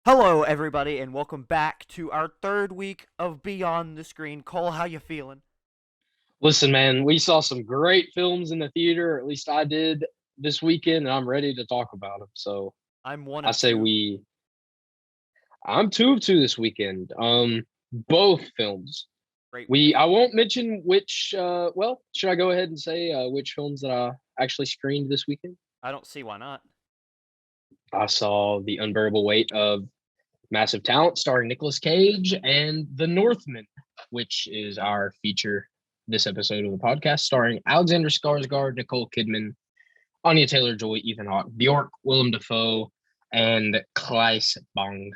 Hello, everybody, and welcome back to our third week of Beyond the Screen. Cole, how you feeling? Listen, man, we saw some great films in the theater, or at least I did this weekend, and I'm ready to talk about them. So I'm one I of say two. I'm two of two this weekend. Both films. Great I weekend. won't mention which, should I go ahead and say which films that I actually screened this weekend? I don't see why not. I saw The Unbearable Weight of Massive Talent starring Nicolas Cage and The Northman, which is our feature this episode of the podcast, starring Alexander Skarsgård, Nicole Kidman, Anya Taylor-Joy, Ethan Hawke, Bjork, Willem Dafoe, and Klaes Bang.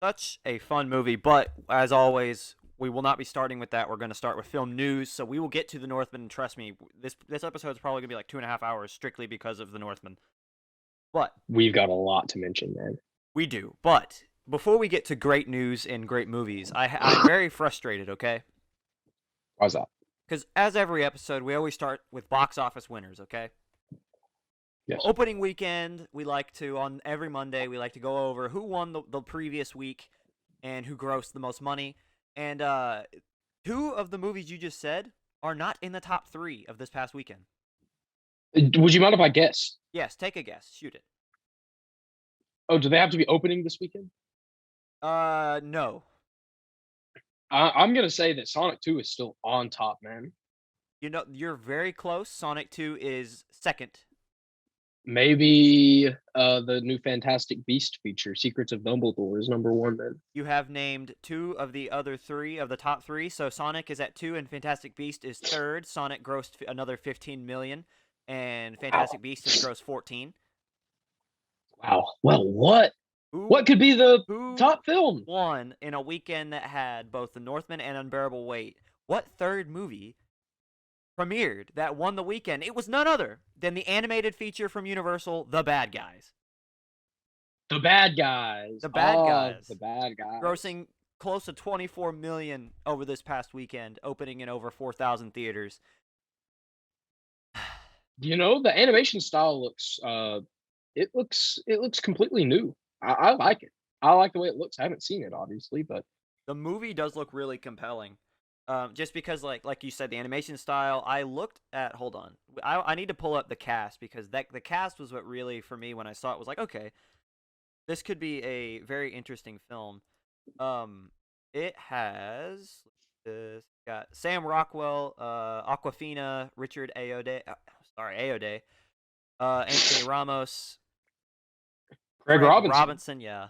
Such a fun movie, but as always, we will not be starting with that. We're going to start with film news, so we will get to The Northman, and trust me, this episode is probably going to be like 2.5 hours strictly because of The Northman. But We've got a lot to mention, man. we do. But before we get to great news and great movies, I'm very frustrated, okay? How's that? Because as every episode, we always start with box office winners, okay? Yes. Opening weekend, we like to, on every Monday, we like to go over who won the previous week and who grossed the most money. And two of the movies you just said are not in the top three of this past weekend. Would you mind if I guess? Yes, take a guess. Shoot it. Oh, do they have to be opening this weekend? No. I'm gonna say that Sonic 2 is still on top, man. You know, you're very close. Sonic 2 is second. Maybe the new Fantastic Beast feature, Secrets of Dumbledore, is number one. Then You have named two of the other three of the top three. So Sonic is at two, and Fantastic Beast is third. Sonic grossed another 15 million, and wow, Fantastic Beast has grossed 14. wow. Well, what? Who What could be the who top film? won in a weekend that had both The Northman and Unbearable Weight? What third movie premiered that won the weekend? It was none other than the animated feature from Universal, The Bad Guys. The Bad Guys. The Bad Oh, the Guys, Bad Guys. grossing close to 24 million over this past weekend, opening in over 4,000 theaters. The animation style looks completely new. I like it. I like the way it looks. I haven't seen it obviously, but The movie does look really compelling. Just because, like you said, the animation style. I looked at. Hold on, I need to pull up the cast because the cast was what really for me when I saw it was like, okay, this could be a very interesting film. Um, it has this got Sam Rockwell, Aquafina, Richard Ayoade, Ayoade, Anthony Ramos, Greg Craig Robinson. Robinson. Yeah,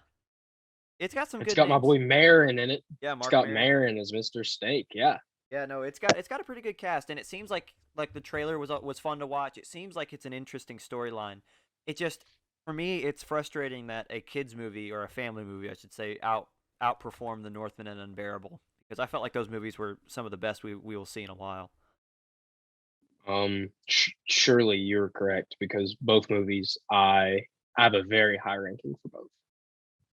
it's got some It's good got my names. boy Marin in it. Yeah, It's Mark got Maron. Marin as Mr. Steak. Yeah. Yeah, no, it's got a pretty good cast, and it seems like the trailer was fun to watch. It seems like it's an interesting storyline. It just for me, it's frustrating that a kids movie or a family movie, I should say, outperformed The Northman and Unbearable because I felt like those movies were some of the best we will see in a while. Surely you're correct because both movies I have a very high ranking for both.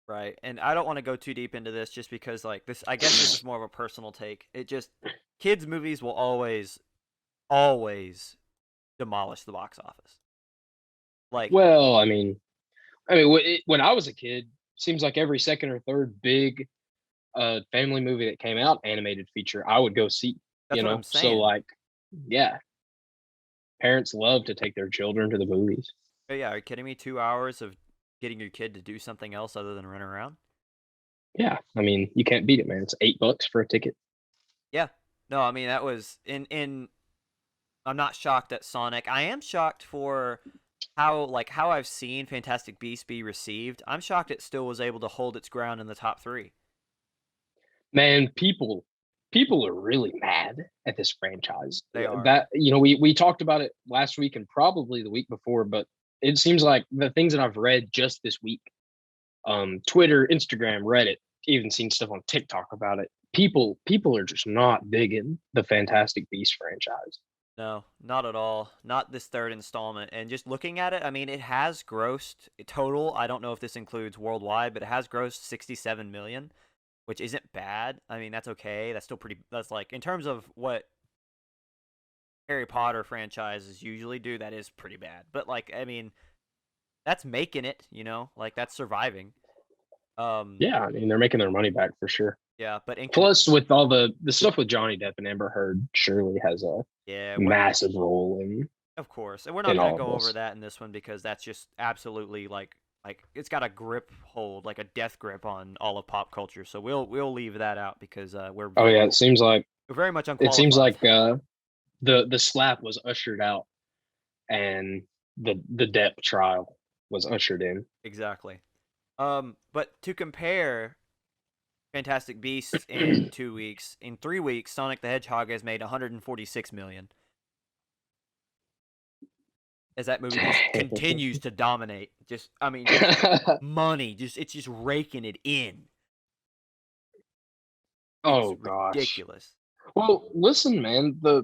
Right, and I don't want to go too deep into this just because like this. I guess this is more of a personal take. It just kids movies will always demolish the box office. Like Well, when I was a kid, seems like every second or third big family movie that came out, animated feature, I would go see. that's what I'm So saying. like, yeah, parents love to take their children to the movies. Oh yeah, are you kidding me? 2 hours of getting your kid to do something else other than run around? Yeah, you can't beat it, man. It's $8 for a ticket. Yeah. No, I mean that was in. I'm not shocked at Sonic. I am shocked for how I've seen Fantastic Beasts be received. I'm shocked it still was able to hold its ground in the top three. Man, people are really mad at this franchise. They are. That we talked about it last week and probably the week before, but it seems like the things that I've read just this week, Twitter, Instagram, Reddit, even seen stuff on TikTok about it. People are just not digging the Fantastic Beast franchise. No, not at all. Not this third installment. And just looking at it, I mean, it has grossed total. I don't know if this includes worldwide, but it has grossed 67 million, which isn't bad. I mean, that's okay. That's still pretty. That's like in terms of what Harry Potter franchises usually do, that is pretty bad. But like, I mean, that's making it. Like that's surviving. Um, Yeah, I mean they're making their money back for sure. yeah, but Plus, with all the stuff with Johnny Depp and Amber Heard, surely has a yeah, massive role of course, and we're not in gonna all of go over this. that in this one because that's just absolutely like it's got a grip hold, like a death grip on all of pop culture. So we'll leave that out because Oh yeah, we're very much it seems unqualified. like the slap was ushered out and the Depp trial was ushered in. Exactly. But to compare Fantastic Beasts in 2 weeks, in 3 weeks, Sonic the Hedgehog has made 146 million. As that movie just continues to dominate. Just, I mean, just money. Just it's just raking it in. It's Oh gosh. ridiculous. Well, listen, man, the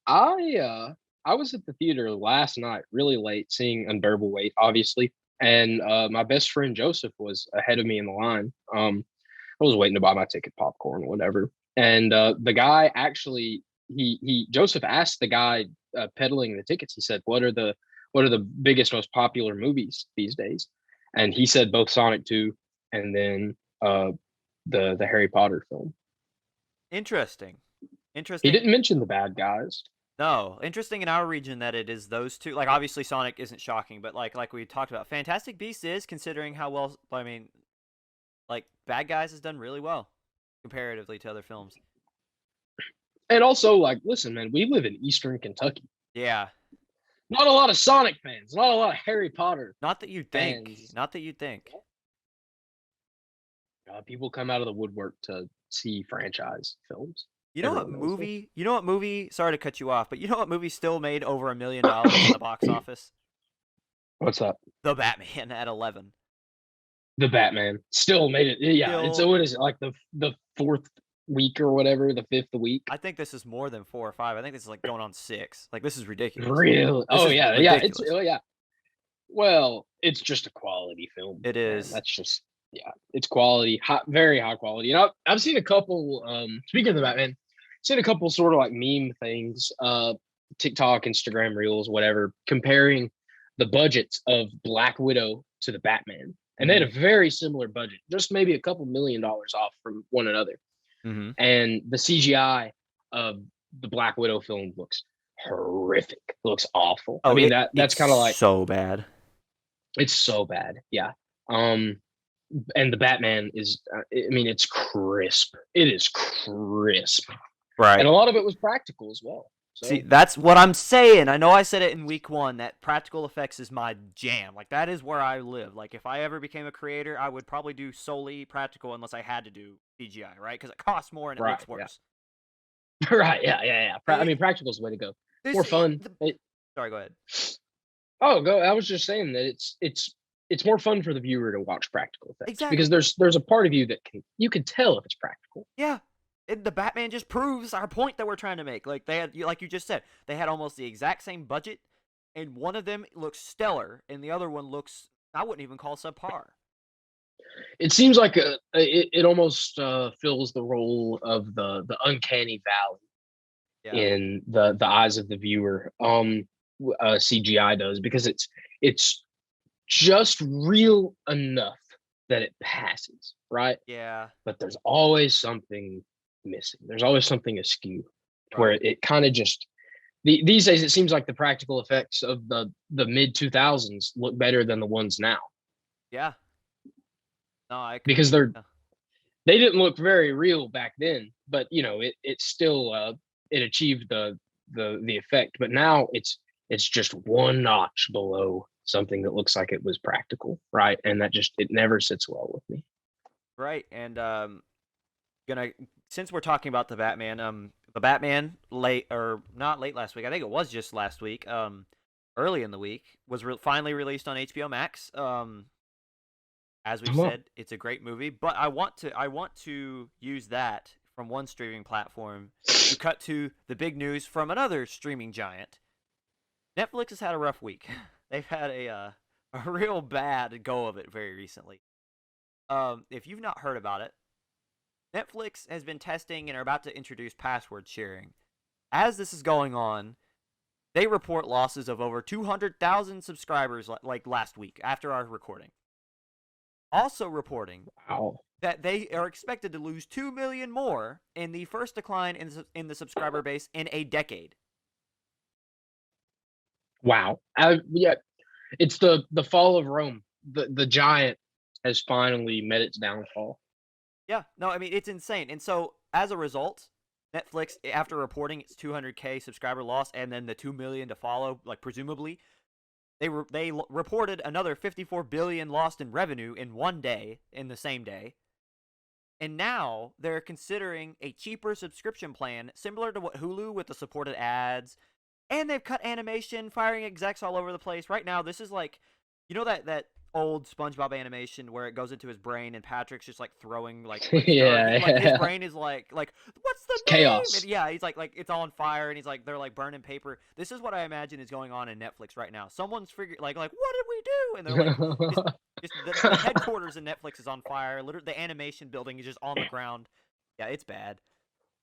I uh I was at the theater last night really late seeing Unbearable Weight, obviously. And my best friend Joseph was ahead of me in the line. I was waiting to buy my ticket, popcorn, whatever. And the guy actually he Joseph asked the guy peddling the tickets. He said, what are the biggest, most popular movies these days?" And he said both Sonic 2 and then the Harry Potter film. Interesting. He Interesting. didn't mention the bad guys. No, interesting in our region that it is those two. Like obviously Sonic isn't shocking, but like we talked about, Fantastic Beasts is considering how well. I mean, like Bad Guys has done really well comparatively to other films. And also, like, listen, man, we live in Eastern Kentucky. Yeah, Not a lot of Sonic fans, not a lot of Harry Potter not that you'd think. fans. Not that you'd think. People come out of the woodwork to see franchise films. You know what Everyone knows this. movie? You know what movie? Sorry to cut you off, but you know what movie still made over $1 million in the box office? What's up? The Batman at 11. The Batman still made it. Yeah, it's Still, what is it, like the fourth week or whatever, the fifth week. I think this is more than 4 or 5. I think this is like going on 6. Like this is ridiculous. Really? This Oh is yeah, yeah. It's ridiculous. oh yeah. Well, it's just a quality film, It man. is. That's just yeah, it's quality, high, very high quality. And I've seen a couple. Speaking of the Batman, seen a couple sort of like meme things, TikTok, Instagram Reels, whatever, comparing the budgets of Black Widow to the Batman, and they had Mm-hmm. a very similar budget, just maybe a couple $1 million off from one another. Mm-hmm. And the CGI of the Black Widow film looks horrific. It looks awful. I Oh, mean it's that's kind of like so bad. it's so bad. Yeah. Um, and the Batman is, I mean, it's crisp. It is crisp, and Right. a lot of it was practical as well. See, So that's what I'm saying. I know I said it in week 1 that practical effects is my jam. Like that is where I live. Like if I ever became a creator, I would probably do solely practical unless I had to do CGI, right? Because it costs more and it right, looks yeah, worse. right, yeah, yeah, yeah. I It, mean, practical is the way to go. this, More fun. sorry, go ahead. Oh, go. I was just saying that it's more fun for the viewer to watch practical effects because Exactly. there's a part of you that you can tell if it's practical. Yeah. The Batman just proves our point that we're trying to make. Like they had, like you just said, they had almost the exact same budget, and one of them looks stellar, and the other one looks I wouldn't even call subpar. It seems like it almost fills the role of the uncanny valley Yeah. in the eyes of the viewer. CGI does because it's just real enough that it passes, right? Yeah. But there's always something missing. There's always something askew to where Right. it kind of just these days it seems like the practical effects of the mid 2000s look better than the ones now Yeah. No, I because completely. they didn't look very real back then, but you know it still it achieved the effect. But now it's just one notch below something that looks like it was practical, right? And that just it never sits well with me. Right, and gonna since we're talking about the Batman late or not late last week, I think it was just last week, early in the week was finally released on HBO Max. As we've Well, said, it's a great movie, but I want to use that from one streaming platform to cut to the big news from another streaming giant. Netflix has had a rough week. They've had a real bad go of it very recently. If you've not heard about it, Netflix has been testing and are about to introduce password sharing. As this is going on, they report losses of over 200,000 subscribers like last week after our recording. also reporting Wow. that they are expected to lose 2 million more in the first decline in the subscriber base in a decade. Wow. Yeah, it's the fall of Rome. The giant has finally met its downfall. Yeah, no, I mean it's insane. And so as a result, Netflix, after reporting its 200K subscriber loss and then the 2 million to follow, like presumably, they reported another 54 billion lost in revenue in one day, in the same day. And now they're considering a cheaper subscription plan similar to what Hulu with the supported ads, and they've cut animation, firing execs all over the place. Right now, this is like, that old SpongeBob animation where it goes into his brain and Patrick's just like throwing like dirt. Yeah, Like his yeah. brain is like what's the It's name? And chaos. yeah, he's like it's on fire and he's like they're like burning paper. This is what I imagine is going on in Netflix right now. Someone's figured like what did we do? And they're like just the headquarters in Netflix is on fire. Literally, the animation building is just on the ground. Yeah, it's bad.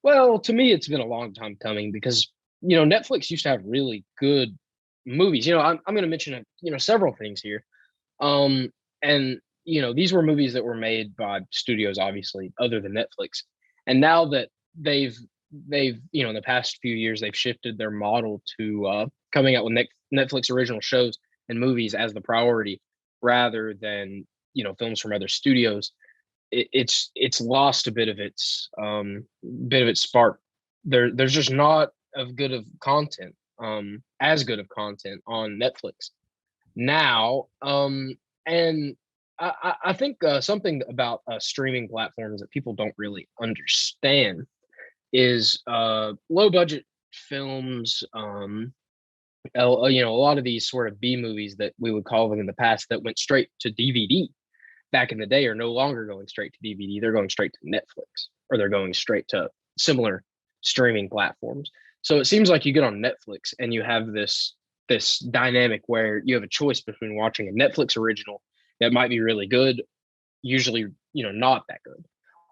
Well, to me, it's been a long time coming because Netflix used to have really good movies. I'm going to mention several things here. And these were movies that were made by studios, obviously, other than Netflix. And now that they've in the past few years they've shifted their model to coming out with Netflix original shows and movies as the priority rather than films from other studios. It's lost a bit of its spark. There's just not of good of content, as good of content on Netflix now. And I think something about streaming platforms that people don't really understand is low budget films. A lot of these sort of B movies that we would call them in the past that went straight to DVD back in the day are no longer going straight to DVD. They're going straight to Netflix or they're going straight to similar streaming platforms. So it seems like you get on Netflix and you have this dynamic where you have a choice between watching a Netflix original that might be really good, usually not that good,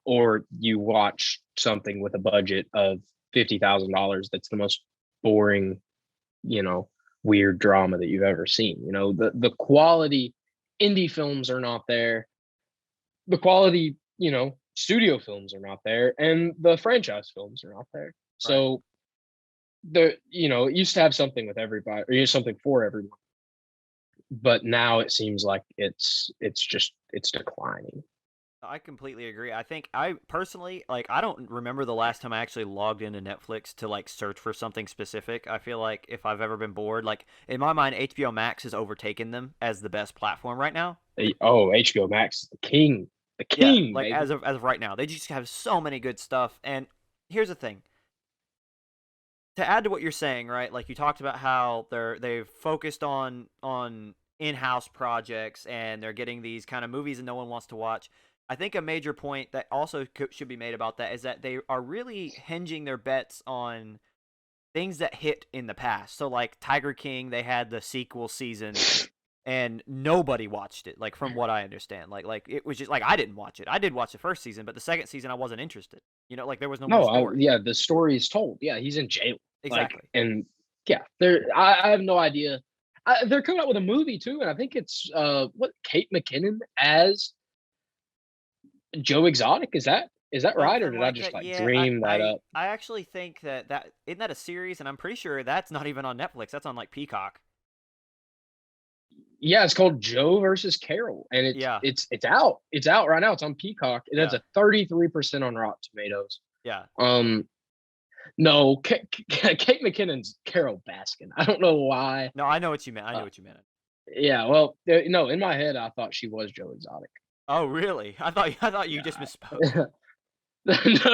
or you watch something with a budget of $50,000 that's the most boring, you know, weird drama that you've ever seen. The quality indie films are not there. The quality, studio films are not there, and the franchise films are not there. Right. So it used to have something with everybody, or something for everyone, but now it seems like it's declining. I completely agree. I think I personally I don't remember the last time I actually logged into Netflix to like search for something specific. I feel like if I've ever been bored, like in my mind HBO Max has overtaken them as the best platform right now. Oh, HBO Max is the Yeah, king, like baby. as of right now. They just have so many good stuff. And here's the thing. To add to what you're saying, right? Like you talked about how they've focused on in-house projects and they're getting these kind of movies that no one wants to watch. I think a major point that also should be made about that is that they are really hinging their bets on things that hit in the past. So like Tiger King, they had the sequel season and nobody watched it, like from what I understand. Like it was just like I didn't watch it. I did watch the first season, but the second season I wasn't interested. Like there was no more No, story. yeah, the story is told. Yeah, he's in jail. Exactly. And yeah, I have no idea. They're coming out with a movie too, and I think it's what Kate McKinnon as Joe Exotic. Is that right, or Something did I like just that. like Yeah, I, dream that I up? I actually think that isn't that a series, and I'm pretty sure that's not even on Netflix. That's on like Peacock. Yeah, it's called Joe versus Carol, and it's Yeah, it's it's out. It's out right now. It's on Peacock. It has yeah, a 33% on Rotten Tomatoes. yeah. Um, no, Kate McKinnon's Carol Baskin. I don't know why. No, I know what you meant. I knew Uh, what you meant. yeah, well, no, in my head, I thought she was Joe Exotic. Oh, really? I thought you just misspoke. Yeah.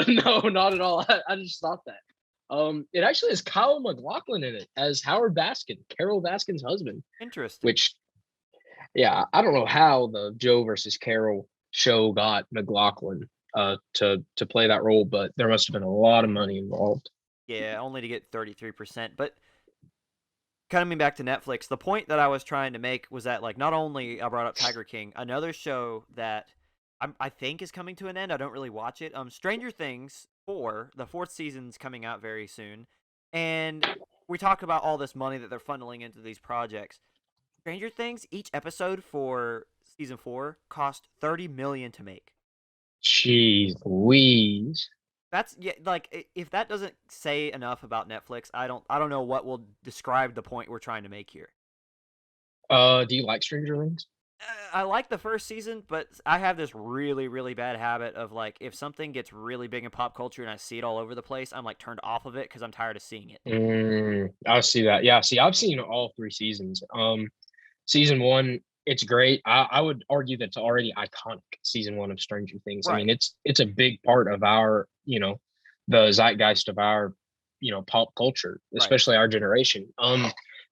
No, not at all. I just thought that. It actually has Kyle MacLachlan in it as Howard Baskin, Carol Baskin's husband. Interesting. Which, yeah, I don't know how the Joe versus Carol show got McLaughlin to play that role, but there must have been a lot of money involved. Yeah, only to get 33%. But coming back to Netflix, the point that I was trying to make was that like not only I brought up Tiger King, another show that I think is coming to an end. I don't really watch it. Stranger Things 4, the fourth season's coming out very soon, and we talk about all this money that they're funneling into these projects. Stranger Things, each episode for season 4 cost 30 million to make. Jeez Louise. That's yeah, like if that doesn't say enough about Netflix, I don't know what will describe the point we're trying to make here. Do you like Stranger Things? I like the first season, but I have this really, really bad habit of like if something gets really big in pop culture and I see it all over the place, I'm like turned off of it because I'm tired of seeing it. I see that. Yeah, see, I've seen all 3 seasons. Season one, it's great. I would argue that's already iconic. Season one of Stranger Things. I mean, Right. it's a big part of our, the zeitgeist of our, pop culture, Right. especially our generation.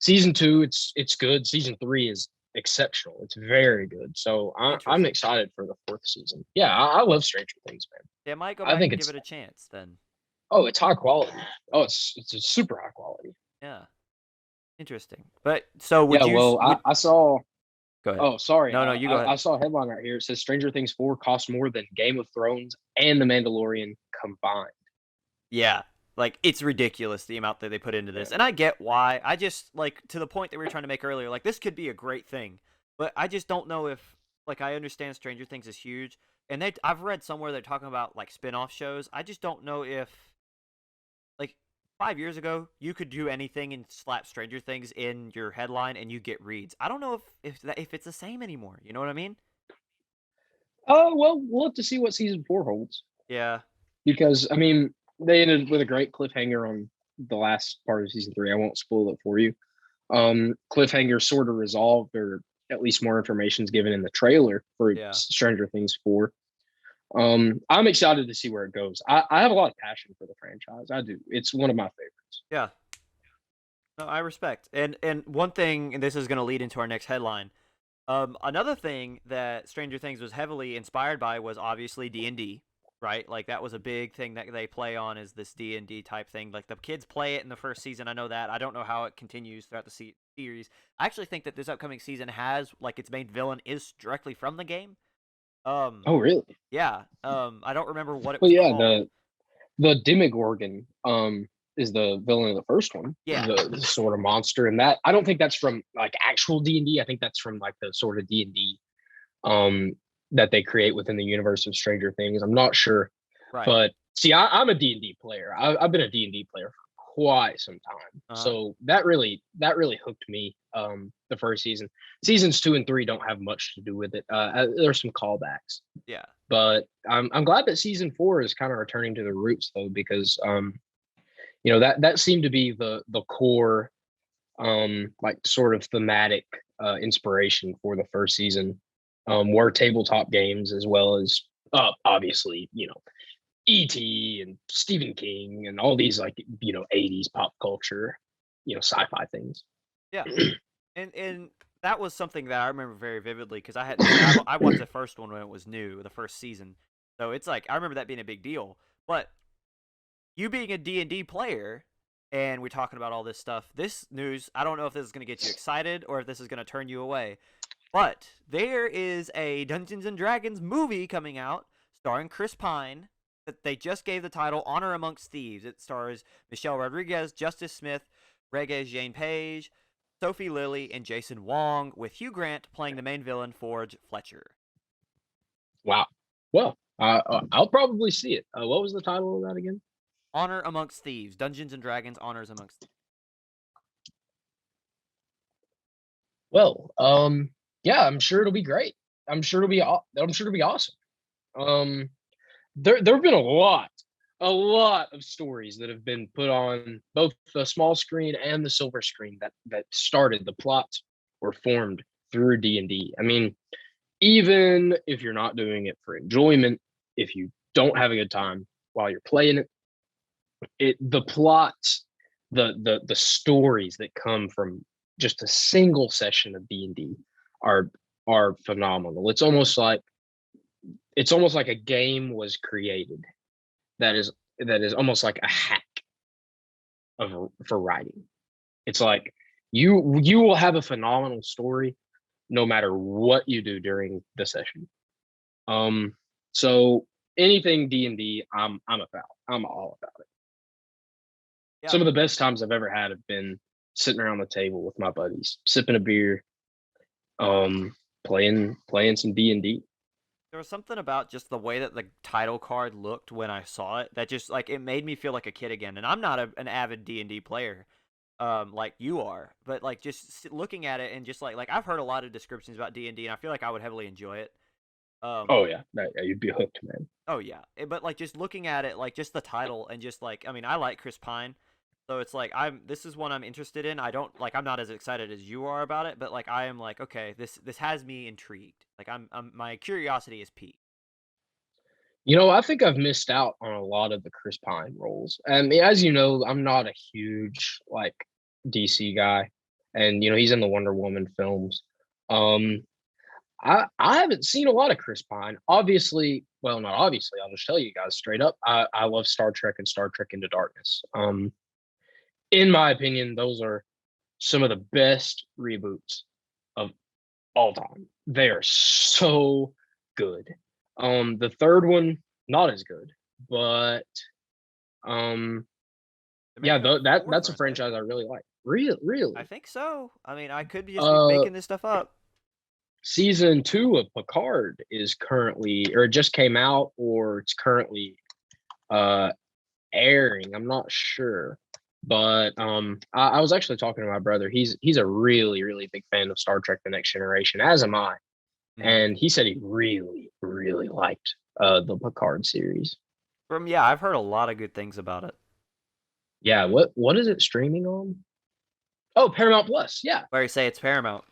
Season two, it's good. Season three is exceptional. It's very good. So I'm Interesting. excited for the fourth season. Yeah, I love Stranger Things, man. Yeah, I might go I back think and give it's it a chance then. it's high quality. Oh, it's a super high quality. Yeah. Interesting. But so would Yeah, you well, would I saw. go ahead. Oh, sorry. No, no, you go ahead. I saw a headline right here. It says Stranger Things 4 cost more than Game of Thrones and The Mandalorian combined. Yeah. Like it's ridiculous the amount that they put into Yeah. this. And I get why. I just like to the point that we were trying to make earlier, like this could be a great thing. But I just don't know if like I understand Stranger Things is huge and I've read somewhere they're talking about like spin-off shows. I just don't know if like 5 years ago you could do anything and slap Stranger Things in your headline and you get reads. I don't know if it's the same anymore. You know what I mean? Oh, well, we'll have to see what season 4 holds Yeah. because, I mean, they ended with a great cliffhanger on the last part of season 3. I won't spoil it for you. Cliffhanger sort of resolved, or at least more information is given in the trailer for Yeah. Stranger Things 4. I'm excited to see where it goes. I have a lot of passion for the franchise. I do. It's one of my favorites. Yeah. No, I respect. And one thing, and this is going to lead into our next headline. Another thing that Stranger Things was heavily inspired by was obviously D&D, right? Like that was a big thing that they play on is this D&D type thing. Like the kids play it in the first season. I know that. I don't know how it continues throughout the series. I actually think that this upcoming season has like its main villain is directly from the game. Oh, really? Yeah. I don't remember what it Well, was yeah, called. the Demogorgon is the villain of the first one, Yeah. the sort of monster, and that I don't think that's from like actual D&D. I think that's from like the sort of D&D um that they create within the universe of Stranger Things. I'm not sure, Right. but see, I'm a D&D player. I've been a D&D player for quite some time, Uh-huh. so that really hooked me. The first season, seasons 2 and 3 don't have much to do with it. There's some callbacks, Yeah. but I'm glad that season 4 is kind of returning to the roots though, because that seemed to be the core like sort of thematic inspiration for the first season, were tabletop games as well as obviously E.T. and Stephen King and all these like 80s pop culture, sci-fi things. Yeah. And that was something that I remember very vividly because I watched the first one when it was new, the first season. So it's like I remember that being a big deal. But you being a D&D player and we're talking about all this stuff, this news, I don't know if this is going to get you excited or if this is going to turn you away. But there is a Dungeons and Dragons movie coming out starring Chris Pine that they just gave the title Honor Amongst Thieves. It stars Michelle Rodriguez, Justice Smith, Regé Jean Page, Sophie Lilly, and Jason Wong, with Hugh Grant playing the main villain, Forge Fletcher. Wow. Well, I'll probably see it. What was the title of that again? Honor Amongst Thieves. Dungeons and Dragons Honors Amongst Thieves. Well, yeah, I'm sure it'll be great. I'm sure it'll be awesome. Um, there have been a lot of stories that have been put on both the small screen and the silver screen that started the plots were formed through D&D. I mean, even if you're not doing it for enjoyment, if you don't have a good time while you're playing the plots, the stories that come from just a single session of D&D are are phenomenal. It's almost like a game was created that is almost like a hack for writing. It's like you will have a phenomenal story no matter what you do during the session. Um, so anything D&D, I'm about. I'm all about it. Yeah. Some of the best times I've ever had have been sitting around the table with my buddies, sipping a beer, playing some D&D. There was something about just the way that the title card looked when I saw it that just like it made me feel like a kid again. And I'm not an avid D&D player, like you are, but like just looking at it and just like I've heard a lot of descriptions about D&D, and I feel like I would heavily enjoy it. Um, Oh yeah, you'd be hooked, man. oh yeah, but like just looking at it, like just the title and just like I mean I like Chris Pine, so it's like this is one I'm interested in. I don't like I'm not as excited as you are about it, but like I am like okay, this has me intrigued. Like I'm my curiosity is piqued. I think I've missed out on a lot of the Chris Pine roles. I mean, as you know, I'm not a huge like DC guy, and he's in the Wonder Woman films. Um, I haven't seen a lot of Chris Pine. Obviously, well, not obviously. I'll just tell you guys straight up. I love Star Trek and Star Trek Into Darkness. In my opinion, those are some of the best reboots of all time. They are so good. The third one, not as good, but yeah, that's a franchise I really like. Really. I think so. I mean, I could just be making this stuff up. Season 2 of Picard is currently, or it just came out, or it's currently airing. I'm not sure, but I was actually talking to my brother. He's a really really big fan of Star Trek: The Next Generation, as am I, and he said he really really liked the Picard series. I've heard a lot of good things about it. Yeah, what is it streaming on? Oh, Paramount Plus. Yeah. Where you say it's Paramount.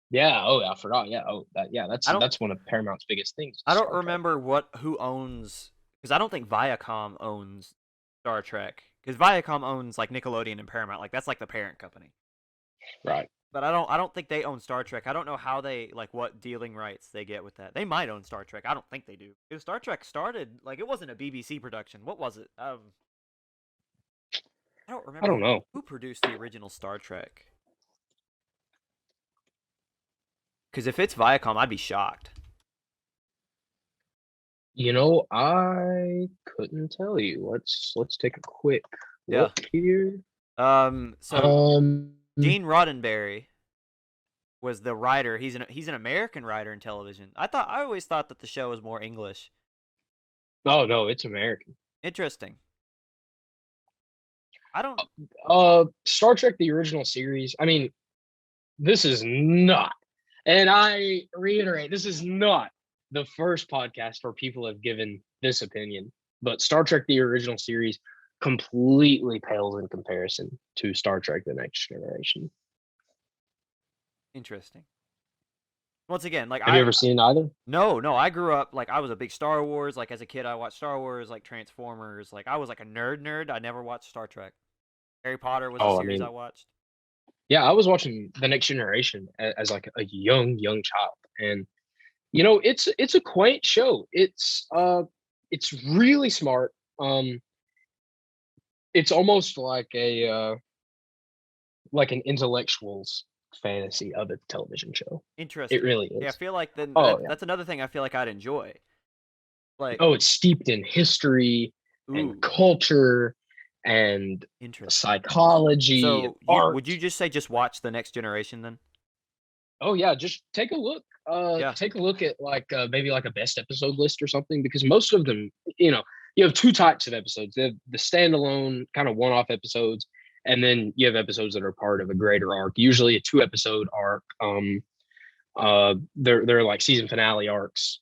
Yeah. Oh, I forgot. Yeah. Oh, that's one of Paramount's biggest things. I don't remember who owns, because I don't think Viacom owns Star Trek, because Viacom owns like Nickelodeon and Paramount. Like that's like the parent company. Right. But I don't think they own Star Trek. I don't know how they like what dealing rights they get with that. They might own Star Trek. I don't think they do. If Star Trek started like it wasn't a BBC production. What was it? I don't remember. I don't know who produced the original Star Trek. Because if it's Viacom, I'd be shocked. I couldn't tell you. Let's take a quick look here. Gene Roddenberry was the writer. He's an American writer in television. I always thought that the show was more English. Oh no, it's American. Interesting. I don't. Star Trek: The Original Series. I mean, this is not, and I reiterate, this is not the first podcast where people have given this opinion. But Star Trek: The Original Series completely pales in comparison to Star Trek: The Next Generation. Interesting. Once again, like have you ever seen either? No. I grew up like I was a big Star Wars. Like as a kid, I watched Star Wars, like Transformers. Like I was like a nerd. I never watched Star Trek. Harry Potter was a series I watched. Yeah, I was watching The Next Generation as like a young child, and it's a quaint show. It's really smart. It's almost like an intellectual's fantasy of a television show. Interesting. It really is. Yeah, I feel like that's another thing I feel like I'd enjoy. Like it's steeped in history and culture and psychology. So art. Would you just say just watch The Next Generation then? Oh yeah, just take a look. Take a look at like maybe like a best episode list or something, because most of them, you have two types of episodes. They have the standalone kind of one-off episodes, and then you have episodes that are part of a greater arc. Usually a 2-episode arc. They're like season finale arcs,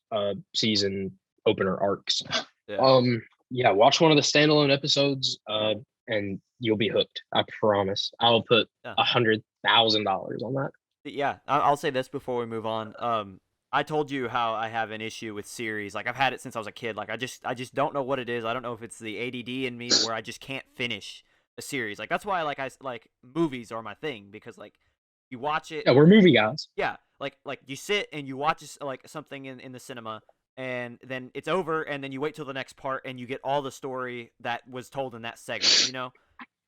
season opener arcs. Yeah. Watch one of the standalone episodes, and you'll be hooked. I promise. I'll put $100,000 on that. Yeah, I'll say this before we move on. I told you how I have an issue with series. Like I've had it since I was a kid. Like I just don't know what it is. I don't know if it's the ADD in me where I just can't finish a series. Like that's why I like movies are my thing, because like you watch it. Yeah, we're movie guys. Yeah, like you sit and you watch like something in the cinema, and then it's over, and then you wait till the next part and you get all the story that was told in that segment.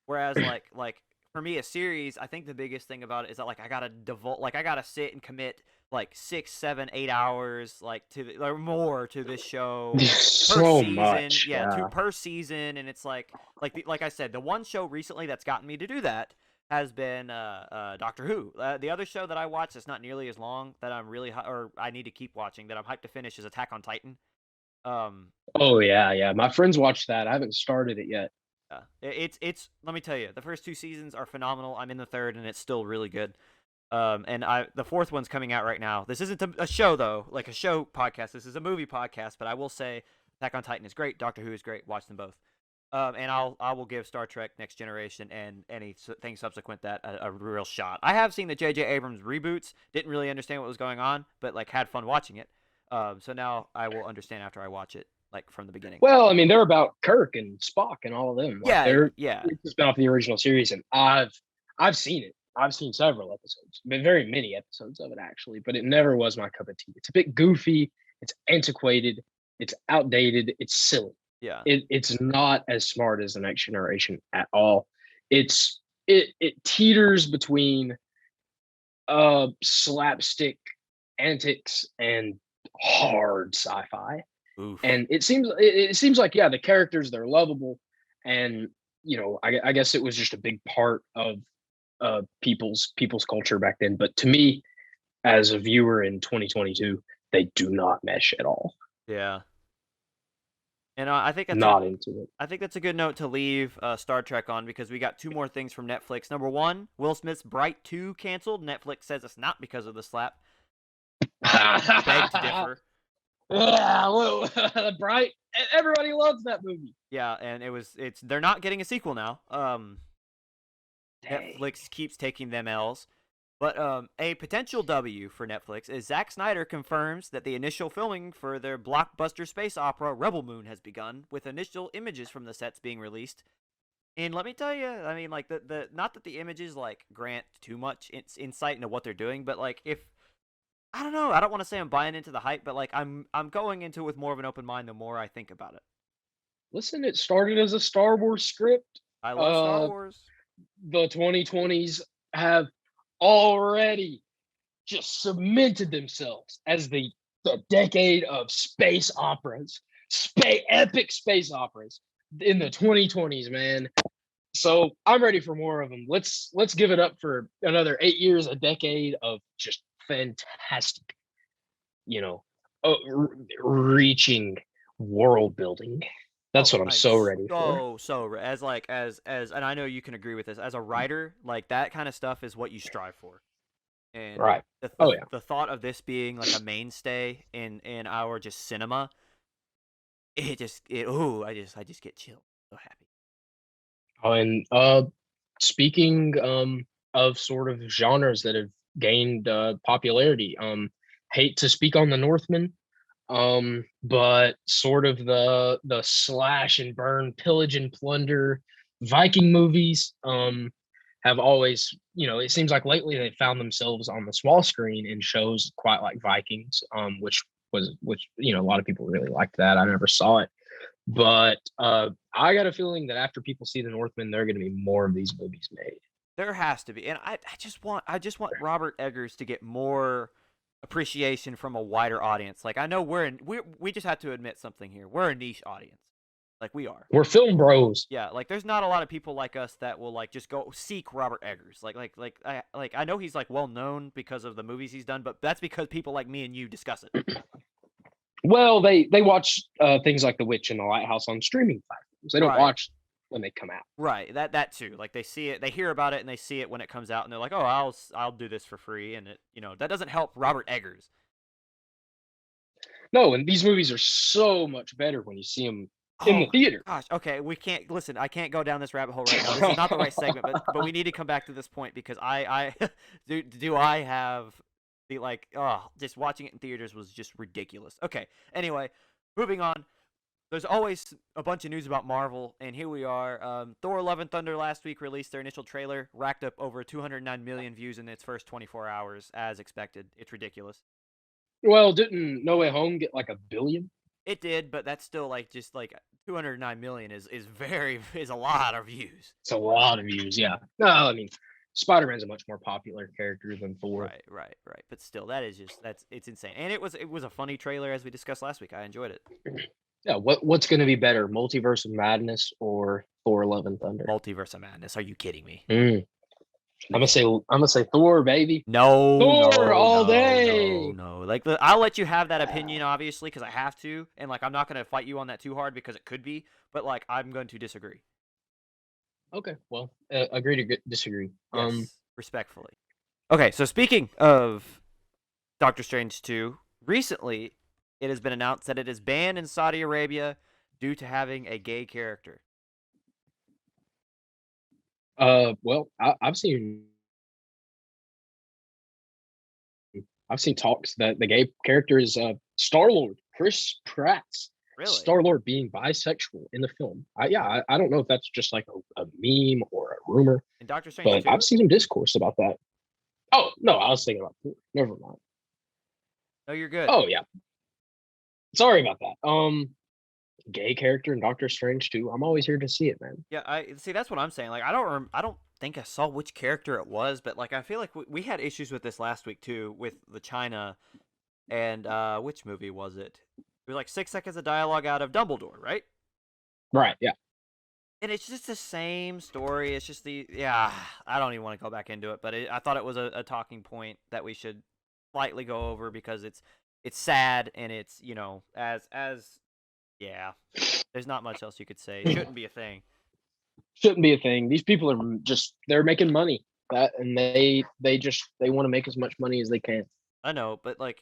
Whereas like for me, a series, I think the biggest thing about it is that like I gotta sit and commit like 6, 7, 8 hours like or more to this show so per season. much. Yeah, per season, and it's like I said, the one show recently that's gotten me to do that has been Doctor Who. The other show that I watch that's not nearly as long that I'm really or I need to keep watching that I'm hyped to finish is Attack on Titan. Um, Oh yeah. My friends watched that. I haven't started it yet. yeah, it's let me tell you, the first 2 seasons are phenomenal. I'm in the third, and it's still really good. And the fourth one's coming out right now. This isn't a show though, like a show podcast. This is a movie podcast. But I will say, Attack on Titan is great. Doctor Who is great. Watch them both. And I will give Star Trek Next Generation and anything subsequent that a real shot. I have seen the J.J. Abrams reboots. Didn't really understand what was going on, but like had fun watching it. So now I will understand after I watch it, like from the beginning. Well, I mean, they're about Kirk and Spock and all of them. Like Yeah, yeah, it's been off the original series, and I've seen it. I've seen several episodes, but very many episodes of it actually. But it never was my cup of tea. It's a bit goofy. It's antiquated. It's outdated. It's silly. yeah. It's not as smart as the Next Generation at all. It teeters between slapstick antics and hard sci-fi. Oof. And it seems like the characters, they're lovable, and I guess it was just a big part of people's culture back then. But to me, as a viewer in 2022, they do not mesh at all. Yeah. And I think that's Not into it. I think that's a good note to leave Star Trek on because we got 2 more things from Netflix. Number 1, Will Smith's Bright 2 canceled. Netflix says it's not because of the slap. Beg to differ. Yeah, well, Bright. Everybody loves that movie. Yeah, and they're not getting a sequel now. Dang. Netflix keeps taking them L's. But a potential W for Netflix is Zack Snyder confirms that the initial filming for their blockbuster space opera Rebel Moon has begun, with initial images from the sets being released. And let me tell you, I mean, like the not that the images like grant too much insight into what they're doing, but like if I don't know, I don't want to say I'm buying into the hype, but like I'm going into it with more of an open mind the more I think about it. Listen, it started as a Star Wars script. I love Star Wars. The 2020s have already just cemented themselves as the decade of space operas, epic space operas in the 2020s, man. So I'm ready for more of them. Let's give it up for another 8 years, a decade of just fantastic, reaching world building. That's what I'm so ready for. And I know you can agree with this. As a writer, like that kind of stuff is what you strive for. And Right. the thought of this being like a mainstay in our just cinema, I just get chilled. So happy. Oh, and speaking of sort of genres that have gained popularity, hate to speak on the Northman, but sort of the slash and burn, pillage and plunder Viking movies have always, it seems like lately they found themselves on the small screen in shows quite like Vikings, which a lot of people really liked that. I never saw it, but I got a feeling that after people see the Northman, there are going to be more of these movies made. There has to be, and I just want Robert Eggers to get more appreciation from a wider audience. Like I know we just have to admit something here. We're a niche audience. Like we are. We're film bros. Yeah, like there's not a lot of people like us that will like just go seek Robert Eggers. I know he's like well known because of the movies he's done, but that's because people like me and you discuss it. Well, they watch things like The Witch and The Lighthouse on streaming platforms. They don't watch when they come out. Right, that too. Like they see it, they hear about it, and they see it when it comes out, and they're like, "Oh, I'll do this for free," and that doesn't help Robert Eggers. No, and these movies are so much better when you see them in the theater. Gosh, okay, we can't listen. I can't go down this rabbit hole right now. This is not the right segment, but we need to come back to this point because I do I have the just watching it in theaters was just ridiculous. Okay, anyway, moving on. There's always a bunch of news about Marvel, and here we are. Thor: Love and Thunder last week released their initial trailer, racked up over 209 million views in its first 24 hours, as expected. It's ridiculous. Well, didn't No Way Home get like 1 billion? It did, but that's still just 209 million is a lot of views. It's a lot of views, yeah. No, I mean, Spider-Man's a much more popular character than Thor. Right. But still, it's insane, and it was a funny trailer as we discussed last week. I enjoyed it. Yeah, what's going to be better, Multiverse of Madness or Thor: Love and Thunder? Multiverse of Madness. Are you kidding me? I'm gonna say Thor, baby. No, Thor no, all no, no, day. no. Like I'll let you have that opinion, Ah, obviously, because I have to, and like I'm not gonna fight you on that too hard because it could be, but like I'm going to disagree. okay, well, agree to disagree. Yes, respectfully. Okay, so speaking of Doctor Strange 2, recently it has been announced that it is banned in Saudi Arabia due to having a gay character. Well, I've seen talks that the gay character is Star Lord, Chris Pratt's Really? Star Lord being bisexual in the film. I don't know if that's just like a meme or a rumor, In Doctor Strange but I've 2? seen some discourse about that. Oh no, I was thinking about Thor. Never mind. No, you're good. Oh yeah, sorry about that. Gay character in Doctor Strange too. I'm always here to see it, man. Yeah, I see. That's what I'm saying. Like, I don't think I saw which character it was, but like, I feel like we had issues with this last week too, with the China and which movie was it? It was like 6 seconds of dialogue out of Dumbledore, right? Right? Yeah. And it's just the same story. It's just the yeah. I don't even want to go back into it, but I thought it was a talking point that we should slightly go over because it's sad and it's as yeah. There's not much else you could say. It shouldn't be a thing. Shouldn't be a thing. These people are just they're making money. And they want to make as much money as they can. I know, but like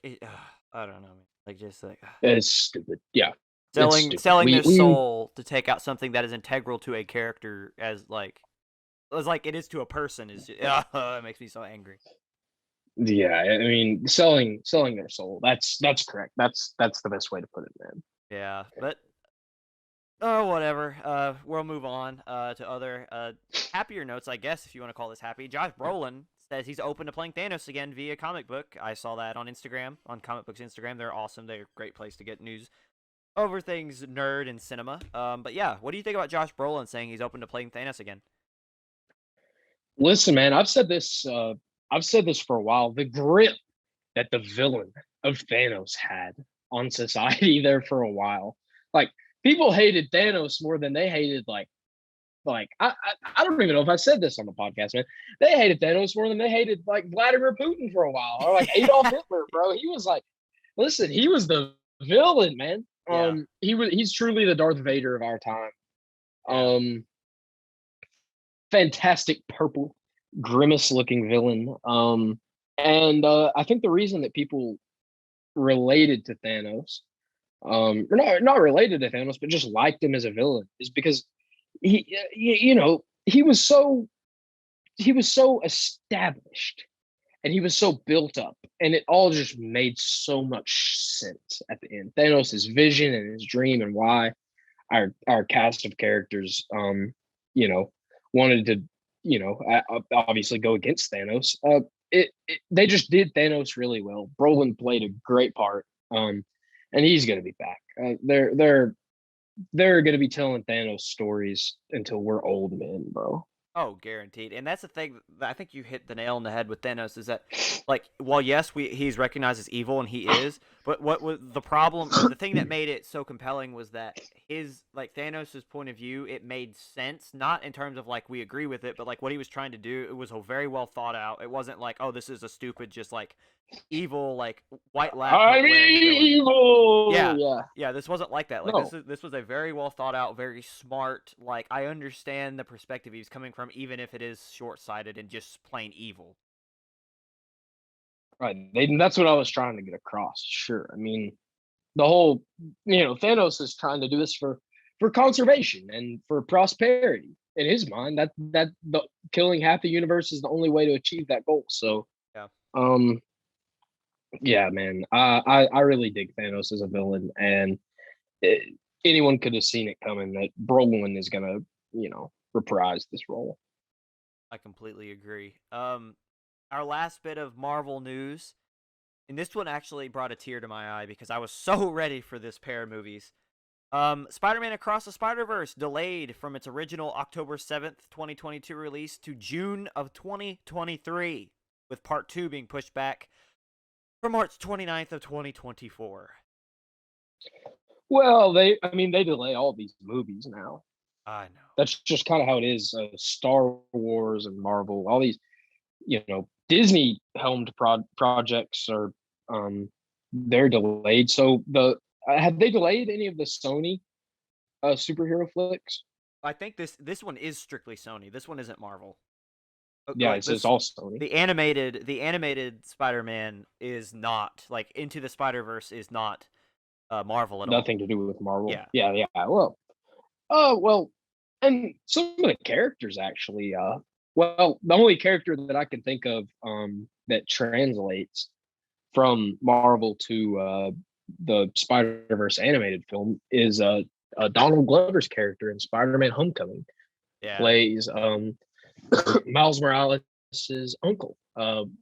I don't know, man. Like just like It's stupid. Yeah, it's stupid. selling their We soul to take out something that is integral to a character as like it is to a person is it makes me so angry. yeah. I mean, selling their soul. That's correct. That's the best way to put it, man. Yeah, but oh whatever. We'll move on to other happier notes, I guess, if you want to call this happy. Josh Brolin says he's open to playing Thanos again via comic book. I saw that on Instagram, on Comic Book's Instagram. They're awesome. They're a great place to get news over things nerd and cinema. But yeah, what do you think about Josh Brolin saying he's open to playing Thanos again? Listen, man. I've said this. I've said this for a while. The grip that the villain of Thanos had on society there for a while. Like people hated Thanos more than they hated I don't even know if I said this on the podcast, man. They hated Thanos more than they hated like Vladimir Putin for a while, or like Adolf Hitler, bro. He was like, listen, he was the villain, man. Yeah, He's truly the Darth Vader of our time. yeah. Um, fantastic purple, grimace looking villain. And I think the reason that people related to Thanos, or not related to Thanos, but just liked him as a villain, is because he he was so established and he was so built up, and it all just made so much sense at the end. Thanos' vision and his dream, and why our cast of characters, you know, wanted to, obviously go against Thanos. They just did Thanos really well. Brolin played a great part, and he's going to be back. They're going to be telling Thanos stories until we're old men, bro. Oh, guaranteed. And that's the thing. I think you hit the nail on the head with Thanos is that, like, while yes, he's recognized as evil and he is, but what was the problem or the thing that made it so compelling was that his like Thanos' point of view, it made sense, not in terms of like we agree with it, but like what he was trying to do, it was a very well thought out. It wasn't like, oh, this is a stupid, just like evil, like white lab coat I'm wearing villain. evil. Yeah. Yeah. Yeah, this wasn't like that. Like No. this was a very well thought out, very smart. Like I understand the perspective he's coming from, even if it is short sighted and just plain evil. Right. That's what I was trying to get across. Sure. I mean, the whole, Thanos is trying to do this for conservation and for prosperity. In his mind, that the killing half the universe is the only way to achieve that goal. So, Yeah. um, yeah, man, I really dig Thanos as a villain, and it, anyone could have seen it coming that Brolin is gonna, reprise this role. I completely agree. Our last bit of Marvel news, and this one actually brought a tear to my eye because I was so ready for this pair of movies. Spider-Man Across the Spider-Verse delayed from its original October 7th, 2022 release to June of 2023, with part 2 being pushed back for March 29th of 2024. Well, I mean, they delay all these movies now. I know. That's just kind of how it is. Star Wars and Marvel, all these. Disney helmed projects are they're delayed. So have they delayed any of the Sony superhero flicks? I think this one is strictly Sony. This one isn't Marvel. Yeah, Like it's this, all Sony. the animated Spider-Man is not like Into the Spider-Verse is not Marvel at all. Nothing to do with Marvel. Yeah, Yeah, yeah. Well, and some of the characters actually. Well, the only character that I can think of that translates from Marvel to the Spider Verse animated film is Donald Glover's character in Spider Man Homecoming yeah, plays Miles Morales' uncle.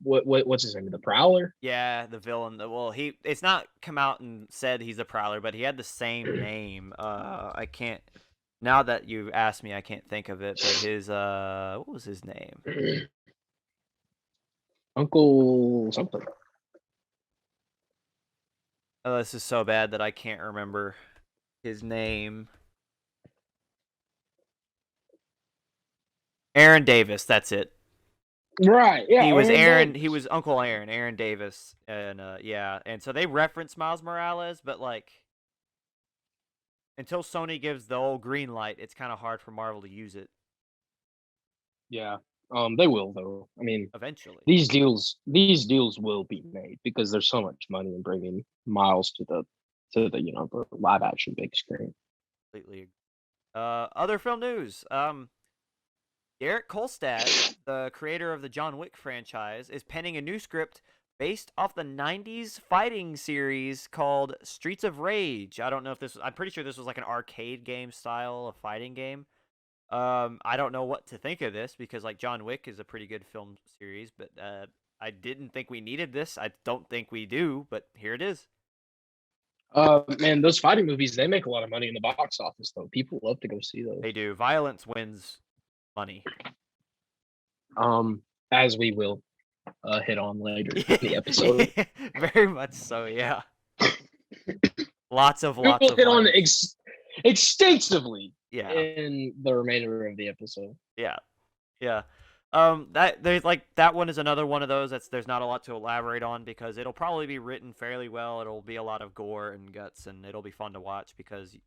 What's his name? The Prowler. yeah. The villain. Well, it's not come out and said he's a Prowler, but he had the same name. I can't. Now that you asked me, I can't think of it. But his what was his name? Uncle something. Oh, this is so bad that I can't remember his name. Aaron Davis. That's it. Right. Yeah. He was Aaron Aaron. He Davis. was Uncle Aaron Davis, and yeah. And so they reference Miles Morales, but like until Sony gives the old green light, it's kind of hard for Marvel to use it Yeah. They will though. I mean, eventually. these deals will be made because there's so much money in bringing Miles to the the live action big screen. Completely. Other film news. Garrett Kolstad, the creator of the John Wick franchise, is penning a new script based off the 90s fighting series called Streets of Rage. I don't know if I'm pretty sure this was like an arcade game style of fighting game. I don't know what to think of this because like John Wick is a pretty good film series, but I didn't think we needed this. I don't think we do, but here it is. Man, those fighting movies, they make a lot of money in the box office though. People love to go see those. They do. Violence wins money. Um, as we will hit on later in the episode. Very much so, yeah. Lots of We will hit on violence. extensively Yeah. in the remainder of the episode. Yeah. Yeah. That there's like that one is another one of those there's not a lot to elaborate on because it'll probably be written fairly well. It'll be a lot of gore and guts and it'll be fun to watch because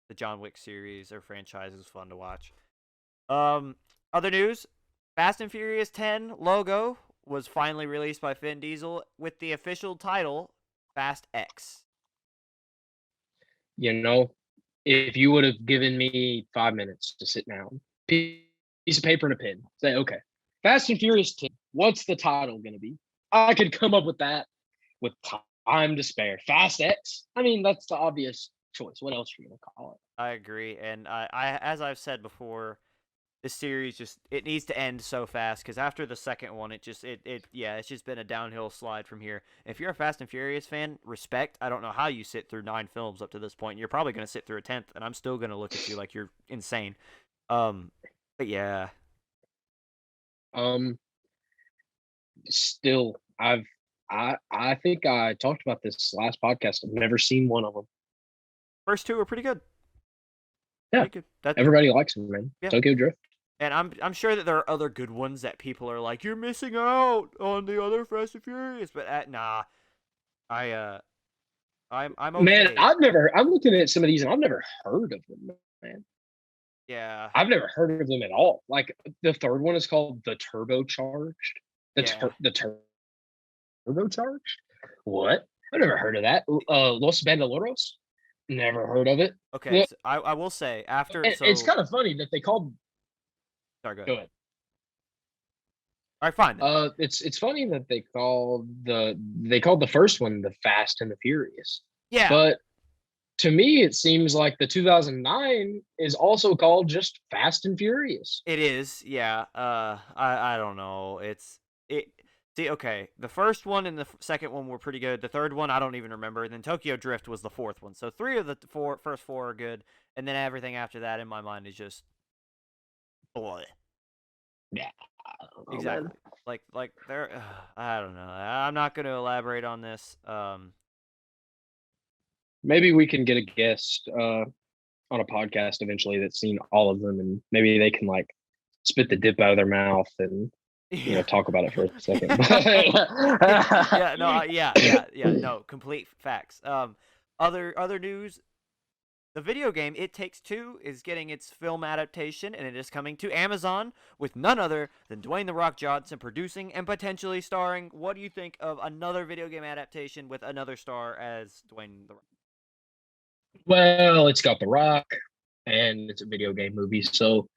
the John Wick series or franchise is fun to watch. Um Other news, Fast and Furious 10 logo was finally released by Vin Diesel with the official title Fast X. You know, if you would have given me 5 minutes to sit down, piece of paper and a pen, say, okay, Fast and Furious 10, what's the title going to be? I could come up with that with time to spare. Fast X? I mean, that's the obvious choice. What else are you going to call it? I agree, and as I've said before, this series just it needs to end so fast because after the second one, it's just been a downhill slide from here. If you're a Fast and Furious fan, respect. I don't know how you sit through 9 films up to this point. You're probably gonna sit through a 10th, and I'm still gonna look at you like you're insane. Um, but yeah, Um, Still, I think I talked about this last podcast. I've never seen one of them. first two are pretty good. Yeah, Pretty good. That everybody likes them, man. yeah, Tokyo Drift. and I'm sure that there are other good ones that people are like you're missing out on the other Fast and Furious, but nah, I I'm Man, okay. I'm looking at some of these and I've never heard of them, man. Yeah, I've never heard of them at all. Like the third one is called the Turbocharged. yeah. The Turbocharged? What? I've never heard of that. Los Bandoleros? Never heard of it. Okay, Yeah, so I will say after it's so kind of funny that they called. sorry, go Go ahead. ahead. All right, fine then. It's funny that they called the first one the Fast and the Furious, Yeah, but to me it seems like the 2009 is also called just Fast and Furious. it is. Yeah. I don't know. It. See, okay, the first one and the second one were pretty good. The third one I don't even remember. And then Tokyo Drift was the fourth one. So three of the first four are good, and then everything after that in my mind is just boy. Yeah, I don't know, man. Exactly. Like they're. I don't know. I'm not going to elaborate on this. Maybe we can get a guest on a podcast eventually that's seen all of them, and maybe they can like spit the dip out of their mouth and Yeah. talk about it for a second. Yeah, no, yeah, no, complete facts. Other news, the video game It Takes Two is getting its film adaptation, and it is coming to Amazon with none other than Dwayne The Rock Johnson producing and potentially starring. What do you think of another video game adaptation with another star as Dwayne The Rock? Well, it's got The Rock, and it's a video game movie, so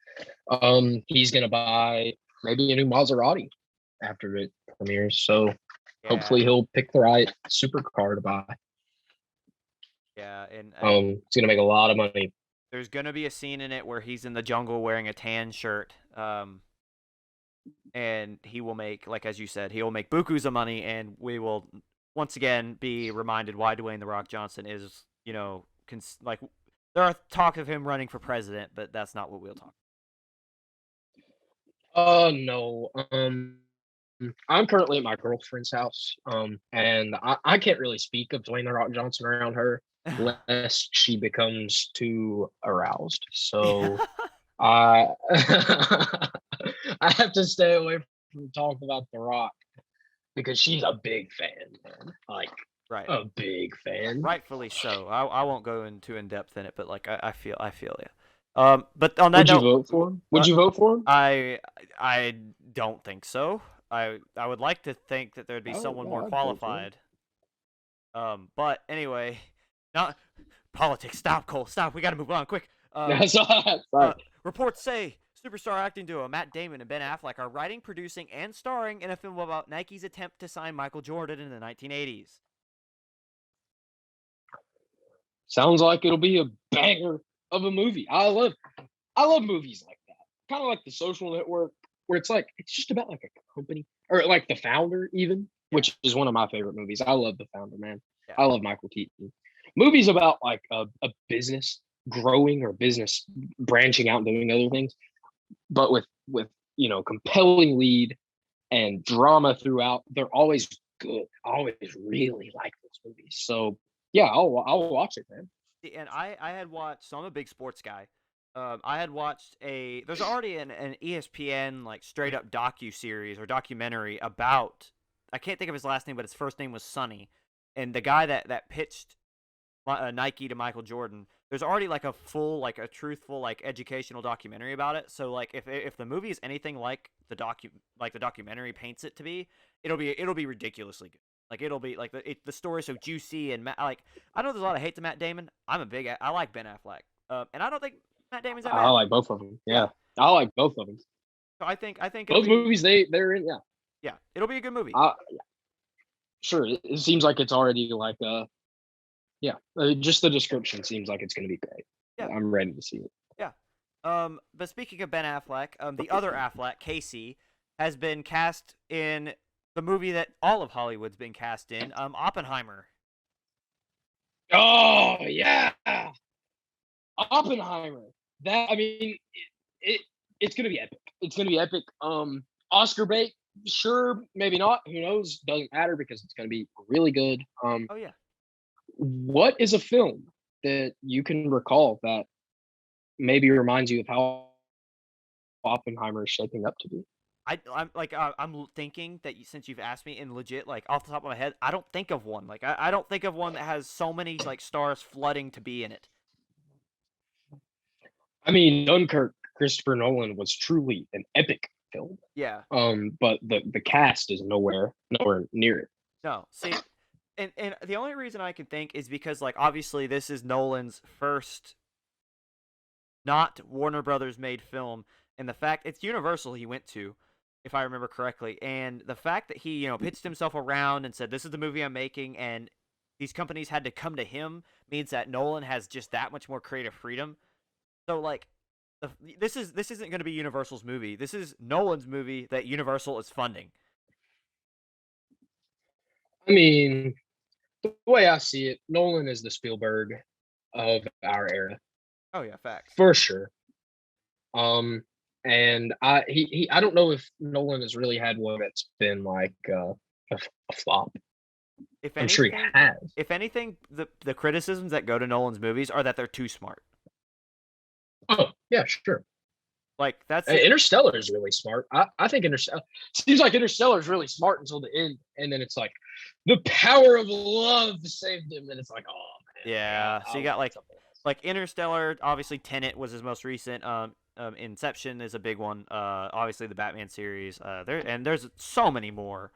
he's gonna buy maybe a new Maserati after it premieres. So Yeah, hopefully he'll pick the right supercar to buy. yeah, and It's gonna make a lot of money. there's gonna be a scene in it where he's in the jungle wearing a tan shirt, and he will make, like as you said, he will make bukus of money, and we will once again be reminded why Dwayne The Rock Johnson is, like there are talk of him running for president, but that's not what we'll talk. No. I'm currently at my girlfriend's house. And I can't really speak of Dwayne the Rock Johnson around her lest she becomes too aroused. So I I have to stay away from talking about The Rock because she's a big fan, man. Like Right, a big fan. rightfully so. I won't go into in depth in it, but like I feel you. But on that Would you note, vote for him? Would uh, you vote for him? I don't think so. I would like to think that there'd be Oh someone yeah, more I'd vote for him. qualified. But anyway, not politics. Stop, Cole. Stop. We got to move on quick. Sorry. Reports say superstar acting duo Matt Damon and Ben Affleck are writing, producing, and starring in a film about Nike's attempt to sign Michael Jordan in the 1980s. Sounds like it'll be a banger of a movie. I love movies like that. Kind of like The Social Network, where it's like it's just about like a company or like The Founder, even, Yeah, which is one of my favorite movies. I love The Founder, man. yeah, I love Michael Keaton. Movies about like a business growing or business branching out and doing other things, but with compelling lead and drama throughout. They're always good. I always really like those movies. So yeah, I'll watch it, man. and I had watched. So I'm a big sports guy. I had watched there's already an ESPN like straight up docu series or documentary about, I can't think of his last name, but his first name was Sonny, and the guy that pitched Nike to Michael Jordan. There's already like a full, like a truthful, like educational documentary about it. So like if the movie is anything like the documentary paints it to be, it'll be ridiculously good. Like it'll be like the story's so juicy and like I know there's a lot of hate to Matt Damon. I like Ben Affleck, and I don't think Matt Damon's that I bad. like both of them. Yeah, Yeah, I like both of them. so I think it'll Both be, movies they're in. Yeah, yeah, it'll be a good movie. uh, sure. It seems like it's already like yeah. Just the description seems like it's going to be great. Yeah, I'm ready to see it. yeah. But speaking of Ben Affleck, the other Affleck, Casey, has been cast in the movie that all of Hollywood's been cast in, Oppenheimer. Oh yeah, Oppenheimer. That I mean, it it's gonna be epic. It's gonna be epic. Oscar bait, sure, maybe not. Who knows? Doesn't matter because it's gonna be really good. Oh yeah, What is a film that you can recall that maybe reminds you of how Oppenheimer is shaping up to be? I'm thinking that since you've asked me, and legit, like off the top of my head, I don't think of one. Like I don't think of one that has so many like stars flooding to be in it. I mean, Dunkirk, Christopher Nolan was truly an epic film. Yeah, But the cast is nowhere near it. no, see, and the only reason I can think is because like obviously this is Nolan's first not Warner Brothers made film, and the fact it's Universal he went to, if I remember correctly, and the fact that he pitched himself around and said this is the movie I'm making, and these companies had to come to him means that Nolan has just that much more creative freedom. So like, this isn't going to be Universal's movie. This is Nolan's movie that Universal is funding. I mean, the way I see it, Nolan is the Spielberg of our era Oh yeah, facts. for sure. Um, and I don't know if Nolan has really had one that's been like a flop. If I'm sure he anything, has. the criticisms that go to Nolan's movies are that they're too smart. Oh yeah, sure. Like that's it. Interstellar is really smart. I think Interstellar seems like Interstellar is really smart until the end, and then it's like the power of love saved him, and it's like, oh man, Yeah. I So you got wanted something else. like Interstellar. Obviously, Tenet was his most recent. Inception is a big one. Obviously the Batman series. There's so many more.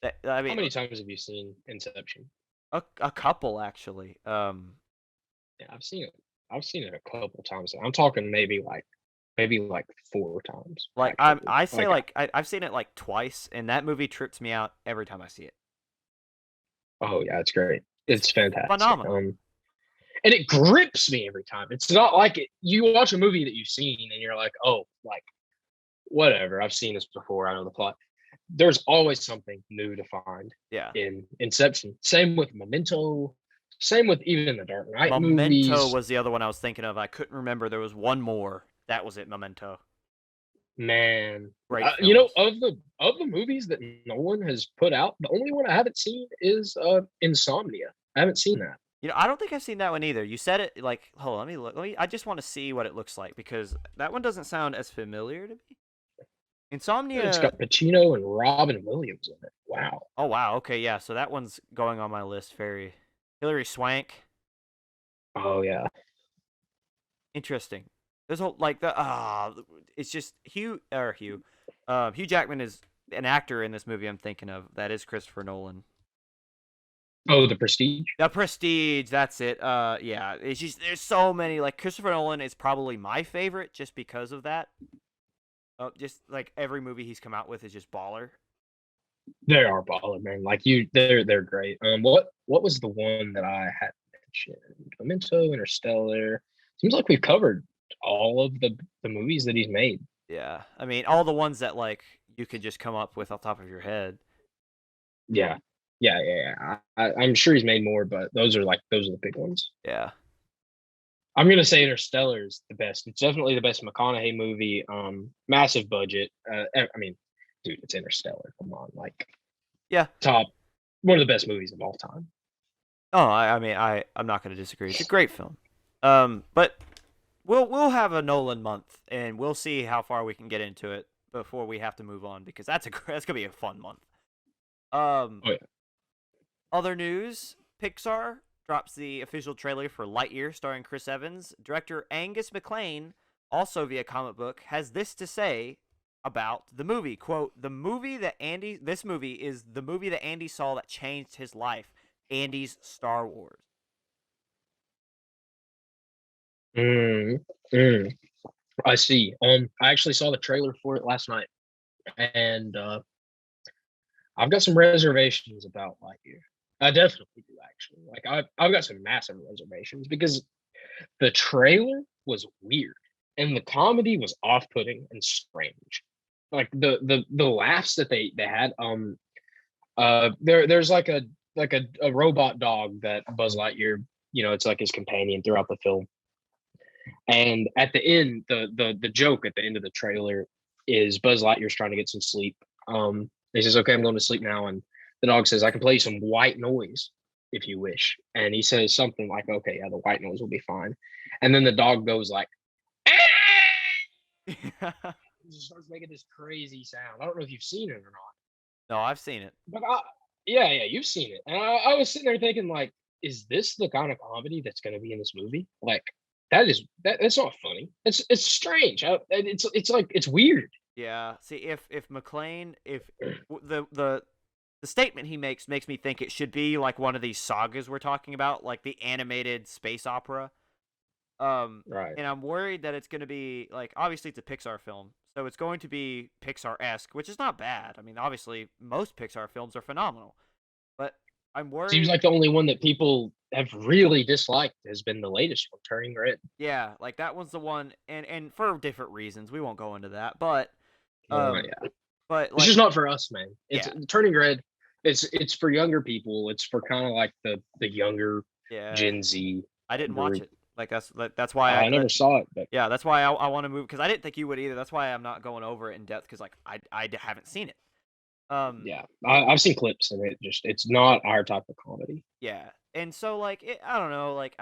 That, I How mean, many times have you seen Inception? a couple actually. Yeah, I've seen it. I've seen it a couple times. I'm talking maybe like 4 times Like actually. I say Like, like I've seen it like twice, and that movie trips me out every time I see it. oh yeah, it's great. It's It's fantastic. phenomenal. And it grips me every time. It's not like you watch a movie that you've seen and you're like, oh, like whatever. I've seen this before. I know the plot. There's always something new to find Yeah. in Inception. Same with Memento. Same with even the Dark Knight Memento movies. was the other one I was thinking of. I couldn't remember. There was one more. That was it. Memento. Man, Great you know, films. of the movies that Nolan has put out, the only one I haven't seen is Insomnia. I haven't seen that. I don't think I've seen that one either. You said it like, hold on, let me look. I just want to see what it looks like because that one doesn't sound as familiar to me. It's Insomnia. got Pacino and Robin Williams in it. Wow. Oh wow. Okay, yeah. So that one's going on my list. Very. Hilary Swank. Oh yeah. Interesting. There's a like the it's just Hugh Jackman is an actor in this movie I'm thinking of. That is Christopher Nolan. Oh, The Prestige. The Prestige, that's it. Yeah, it's just there's so many. Like Christopher Nolan is probably my favorite just because of that. Just like every movie he's come out with is just baller. They are baller, man. Like they're great. What was the one that I had mentioned? Memento, Interstellar. Seems like we've covered all of the movies that he's made. Yeah, I mean all the ones that like you could just come up with off the top of your head. Yeah, yeah. I'm sure he's made more, but those are the big ones. Yeah, I'm gonna say Interstellar is the best. It's definitely the best McConaughey movie. Massive budget. I mean, dude, it's Interstellar. Come on, like yeah. top one of the best movies of all time. Oh, I mean I'm not going to disagree. It's a great film. But we'll have a Nolan month, and we'll see how far we can get into it before we have to move on because that's gonna be a fun month. Um, Oh yeah. Other news: Pixar drops the official trailer for Lightyear, starring Chris Evans. Director Angus MacLane, also via comic book, has this to say about the movie. Quote, this movie is the movie that Andy saw that changed his life. Andy's Star Wars. Mm, mm. I see. I actually saw the trailer for it last night, and I've got some reservations about Lightyear. I definitely do, actually. Like I've got some massive reservations because the trailer was weird and the comedy was off-putting and strange. Like the laughs that they had. There's like a robot dog that Buzz Lightyear, it's like his companion throughout the film. And at the end, the joke at the end of the trailer is Buzz Lightyear's trying to get some sleep. He says, "Okay, I'm going to sleep now," and the dog says, "I can play you some white noise if you wish." And he says something like, "Okay, yeah, the white noise will be fine." And then the dog goes like, "Ah!" It just starts making this crazy sound. I don't know if you've seen it or not, No, I've seen it. but yeah, you've seen it. And I was sitting there thinking, like, is this the kind of comedy that's going to be in this movie? Like, that's not funny. It's strange. It's like it's weird. Yeah. See, if McLean, if the statement he makes me think it should be like one of these sagas we're talking about, like the animated space opera. Right. And I'm worried that it's going to be like obviously it's a Pixar film, so it's going to be Pixar-esque, which is not bad. I mean, obviously most Pixar films are phenomenal, but I'm Seems worried. like the only one that people have really disliked has been the latest one, Turning Red. Yeah, like that one's the one, and for different reasons, we won't go into that, but um, Yeah, but it's like just not for us, man. It's yeah, Turning Red. It's for younger people. It's for kind of like the younger yeah, Gen Z I didn't watch group. it. Like that's why I never saw it, but yeah, that's why I want to move because I didn't think you would either. That's why I'm not going over it in depth because like I haven't seen it. Um, yeah, I've seen clips and it's not our type of comedy. yeah, and so like I don't know, like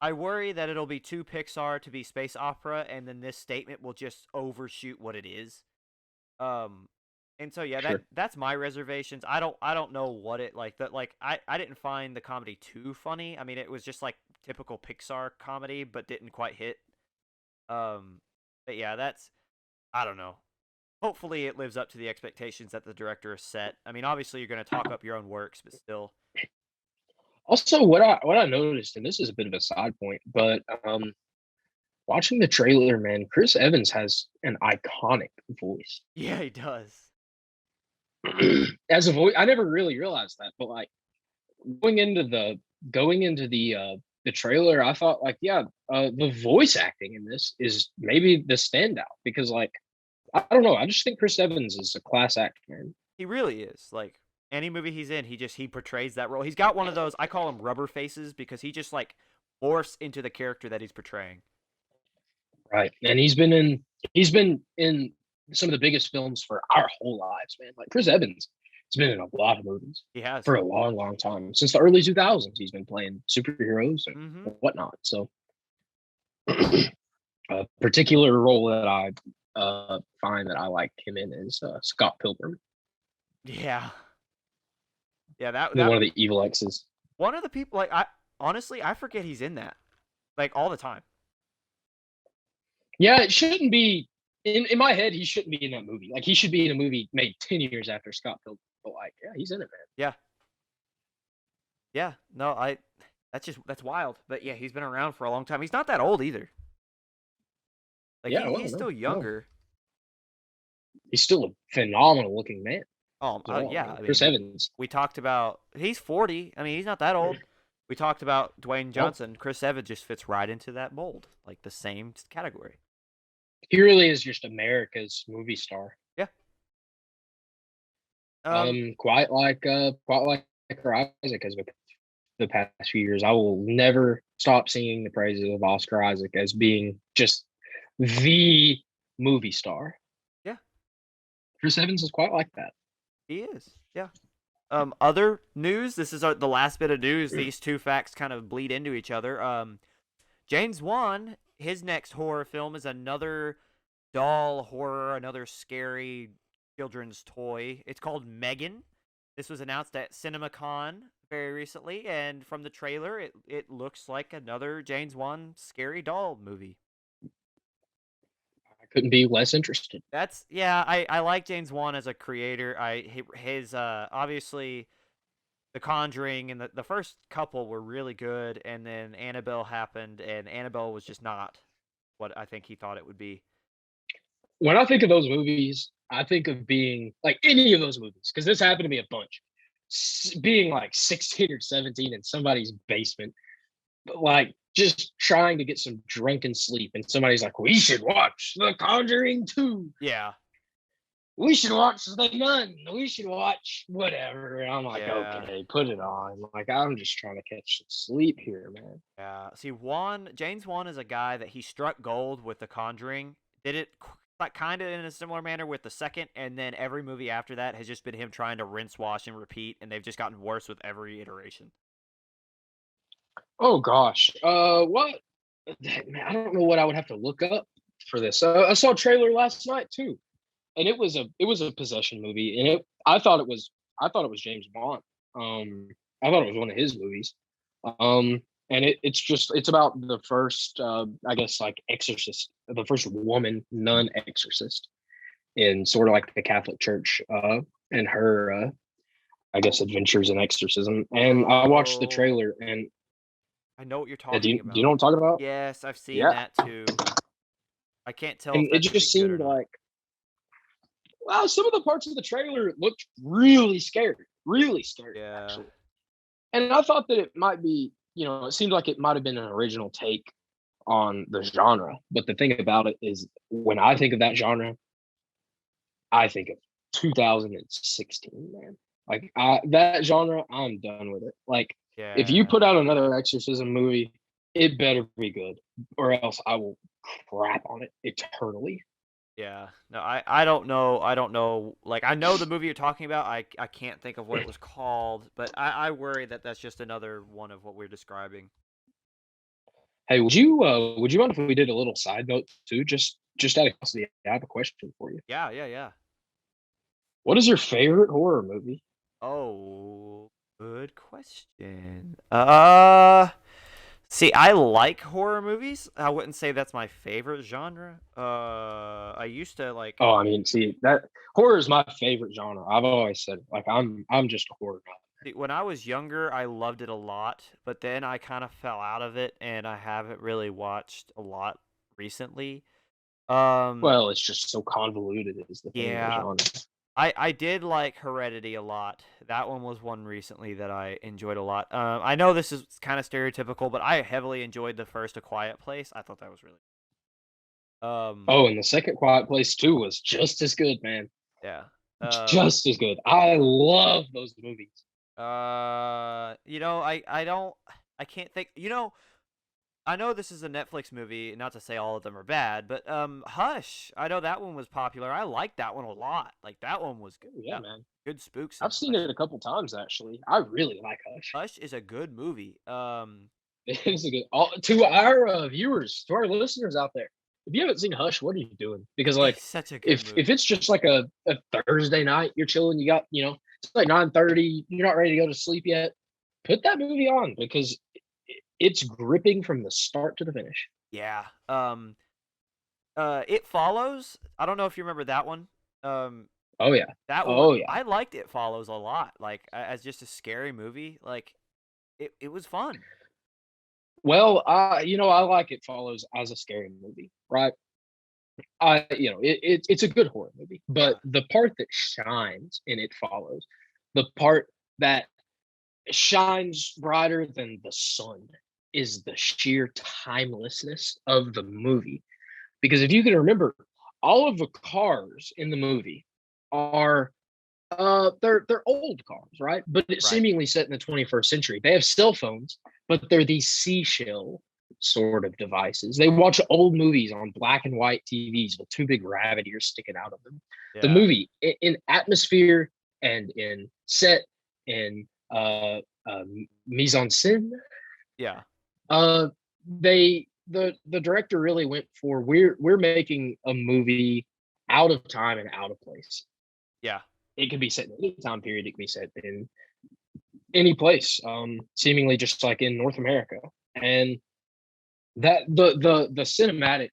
I worry that it'll be too Pixar to be space opera, and then this statement will just overshoot what it is. Um, and so yeah, Sure. that's my reservations. I don't know what it like that like I didn't find the comedy too funny. I mean, it was just like typical Pixar comedy, but didn't quite hit. Um, but yeah, that's I don't know. Hopefully, it lives up to the expectations that the director has set. I mean, obviously, you're going to talk up your own works, but still, Also, what I noticed, and this is a bit of a side point, but watching the trailer, man, Chris Evans has an iconic voice. yeah, he does. As a voice, I never really realized that, but like going into the the trailer, I thought like, yeah, the voice acting in this is maybe the standout because like I don't know, I just think Chris Evans is a class act, man. He really is. Like any movie he's in, he portrays that role. He's got one of those I call him rubber faces because he just like morphs into the character that he's portraying. Right. And he's been in some of the biggest films for our whole lives, man. Like Chris Evans has been in a lot of movies He has. for a long, long time. Since the early 2000s, he's been playing superheroes and Mm-hmm. whatnot. So a particular role that I find that I like him in is Scott Pilgrim, Yeah. Yeah, that one of the evil exes. one of the people like I honestly I forget he's in that like all the time. Yeah, it shouldn't be in my head. He shouldn't be in that movie. Like he should be in a movie made 10 years after Scott Pilgrim. But like, yeah, he's in it, man. Yeah. Yeah. No, that's wild. But yeah, he's been around for a long time. He's not that old either. Like Yeah, well, he's no, still no, younger. he's still a phenomenal looking man as well. I Yeah. mean, I Chris mean, Evans. we talked about he's 40. I mean, he's not that old. We talked about Dwayne Oh, Johnson. Chris Evans just fits right into that mold, like the same category. he really is just America's movie star. Yeah. Um. Quite like Oscar Isaac has been the past few years. I will never stop singing the praises of Oscar Isaac as being just the movie star. Yeah, Chris Evans is quite like that. he is. Yeah. Other news. This is the last bit of news. These two facts kind of bleed into each other. James Wan, his next horror film is another doll horror, another scary children's toy. It's called Megan. This was announced at CinemaCon very recently, and from the trailer, it looks like another James Wan scary doll movie. I couldn't be less interested. That's yeah, I like James Wan as a creator. His obviously The Conjuring and the first couple were really good, and then Annabelle happened, and Annabelle was just not what I think he thought it would be. When I think of those movies, I think of being like any of those movies because this happened to me a bunch. Being like 16 or 17 in somebody's basement, like just trying to get some drunken sleep, and somebody's like, "We should watch The Conjuring 2. Yeah, We should watch The Nun. We should watch whatever." And I'm like, yeah, "Okay, put it on." Like I'm just trying to catch some sleep here, man. yeah. See, James Wan is a guy that he struck gold with The Conjuring. Did it like kind of in a similar manner with the second, and then every movie after that has just been him trying to rinse, wash, and repeat, and they've just gotten worse with every iteration. Oh gosh, what? Man, I don't know what I would have to look up for this. I saw a trailer last night too, and it was a possession movie, and I thought it was James Bond. I thought it was one of his movies. And it's about the first I guess like exorcist, the first woman nun exorcist in sort of like the Catholic Church, and her I guess adventures in exorcism. And I watched the Oh, trailer, and I know what you're do talking you know about. what I'm talking about? Yes, I've seen Yeah, that too. I can't tell if and it that's gonna be just good or seemed not. like, well, some of the parts of the trailer looked really scary Yeah. actually. And I thought that it might be, it seemed like it might have been an original take on the genre. But the thing about it is, when I think of that genre, I think of 2016, man. Like that genre, I'm done with it. Like if you put Yeah. out another exorcism movie, it better be good, or else I will crap on it eternally. Yeah. No, I don't know. I don't know. Like I know the movie you're talking about. I can't think of what it was called, but I worry that that's just another one of what we're describing. Hey, would you mind if we did a little side note too? Just out of curiosity, I have a question for you. Yeah, yeah, yeah. What is your favorite horror movie? Oh, good question. See, I like horror movies. I wouldn't say that's my favorite genre. I used to like Oh, I mean, see that horror is my favorite genre. I've always said it. Like I'm just a horror guy. when I was younger, I loved it a lot, but then I kind of fell out of it, and I haven't really watched a lot recently. Um, Well, it's just so convoluted is the thing, the yeah, genre. I did like Heredity a lot. That one was one recently that I enjoyed a lot. I know this is kind of stereotypical, but I heavily enjoyed the first A Quiet Place. I thought that was really Oh, and the second Quiet Place 2 was just as good, man. yeah. Just as good. I love those movies. I don't I can't think. I know this is a Netflix movie, not to say all of them are bad, but Hush. I know that one was popular. I liked that one a lot. Like that one was good. Oh, yeah, Yeah, man. good spooks in I've seen Hush. it a couple times actually. I really like Hush. Hush is a good movie. It is a good to our viewers, to our listeners out there. If you haven't seen Hush, what are you doing? Because like It's such a good if movie. it's just like a Thursday night, you're chilling, you got, it's like 9:30, you're not ready to go to sleep yet. Put that movie on because it's gripping from the start to the finish. Yeah. It Follows. I don't know if you remember that one. Um, Oh yeah. that one Oh yeah. I liked It Follows a lot. Like as just a scary movie. Like it was fun. Well, I like It Follows as a scary movie, right? It's a good horror movie, Yeah. but the part that shines in It Follows, the part that shines brighter than the sun is the sheer timelessness of the movie. Because if you can remember, all of the cars in the movie are they're old cars, right? But it's Right. seemingly set in the 21st century. They have cell phones, but they're these seashell sort of devices. They watch old movies on black and white TVs with two big rabbit ears sticking out of them. The Yeah. movie in atmosphere and in set in mise en scène, Yeah. uh, the director really went for we're making a movie out of time and out of place. Yeah. It can be set in any time period. It can be set in any place, seemingly just like in North America. And that the cinematic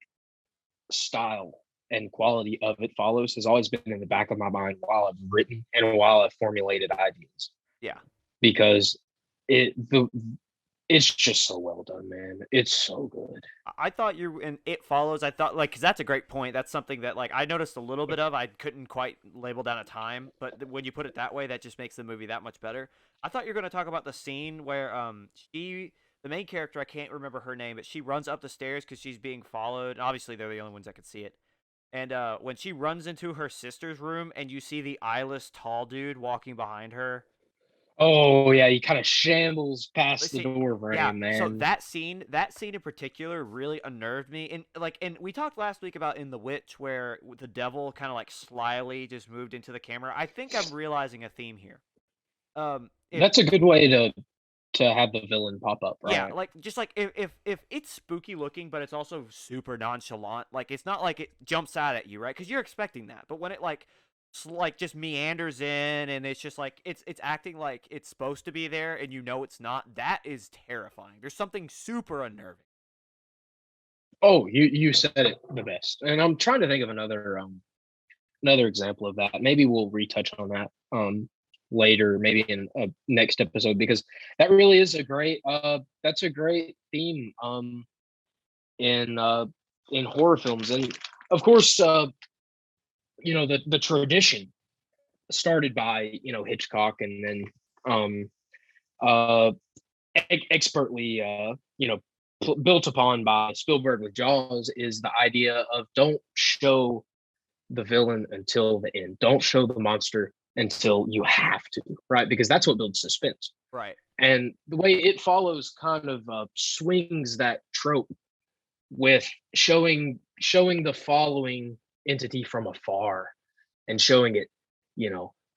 style and quality of It Follows has always been in the back of my mind while I've written and while I've formulated ideas Yeah. because it the it's just so well done, man. It's so good. I thought you and It Follows. I thought like because that's a great point. That's something that like I noticed a little bit of. I couldn't quite label down a time, but when you put it that way, that just makes the movie that much better. I thought you were going to talk about the scene where the main character, I can't remember her name, but she runs up the stairs because she's being followed. And obviously, they're the only ones that could see it. And when she runs into her sister's room, and you see the eyeless tall dude walking behind her. Oh yeah, he kind of shambles past Let's the see. door Yeah, frame, so man. that scene in particular really unnerved me. And we talked last week about in The Witch where the devil kind of like slyly just moved into the camera. I think I'm realizing a theme here. If That's a good way to have the villain pop up, Yeah, right? like just like if it's spooky looking, but it's also super nonchalant. Like it's not like it jumps out at you, right? Because you're expecting that. But when it like just meanders in and it's just like it's acting like it's supposed to be there and you know it's not, that is terrifying. There's something super unnerving. Oh, you said it the best. And I'm trying to think of another example of that. Maybe we'll retouch on that later, maybe in a next episode because that really is a great that's a great theme in in horror films. And of course the tradition started by Hitchcock and then um uh expertly built upon by Spielberg with Jaws is the idea of don't show the villain until the end. Don't show the monster until you have to, right? Because that's what builds suspense. Right. And the way It Follows kind of swings that trope with showing the following entity from afar and showing it,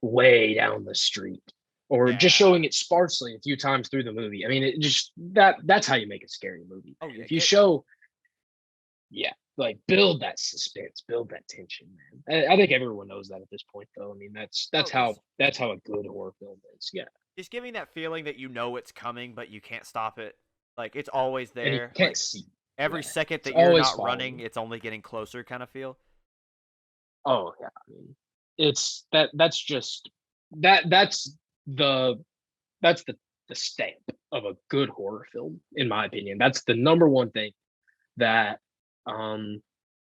way down the street. or just Yeah. showing it sparsely a few times through the movie. I mean, it just that's how you make a scary movie, Oh man. yeah. If you show, yeah, like build that suspense, build that tension, man. I think everyone knows that at this point, though. I mean, Oh, it's that's how a good horror film is. Yeah, just giving that feeling that you know it's coming, but you can't stop it. Like it's always and you there. can't Like see. every Yeah, second it's that you're always not following. running, it's only getting closer, kind of feel. Oh yeah, I mean, it's that. That's just that. The that's the stamp of a good horror film, in my opinion. That's the number one thing that um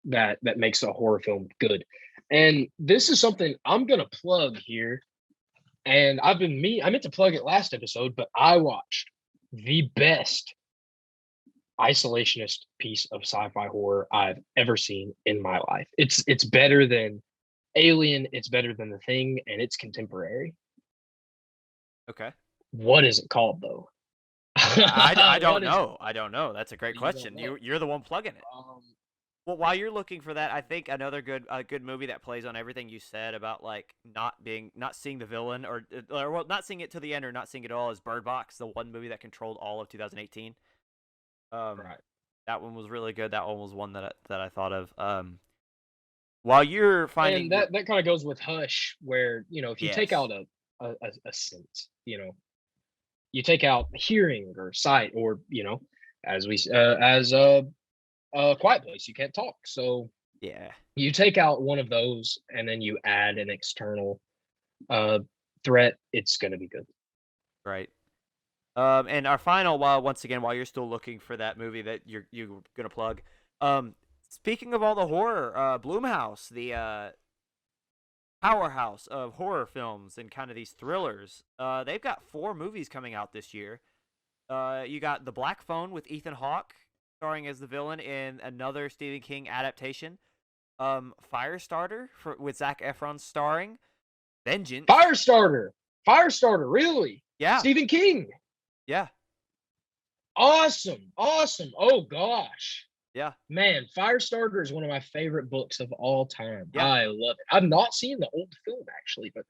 that makes a horror film good. And this is something I'm gonna plug here. And I meant to plug it last episode, but I watched the best isolationist piece of sci-fi horror I've ever seen in my life. It's better than Alien, it's better than The Thing, and it's contemporary. Okay. What is it called though? I don't What is it know. I called? don't know. That's a great You don't question. know. You're the one plugging it. Um, Well, while you're looking for that, I think another good movie that plays on everything you said about like not seeing the villain or well not seeing it to the end or not seeing it all is Bird Box, the one movie that controlled all of 2018. Um, right. that one was really good. That one was one that I thought of. While you're And finding your that kind of goes with Hush, where if you take yes, out a sense, you take out hearing or sight, or as we as a quiet place, you can't talk. So yeah, you take out one of those, and then you add an external uh threat. It's gonna be good. right. And our final, while once again, while you're still looking for that movie that you're gonna plug, speaking of all the horror, Bloomhouse, the powerhouse of horror films and kind of these thrillers, they've got 4 movies coming out this year. You got The Black Phone with Ethan Hawke starring as the villain in another Stephen King adaptation. Firestarter with Zac Efron starring. Vengeance. Firestarter, Firestarter, really? Yeah, Stephen King. yeah, Awesome, awesome. Oh gosh. yeah, Man, Firestarter is one of my favorite books of all time. yeah. I love it. I've not seen the old film actually, but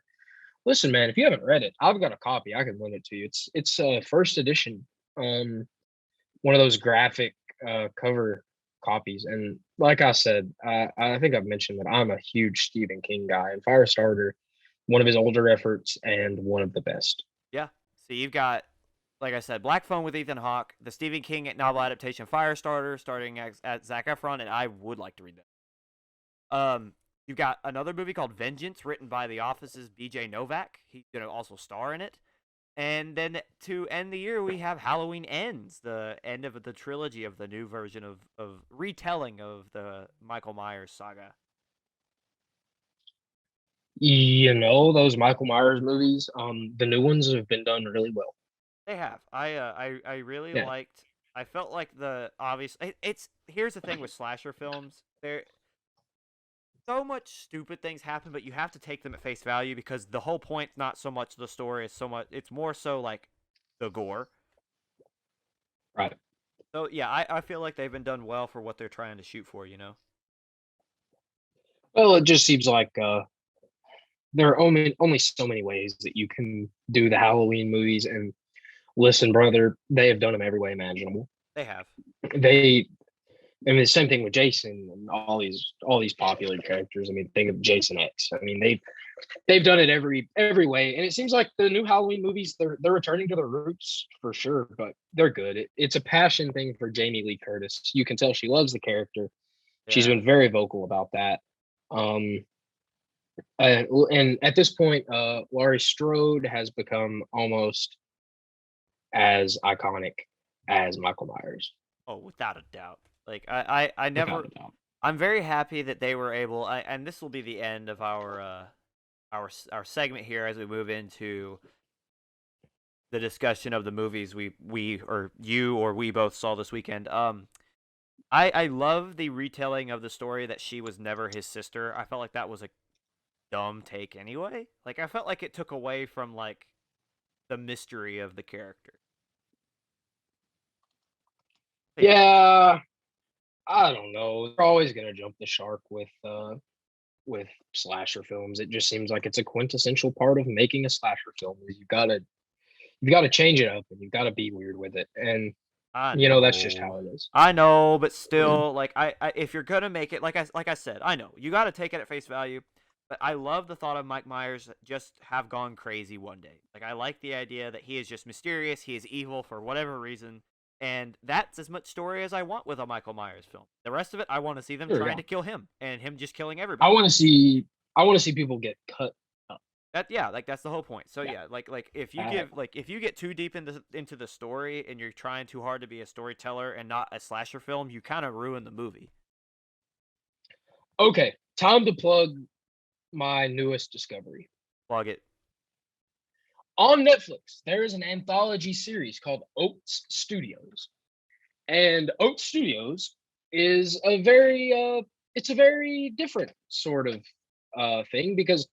listen, man, if you haven't read it, I've got a copy. I can lend it to you. It's first edition, um, one of those graphic cover copies. And like I said, I think I've mentioned that I'm a huge Stephen King guy, and Firestarter, one of his older efforts and one of the best. Yeah. So you've got, like I said, Black Phone with Ethan Hawke, the Stephen King novel adaptation Firestarter, starting at Zac Efron, and I would like to read that. You've got another movie called Vengeance, written by The Office's B.J. Novak. He's gonna also star in it. And then to end the year, we have Halloween Ends, the end of the trilogy of the new version of retelling of the Michael Myers saga. Those Michael Myers movies, the new ones have been done really well. They have. I really Yeah. liked. I felt like the obvious. It's here's the thing with slasher films. There so much stupid things happen, but you have to take them at face value because the whole point's not so much the story, it's so much. It's more so like the gore. Right. So yeah, I feel like they've been done well for what they're trying to shoot for. You know. Well, it just seems like there are only so many ways that you can do the Halloween movies. And listen, brother, they have done them every way imaginable. They have. They, I mean, the same thing with Jason and all these popular characters. I mean, think of Jason X. I mean, they've done it every way, and it seems like the new Halloween movies they're returning to their roots for sure. But they're good. It's a passion thing for Jamie Lee Curtis. You can tell she loves the character. She's Yeah. been very vocal about that. Um, and at this point, Laurie Strode has become almost as iconic as Michael Myers, Oh, without a doubt. Like I without never. a doubt. I'm very happy that they were able. And this will be the end of our segment here as we move into the discussion of the movies we or you or we both saw this weekend. I love the retelling of the story that she was never his sister. I felt like that was a dumb take anyway. Like I felt like it took away from like the mystery of the character. But yeah, Yeah, I don't know. They're always gonna jump the shark with with slasher films. It just seems like it's a quintessential part of making a slasher film. Is you gotta change it up and you've got to be weird with it, and I that's just know. how it is. I know, but still, like if you're gonna make it, like I said, I know you got to take it at face value. But I love the thought of Mike Myers just have gone crazy one day. Like I like the idea that he is just mysterious, he is evil for whatever reason, and that's as much story as I want with a Michael Myers film. The rest of it, I want to see them Sure, trying yeah. to kill him and him just killing I everybody. want to see I want to see people get cut up. That yeah, like that's the whole point. So Yeah. yeah, like Uh, if you get too deep into the story and you're trying too hard to be a storyteller and not a slasher film, you kind of ruin the movie. okay, time to plug my newest discovery. Plug it. On Netflix, there is an anthology series called Oats Studios. And Oats Studios is a very different sort of thing because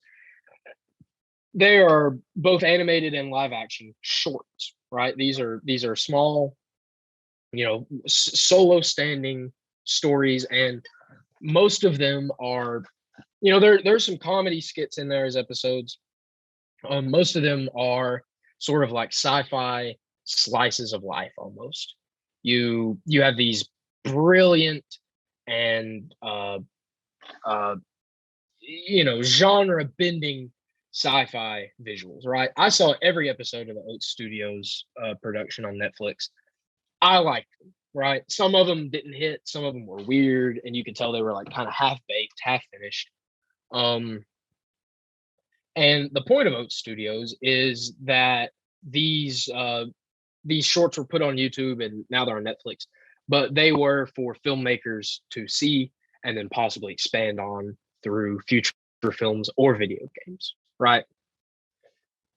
they are both animated and live action shorts, right? These are small, solo standing stories, and most of them are, there's some comedy skits in there as episodes. Most of them are sort of like sci-fi slices of life almost. You have these brilliant and uh, genre bending sci-fi visuals, right? I saw every episode of the Oat Studios production on Netflix. I liked them, right? Some of them didn't hit, some of them were weird, and you could tell they were like kind of half baked, half finished. Um, and the point of Oat Studios is that these these shorts were put on YouTube and now they're on Netflix, but they were for filmmakers to see and then possibly expand on through future films or video games, right?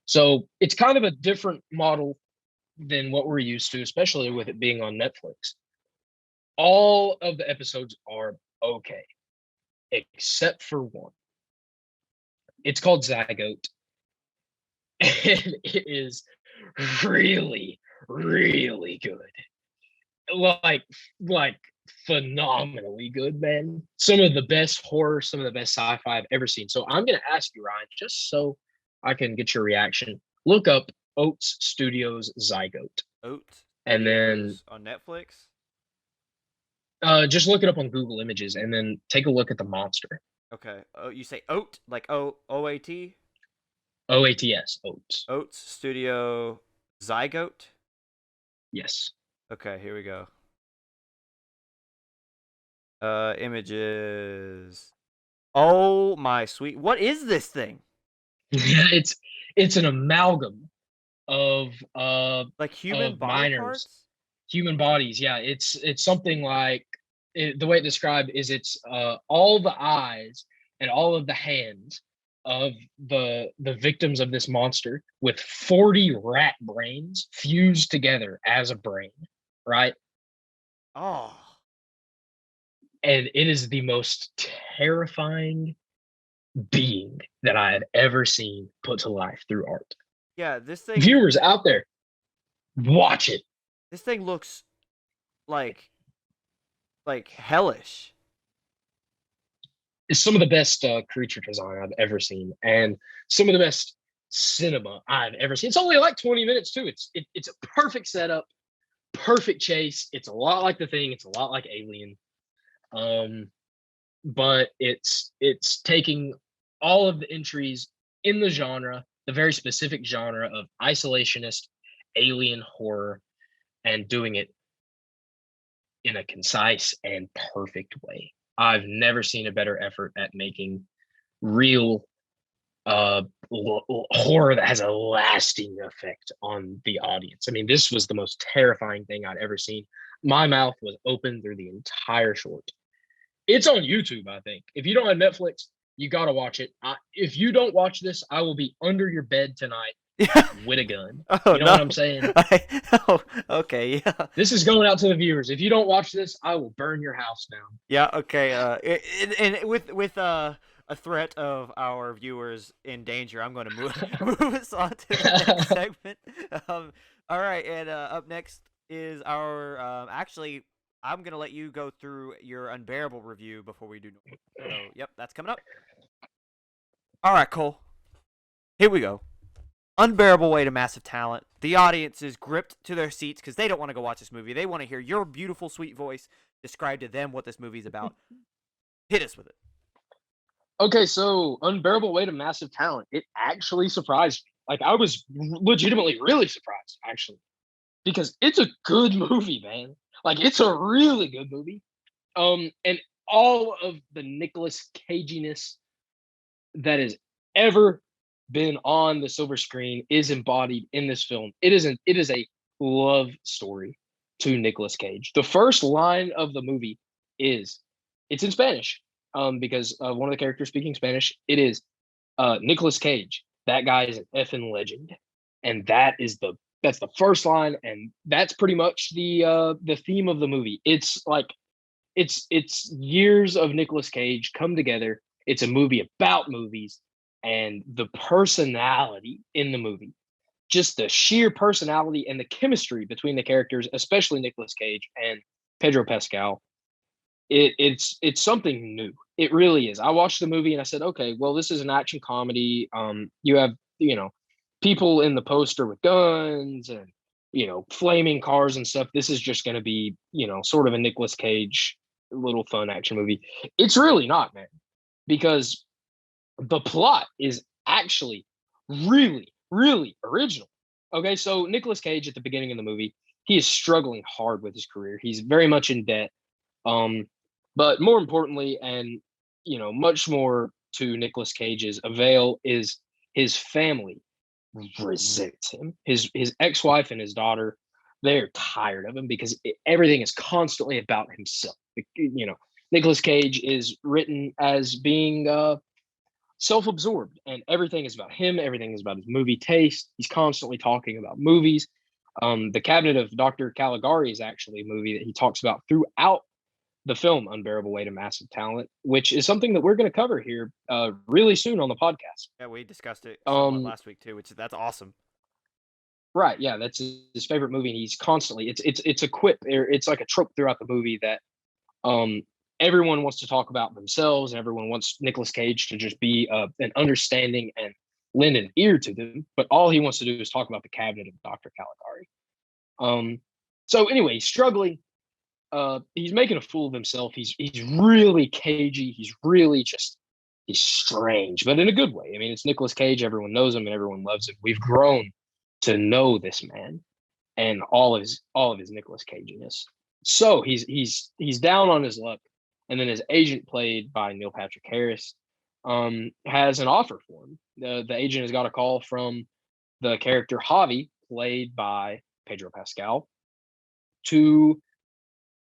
So it's kind of a different model than what we're used to, especially with it being on Netflix. All of the episodes are okay, except for one. It's called Zygote, and it is really, really good. Like, like phenomenally good, man. Some of the best horror, some of the best sci-fi I've ever seen. So I'm gonna ask you, Ryan, just so I can get your reaction. Look up Oats Studios Zygote, Oat and then Studios on Netflix. just look it up on Google Images, and then take a look at the monster. Okay. Oh, you say oat like OAT? OATS, Oats. Oats Studio Zygote. Yes. Okay, here we go. Images. Oh my sweet. What is this thing? It's an amalgam of Like human of body miners, parts? human bodies. Yeah, it's something like the way it described is it's all the eyes and all of the hands of the victims of this monster with 40 rat brains fused together as a brain, right? Oh. And it is the most terrifying being that I have ever seen put to life through art. Yeah, Viewers out there, watch it. this thing looks like hellish. It's some of the best creature design I've ever seen, and some of the best cinema I've ever seen. It's only like 20 minutes too. It's a perfect setup, perfect chase. It's a lot like The Thing. It's a lot like Alien, but it's taking all of the entries in the genre, the very specific genre of isolationist alien horror, and doing it in a concise and perfect way. I've never seen a better effort at making real horror that has a lasting effect on the audience. I mean, this was the most terrifying thing I'd ever seen. My mouth was open through the entire short. It's on YouTube, I think. If you don't have Netflix, you got to watch it. If you don't watch this, I will be under your bed tonight Yeah. with a gun. Oh You know no. what I'm saying? Oh, okay. Yeah. This is going out to the viewers. If you don't watch this, I will burn your house down. Yeah. Okay. And with a threat of our viewers in danger, I'm going to move us on to the next segment. All right, and up next is our actually I'm gonna let you go through your Unbearable review before we do. So, yep, that's coming up. All right, Cole. Here we go. Unbearable weight of massive talent. The audience is gripped to their seats because they don't want to go watch this movie. They want to hear your beautiful, sweet voice describe to them what this movie's about. Hit us with it. Okay, so Unbearable Weight of Massive Talent. It actually surprised me. Like I was legitimately really surprised, actually, because it's a good movie, man. Like it's a really good movie. And all of the Nicolas Caginess that has ever been on the silver screen is embodied in this film. It is a love story to Nicolas Cage. The first line of the movie is it's in Spanish, because one of the characters speaking Spanish. It is Nicolas Cage. That guy is an effing legend, and that's the first line, and that's pretty much the theme of the movie. It's like it's years of Nicolas Cage come together. It's a movie about movies, and the personality in the movie, just the sheer personality and the chemistry between the characters, especially Nicolas Cage and Pedro Pascal. It's something new. It really is. I watched the movie and I said, okay, well, this is an action comedy. You have people in the poster with guns and flaming cars and stuff. This is just going to be sort of a Nicolas Cage little fun action movie. It's really not, man, because the plot is actually really, really original. Okay, so Nicolas Cage at the beginning of the movie, he is struggling hard with his career. He's very much in debt. Um, but more importantly, and much more to Nicolas Cage's avail, is his family resents him. His ex-wife and his daughter, they're tired of him because everything is constantly about himself. Nicolas Cage is written as being self-absorbed, and everything is about him. Everything is about his movie taste. He's constantly talking about movies. The Cabinet of Dr. Caligari is actually a movie that he talks about throughout the film Unbearable Weight of Massive Talent, which is something that we're going to cover here really soon on the podcast. Yeah, we discussed it somewhat Um, last week too, which that's awesome. right, yeah, that's his favorite movie, and he's constantly it's a quip, or it's like a trope throughout the movie that um, everyone wants to talk about themselves, and everyone wants Nicolas Cage to just be an understanding and lend an ear to them, but all he wants to do is talk about the Cabinet of Dr. Caligari. So anyway, he's struggling. He's making a fool of himself. He's really cagey. He's really just he's strange, but in a good way. I mean, it's Nicolas Cage. Everyone knows him and everyone loves him. We've grown to know this man and all of his Nicolas Caginess. So he's down on his luck, and then his agent, played by Neil Patrick Harris, has an offer for him. The agent has got a call from the character Javi, played by Pedro Pascal, to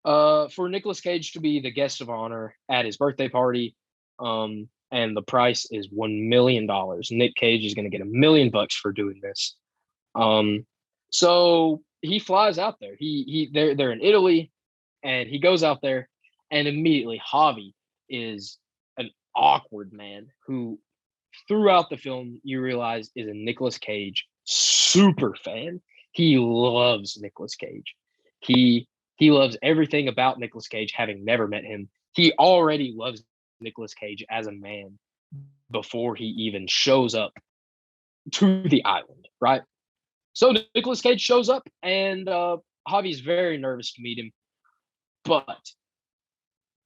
for Nicolas Cage to be the guest of honor at his birthday party. And the price is $1 million. Nick Cage is going to get $1 million for doing this. So he flies out there. They're in Italy, and he goes out there, and immediately Javi is an awkward man who, throughout the film, you realize is a Nicolas Cage super fan. He loves Nicolas Cage. He he loves everything about Nicolas Cage, having never met him. He already loves Nicolas Cage as a man before he even shows up to the island, right? So Nicolas Cage shows up, and Javi's very nervous to meet him, but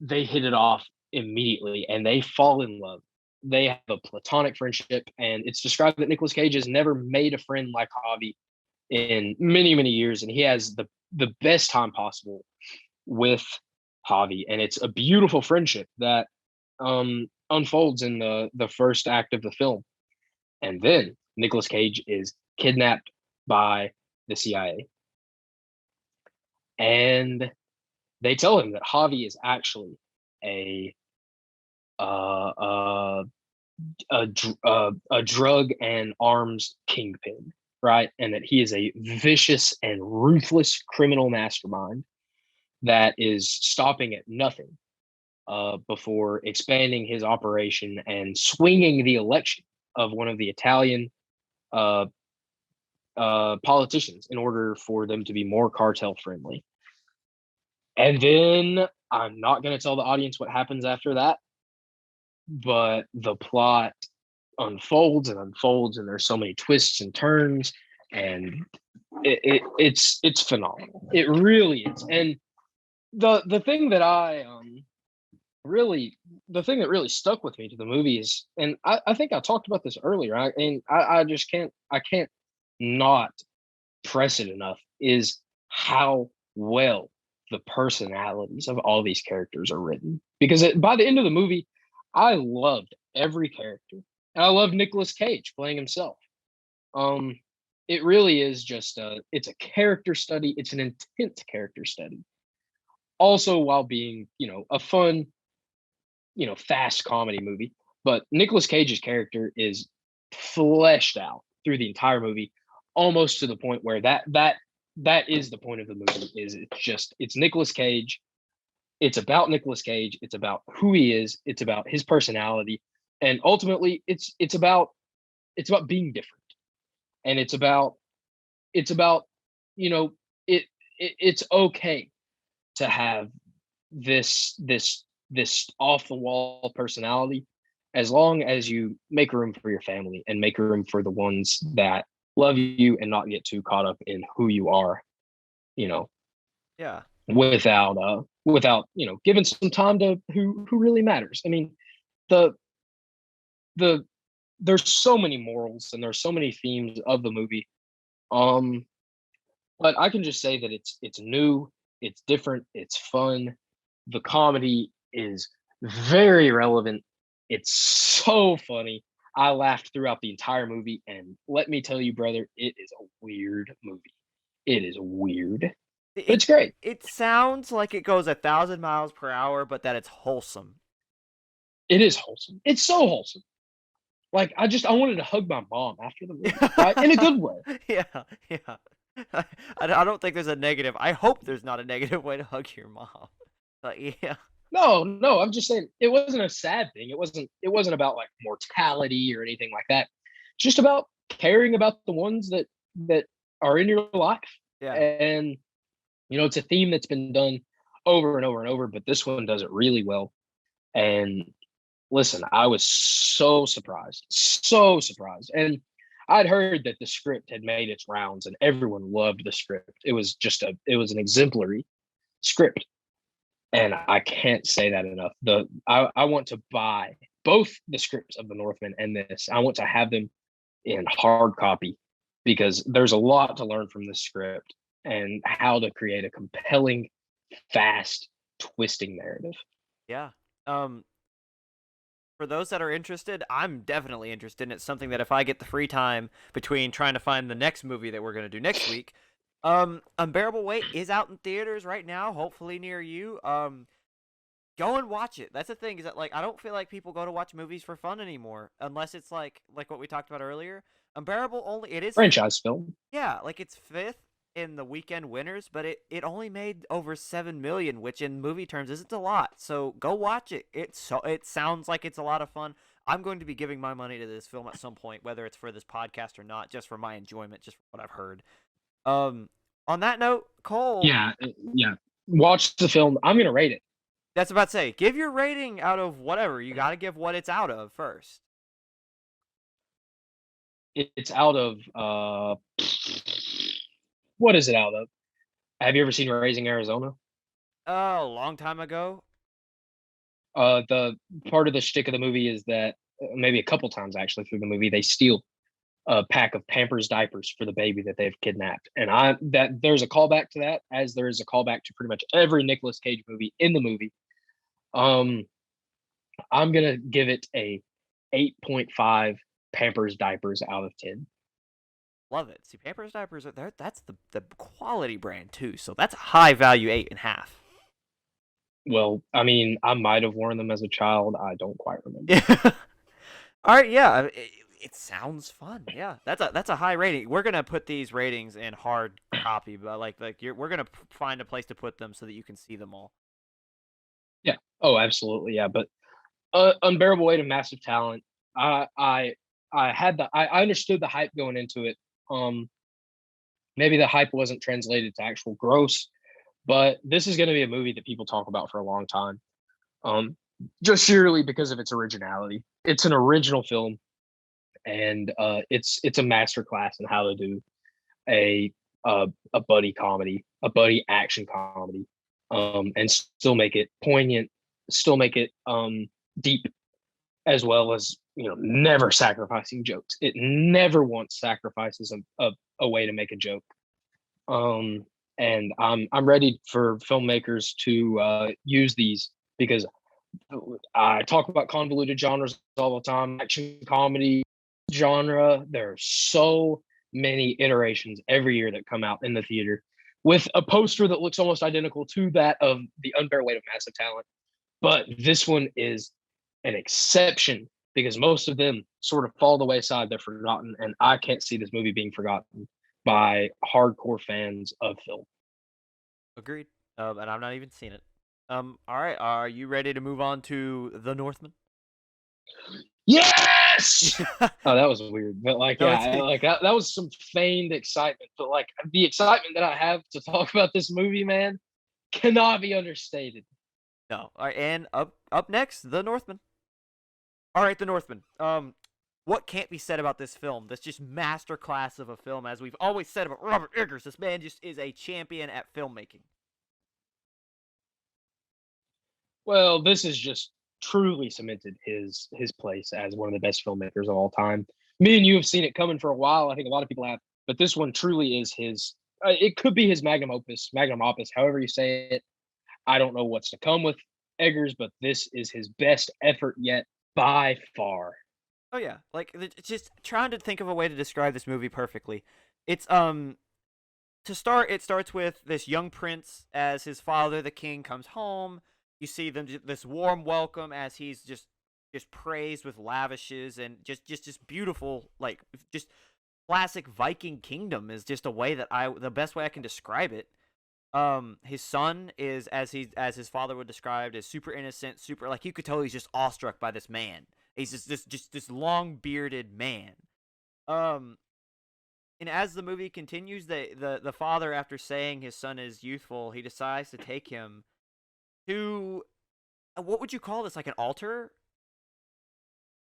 they hit it off immediately and they fall in love. They have a platonic friendship, and it's described that Nicolas Cage has never made a friend like Javi in many, many years, and he has the best time possible with Javi, and it's a beautiful friendship that unfolds in the first act of the film. And then Nicolas Cage is kidnapped by the CIA, and they tell him that Javi is actually a uh, uh, a drug and arms kingpin, right? And that he is a vicious and ruthless criminal mastermind that is stopping at nothing before expanding his operation and swinging the election of one of the Italian uh, politicians in order for them to be more cartel friendly. And then I'm not going to tell the audience what happens after that, but the plot unfolds and unfolds, and there's so many twists and turns, and it's phenomenal. It really is. And the thing that I really the thing that really stuck with me to the movie is, and I think I talked about this earlier, I just can't not press it enough, is how well the personalities of all these characters are written. Because by the end of the movie, I loved every character, and I love Nicolas Cage playing himself. Um, it really is just it's a character study. It's an intense character study. Also, while being a fun, fast comedy movie, but Nicolas Cage's character is fleshed out through the entire movie, almost to the point where that is the point of the movie. Is it's Nicolas Cage. It's about Nicolas Cage. It's about who he is. It's about his personality, and ultimately, it's about being different, and it's about you know it's okay to have this off the wall personality, as long as you make room for your family and make room for the ones that love you, and not get too caught up in who you are, you know Yeah. without giving some time to who really matters. I mean, the the there's so many morals and there's so many themes of the movie. um but I can just say that it's new, it's different, it's fun. The comedy is very relevant. It's so funny. I laughed throughout the entire movie, and let me tell you, brother, it is a weird movie. It is weird, but It it's great. it sounds like it goes 1,000 miles per hour, but that it's wholesome. It is wholesome. It's so wholesome. Like, I wanted to hug my mom after the movie, right? In a good way. Yeah, yeah. I don't think there's a negative. I hope there's not a negative way to hug your mom. But yeah, No, no, I'm just saying it wasn't a sad thing. It wasn't about like mortality or anything like that. It's just about caring about the ones that are in your life. yeah, And it's a theme that's been done over and over and over, but this one does it really well. And listen, I was so surprised. So surprised. And I'd heard that the script had made its rounds and everyone loved the script. It was an exemplary script, and I can't say that enough. I want to buy both the scripts of the Northman and this. I want to have them in hard copy, because there's a lot to learn from this script and how to create a compelling, fast, twisting narrative. yeah. Um, for those that are interested, I'm definitely interested. And it's something that if I get the free time between trying to find the next movie that we're gonna do next week, Unbearable Weight is out in theaters right now, hopefully near you. Go and watch it. That's the thing, is that like I don't feel like people go to watch movies for fun anymore, unless it's like what we talked about earlier. Unbearable only it is Franchise film. yeah, like it's fifth in the weekend winners, but it only made over 7 million, which in movie terms isn't a lot. So go watch it. It sounds like it's a lot of fun. I'm going to be giving my money to this film at some point, whether it's for this podcast or not, just for my enjoyment, just for what I've heard. Um, on that note, Cole, Yeah. Watch the film. I'm gonna rate it. that's about to say, give your rating out of whatever. You got to give what it's out of first. It's out of what is it out of? Have you ever seen Raising Arizona? A long time ago. The part of the shtick of the movie is that maybe a couple times actually through the movie they steal a pack of Pampers diapers for the baby that they've kidnapped, and there's a callback to that, as there is a callback to pretty much every Nicolas Cage movie in the movie. Um, I'm gonna give it a 8.5 Pampers diapers out of 10. Love it. See, Pampers diapers are there. That's the quality brand too. So that's a high value 8.5. Well, I mean, I might have worn them as a child. I don't quite remember. Yeah. All right. Yeah. It sounds fun. Yeah. That's a high rating. We're gonna put these ratings in hard copy, but we're gonna find a place to put them so that you can see them all. Yeah. Oh, absolutely. Yeah. But unbearable weight of massive talent. I understood the hype going into it. Maybe the hype wasn't translated to actual gross, but this is going to be a movie that people talk about for a long time. Um, just sheerly because of its originality. It's an original film, and it's a masterclass in how to do a a buddy comedy, a buddy action comedy, and still make it poignant, still make it deep, as well as never sacrificing jokes. It never once sacrifices a way to make a joke. Um, and I'm ready for filmmakers to use these because I talk about convoluted genres all the time. Action comedy genre. There are so many iterations every year that come out in the theater with a poster that looks almost identical to that of The Unbearable Weight of Massive Talent. But this one is an exception because most of them sort of fall the wayside. They're forgotten. And I can't see this movie being forgotten by hardcore fans of film. Agreed. And I've not even seen it. All right. Are you ready to move on to The Northman? Yes. Oh, that was weird. But like, No, yeah, like that was some feigned excitement. But like the excitement that I have to talk about this movie, man, cannot be understated. no. All right, and up next, The Northman. All right, The Northman. What can't be said about this film? That's just masterclass of a film, as we've always said about Robert Eggers. This man just is a champion at filmmaking. Well, this has just truly cemented his place as one of the best filmmakers of all time. Me and you have seen it coming for a while. I think a lot of people have, but this one truly is his. It could be his magnum opus, however you say it. I don't know what's to come with Eggers, but this is his best effort yet by far. Oh yeah, like it's just trying to think of a way to describe this movie perfectly. It's to start, it starts with this young prince as his father, the king, comes home. You see them this warm welcome as he's just praised with lavishes and just beautiful, like just classic Viking kingdom is just a way that the best way I can describe it. His son is as his father would describe is super innocent, super like you could tell he's just awestruck by this man. He's just this long bearded man. Um, and as the movie continues, the father, after saying his son is youthful, he decides to take him to what would you call this? Like an altar,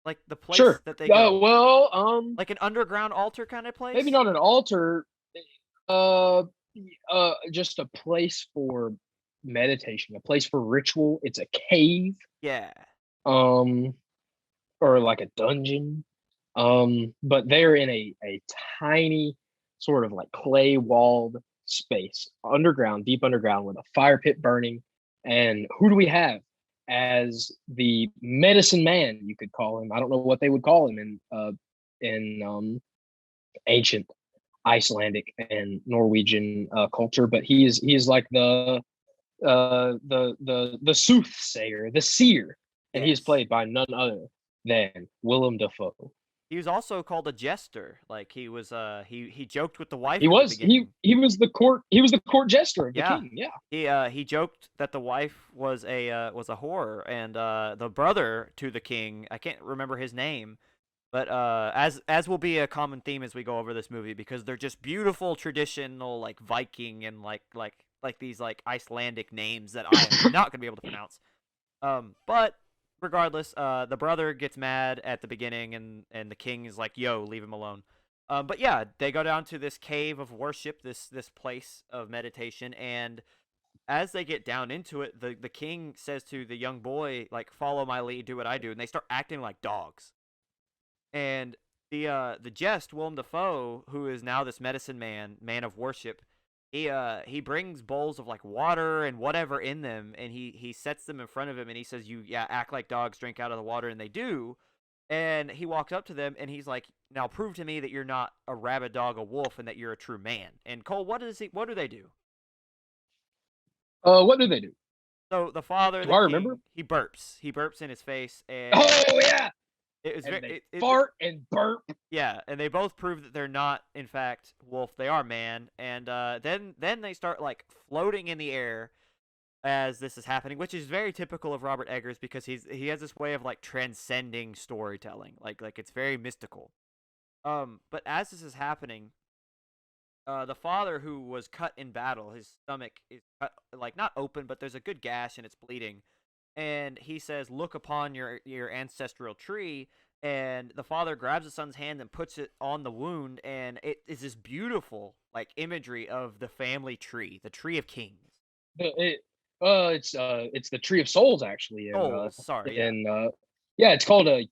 like the place Sure. that they go, Well, like an underground altar kind of maybe place. not an altar. Uh, just a place for meditation, a place for ritual. It's a cave, Yeah. um, or like a dungeon. But they're in a tiny sort of like clay walled space underground, deep underground, with a fire pit burning. And who do we have as the medicine man? You could call him. I don't know what they would call him in ancient Icelandic and Norwegian culture, but he is like the soothsayer, the seer, and he is Yes. played by none other than Willem Dafoe. He was also called a jester. Like he joked with the wife He in the was he beginning. he was the court jester of the Yeah. king. Yeah, He joked that the wife was a whore, and the brother to the king, I can't remember his name, but as will be a common theme as we go over this movie, because they're just beautiful traditional like Viking and like these like Icelandic names that I am not gonna be able to pronounce. But regardless, the brother gets mad at the beginning, and the king is like, "Yo, leave him alone." But yeah, they go down to this cave of worship, this place of meditation, and as they get down into it, the king says to the young boy, like, "Follow my lead, do what I do," and they start acting like dogs. And the jest, Willem Dafoe, who is now this medicine man, man of worship, he brings bowls of like water and whatever in them, and he sets them in front of him, and he says, "You yeah act like dogs, drink out of the water," and they do. And he walks up to them and he's like, "Now prove to me that you're not a rabid dog, a wolf, and that you're a true man." And Cole, what do they do? what do they do? So the father, Do the I remember? king, he burps in his face, and Oh yeah, it was very and they it fart and burp. yeah, and they both prove that they're not, in fact, wolf. They are man, and then they start like floating in the air as this is happening, which is very typical of Robert Eggers because he has this way of like transcending storytelling, like it's very mystical. But as this is happening, the father who was cut in battle, his stomach is cut, like not open, but there's a good gash and it's bleeding. And he says, "Look upon your ancestral tree." And the father grabs his son's hand and puts it on the wound, and it is this beautiful like imagery of the family tree, the tree of kings. It, it's the Tree of Souls actually, Souls, sorry, yeah. and yeah, it's called a.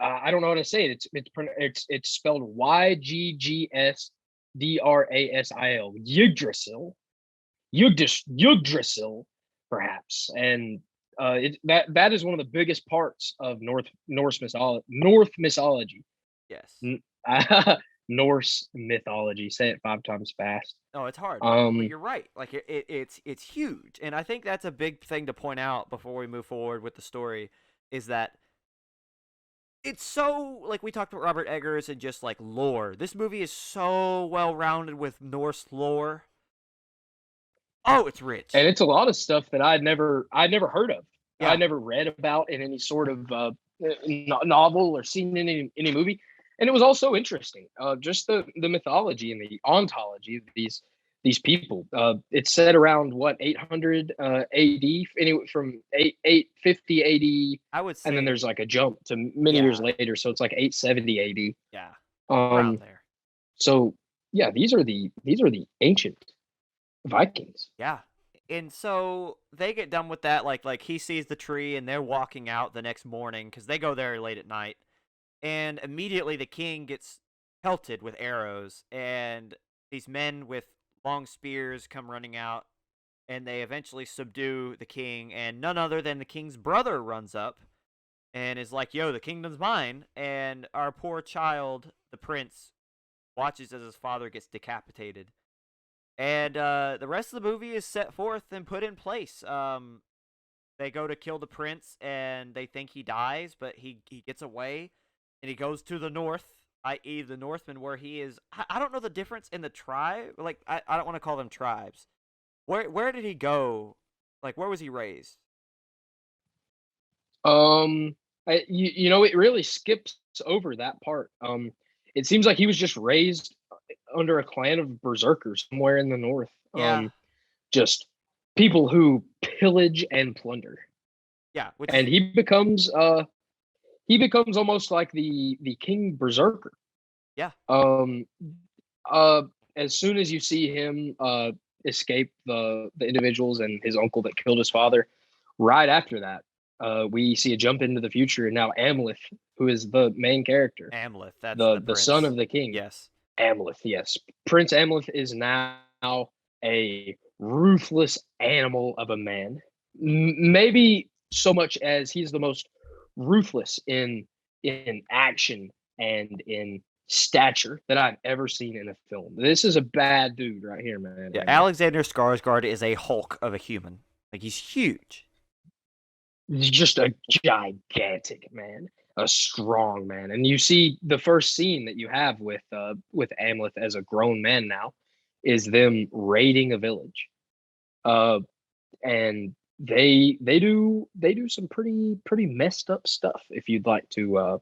I don't know how to say it. It's spelled Yggdrasil, Yggdrasil, perhaps, and that is one of the biggest parts of North mythology. Yes. N- Norse mythology. Say it 5 times fast. No, it's hard, but Um, you're right. Like it's huge, and I think that's a big thing to point out before we move forward with the story, is that it's so like we talked about Robert Eggers and just like lore. This movie is so well rounded with Norse lore. Oh, it's and rich. it's a lot of stuff that I'd never heard of. I Yeah. never read about in any sort of novel or seen in any movie. And it was also interesting, just the mythology and the ontology of these people. It's set around what 800 A.D. Anyway, from 850 A.D. I would And then there's say like a jump to many years yeah, later, so it's like 870 A.D. yeah, around Um, there. so yeah, these are the ancient Vikings. Yeah. And so they get done with that like he sees the tree and they're walking out the next morning cuz they go there late at night. And immediately the king gets pelted with arrows, and these men with long spears come running out, and they eventually subdue the king, and none other than the king's brother runs up and is like, "Yo, the kingdom's mine." And our poor child, the prince, watches as his father gets decapitated. And the rest of the movie is set forth and put in place. They go to kill the prince, and they think he dies, but he gets away, and he goes to the north, i.e., the Northman, where he is. I don't know the difference in the tribe. Like I don't want to call them tribes. Where did he go? Like where was he raised? It really skips over that part. It seems like he was just raised under a clan of berserkers somewhere in the north. Yeah, Just people who pillage and plunder, yeah, which and is he becomes almost like the king berserker. yeah, Um, uh, as soon as you see him escape the individuals and his uncle that killed his father, right after that, we see a jump into the future, and now Amleth, who is the main character, Amleth. That's the the son prince. of the king, Yes. Amleth, yes, Prince Amleth is now a ruthless animal of a man. Maybe so much as he's the most ruthless in action and in stature that I've ever seen in a film. This is a bad dude right here, man. Yeah, Right now, Alexander Skarsgård is a Hulk of a human. Like he's huge. he's just a gigantic man, a strong man. And you see the first scene that you have with Amleth as a grown man now is them raiding a village. Uh, and they do some pretty messed up stuff. If you'd like to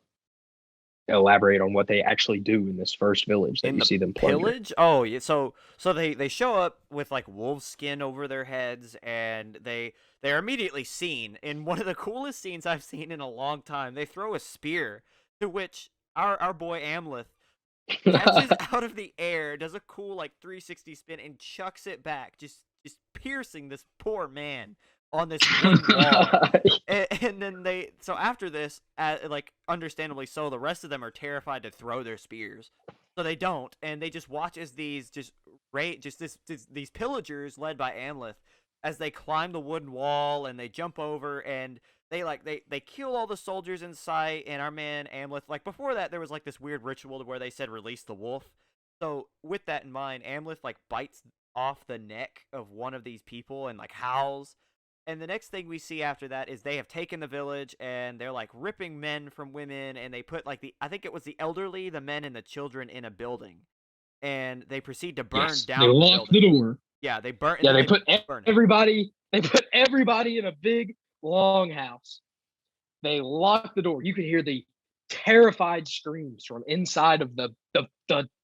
elaborate on what they actually do in this first village that In you the see them plunder. pillage? Oh, yeah. So they show up with like wolf skin over their heads, and they're immediately seen in one of the coolest scenes I've seen in a long time. They throw a spear, to which our boy Amleth catches out of the air, does a cool like 360 spin, and chucks it back, just piercing this poor man on this wooden wall. And then so after this, like understandably so, the rest of them are terrified to throw their spears, so they don't, and they just watch as these these pillagers led by Amleth, as they climb the wooden wall and they jump over, and they kill all the soldiers in sight. And our man Amleth, like before that, there was like this weird ritual where they said release the wolf. So with that in mind, Amleth like bites off the neck of one of these people and like howls. And the next thing we see after that is they have taken the village, and they're like ripping men from women, and they put like I think it was the elderly, the men, and the children in a building, and they proceed to burn Yes, they down the lock the building. door. Yeah, they burn, and Yeah, then they they put burn it. everybody. They put everybody in a big long house. They lock the door. You can hear the terrified screams from inside of the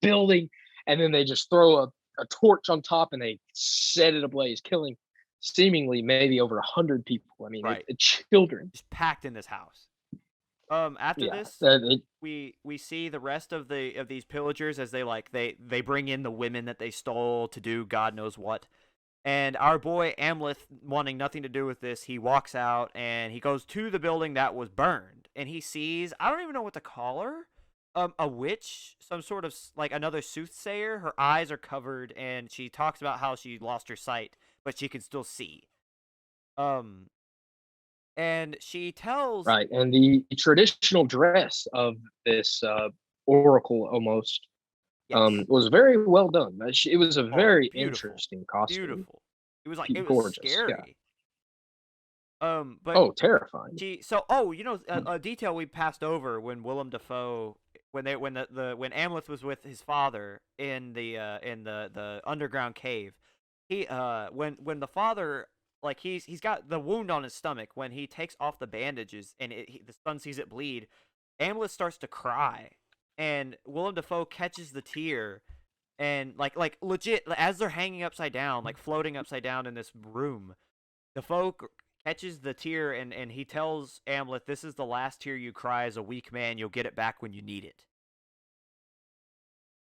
building, and then they just throw a torch on top and they set it ablaze, killing seemingly maybe over 100 people. I mean, Right. children. Just packed in this house. After Yeah, this, we see the rest of these pillagers as they bring in the women that they stole to do God knows what. And our boy Amleth, wanting nothing to do with this, he walks out and he goes to the building that was burned, and he sees, I don't even know what to call her, a witch, some sort of like another soothsayer. Her eyes are covered, and she talks about how she lost her sight, but she can still see. Um, and she tells, right. And the traditional dress of this oracle almost yes, was very well done. It was a oh, very beautiful, interesting costume. beautiful. It was Gorgeous. Yeah. scary. But Oh, terrifying. a detail we passed over when Willem Dafoe, when Amleth was with his father in the underground cave, when the father, like, he's got the wound on his stomach. When he takes off the bandages and the son sees it bleed, Amleth starts to cry, and Willem Dafoe catches the tear, and like legit, as they're hanging upside down, like floating upside down in this room, Defoe catches the tear, and he tells Amleth, "This is the last tear you cry as a weak man. You'll get it back when you need it."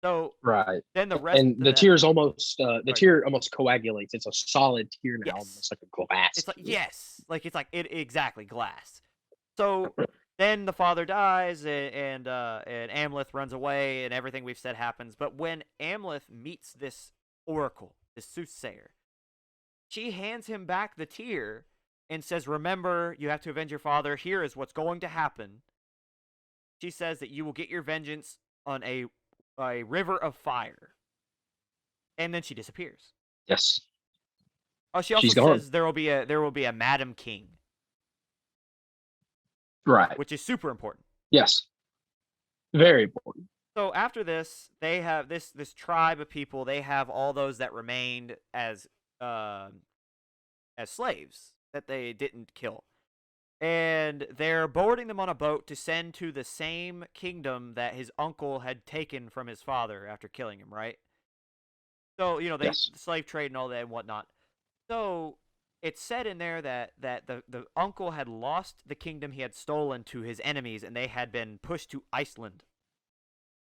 So Right. then the rest And of the that, tears almost the sorry, go ahead. tear almost coagulates. It's a solid tear now, Yes, almost like a glass it's like, tear. yes, like it's like it exactly glass. So then the father dies, and Amleth runs away, and everything we've said happens. But when Amleth meets this oracle, this soothsayer, she hands him back the tear and says, "Remember, you have to avenge your father. Here is what's going to happen." She says that you will get your vengeance on a river of fire, and then she disappears. Yes. Oh, she also She's gone. says there will be a Madam King, Right. which is super important. Yes. Very important. So after this, they have this tribe of people. They have all those that remained uh, as slaves that they didn't kill, and they're boarding them on a boat to send to the same kingdom that his uncle had taken from his father after killing him, right? So, they Yes. slave trade and all that and whatnot. So it's said in there that the uncle had lost the kingdom he had stolen to his enemies, and they had been pushed to Iceland.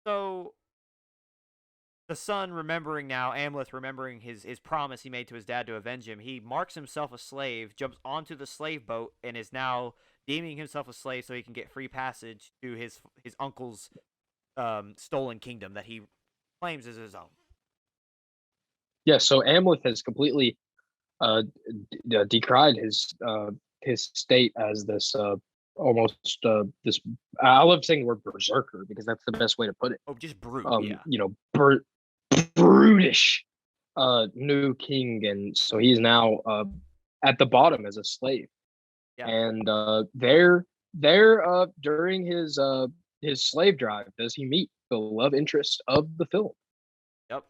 So the son, remembering now, Amleth remembering his promise he made to his dad to avenge him, he marks himself a slave, jumps onto the slave boat, and is now deeming himself a slave so he can get free passage to his uncle's stolen kingdom that he claims as his own. Yes. So Amleth has completely decried his state as this almost this. I love saying the word berserker because that's the best way to put it. Oh, just brute, yeah. Brutish new king, and so he's now at the bottom as a slave. Yeah. And there during his slave drive does he meet the love interest of the film, Yep.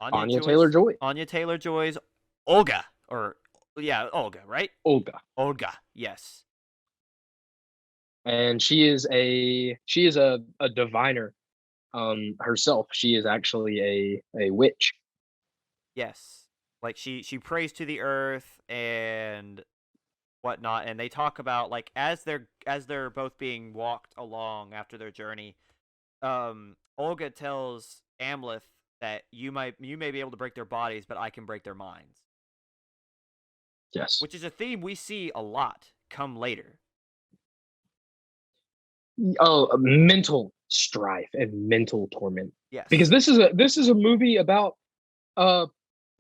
Anya Taylor Joy, Anya Taylor Joy's Olga, or yeah, Olga, right? Olga. Olga, yes. And she is a diviner herself. She is actually a witch. Yes. Like she prays to the earth and whatnot, and they talk about, like, as they're both being walked along after their journey, Olga tells Amleth that you may be able to break their bodies, but I can break their minds. Yes. Which is a theme we see a lot come later. Oh, mental strife and mental torment. Because Yes. this is a movie about uh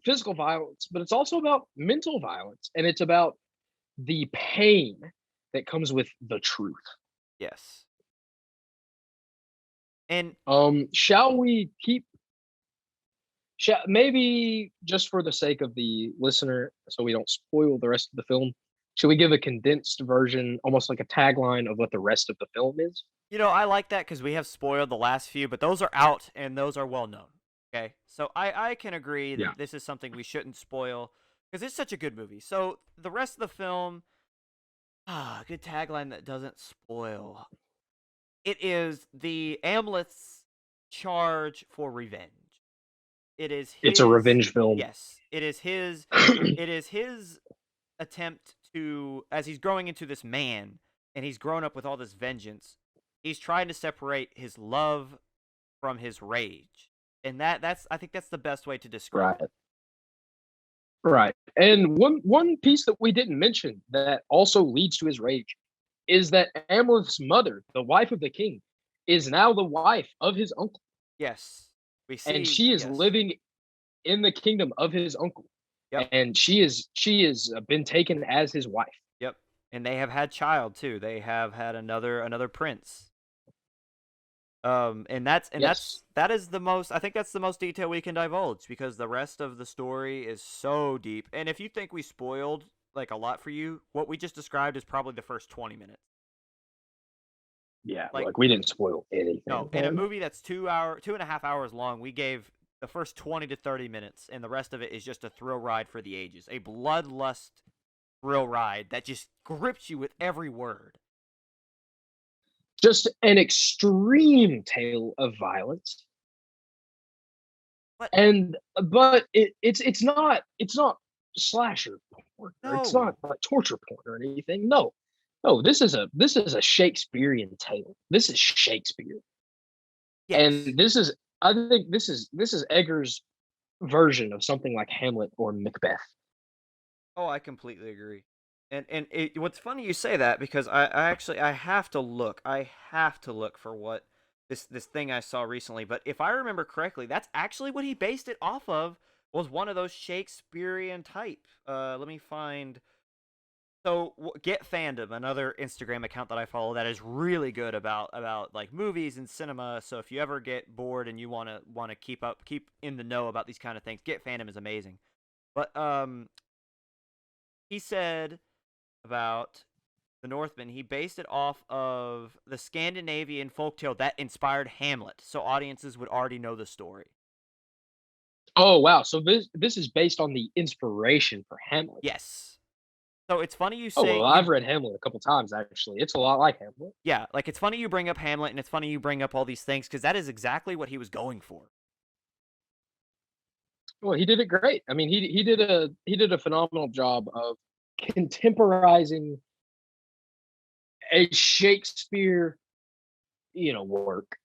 physical violence, but it's also about mental violence, and it's about the pain that comes with the truth. Yes. And Shall we keep maybe just for the sake of the listener, so we don't spoil the rest of the film, should we give a condensed version, almost like a tagline of what the rest of the film is? I like that because we have spoiled the last few, but those are out and those are well known. Okay, so I can agree Yeah. that this is something we shouldn't spoil because it's such a good movie. So the rest of the film, good tagline that doesn't spoil. It is the Amleth's charge for revenge. it is It's a his revenge film. yes, it is his attempt to, as he's growing into this man and he's grown up with all this vengeance, he's trying to separate his love from his rage. And that's I think that's the best way to describe Right. it. Right. And one piece that we didn't mention that also leads to his rage is that Amleth's mother, the wife of the king, is now the wife of his uncle, Yes. We and see, she is yes. living in the kingdom of his uncle, Yep. and she is been taken as his wife. Yep. And they have had child too. They have had another prince. Yes. That is the most, I think that's the most detail we can divulge because the rest of the story is so deep. And if you think we spoiled like a lot for you, what we just described is probably the first 20 minutes. Yeah, Like like we didn't spoil no, anything, in a man. movie that's 2.5 hours long, we gave the first 20 to 30 minutes and the rest of it is just a thrill ride for the ages. A bloodlust thrill ride that just grips you with every word. Just an extreme tale of violence, But and but it's not slasher porn, or it's no. not like torture porn or anything. No, no, this is a Shakespearean tale. This is Shakespeare, Yes. and this is I think this is Eggers' version of something like Hamlet or Macbeth. Oh, I completely agree. What's funny you say that because I actually I have to look. I have to look for what this thing I saw recently. But if I remember correctly, that's actually what he based it off of. Was one of those Shakespearean type. Let me find. So Get Fandom, another Instagram account that I follow that is really good about like movies and cinema. So if you ever get bored and you wanna keep in the know about these kind of things, Get Fandom is amazing. But he said about the Northman, he based it off of the Scandinavian folktale that inspired Hamlet, so audiences would already know the story. Oh wow! So this is based on the inspiration for Hamlet. Yes. So it's funny you Oh say well, you I've read Hamlet a couple times actually. It's a lot like Hamlet. yeah, like it's funny you bring up Hamlet and it's funny you bring up all these things because that is exactly what he was going for. Well, he did it great. I mean, he did a phenomenal job of contemporizing a Shakespeare, work,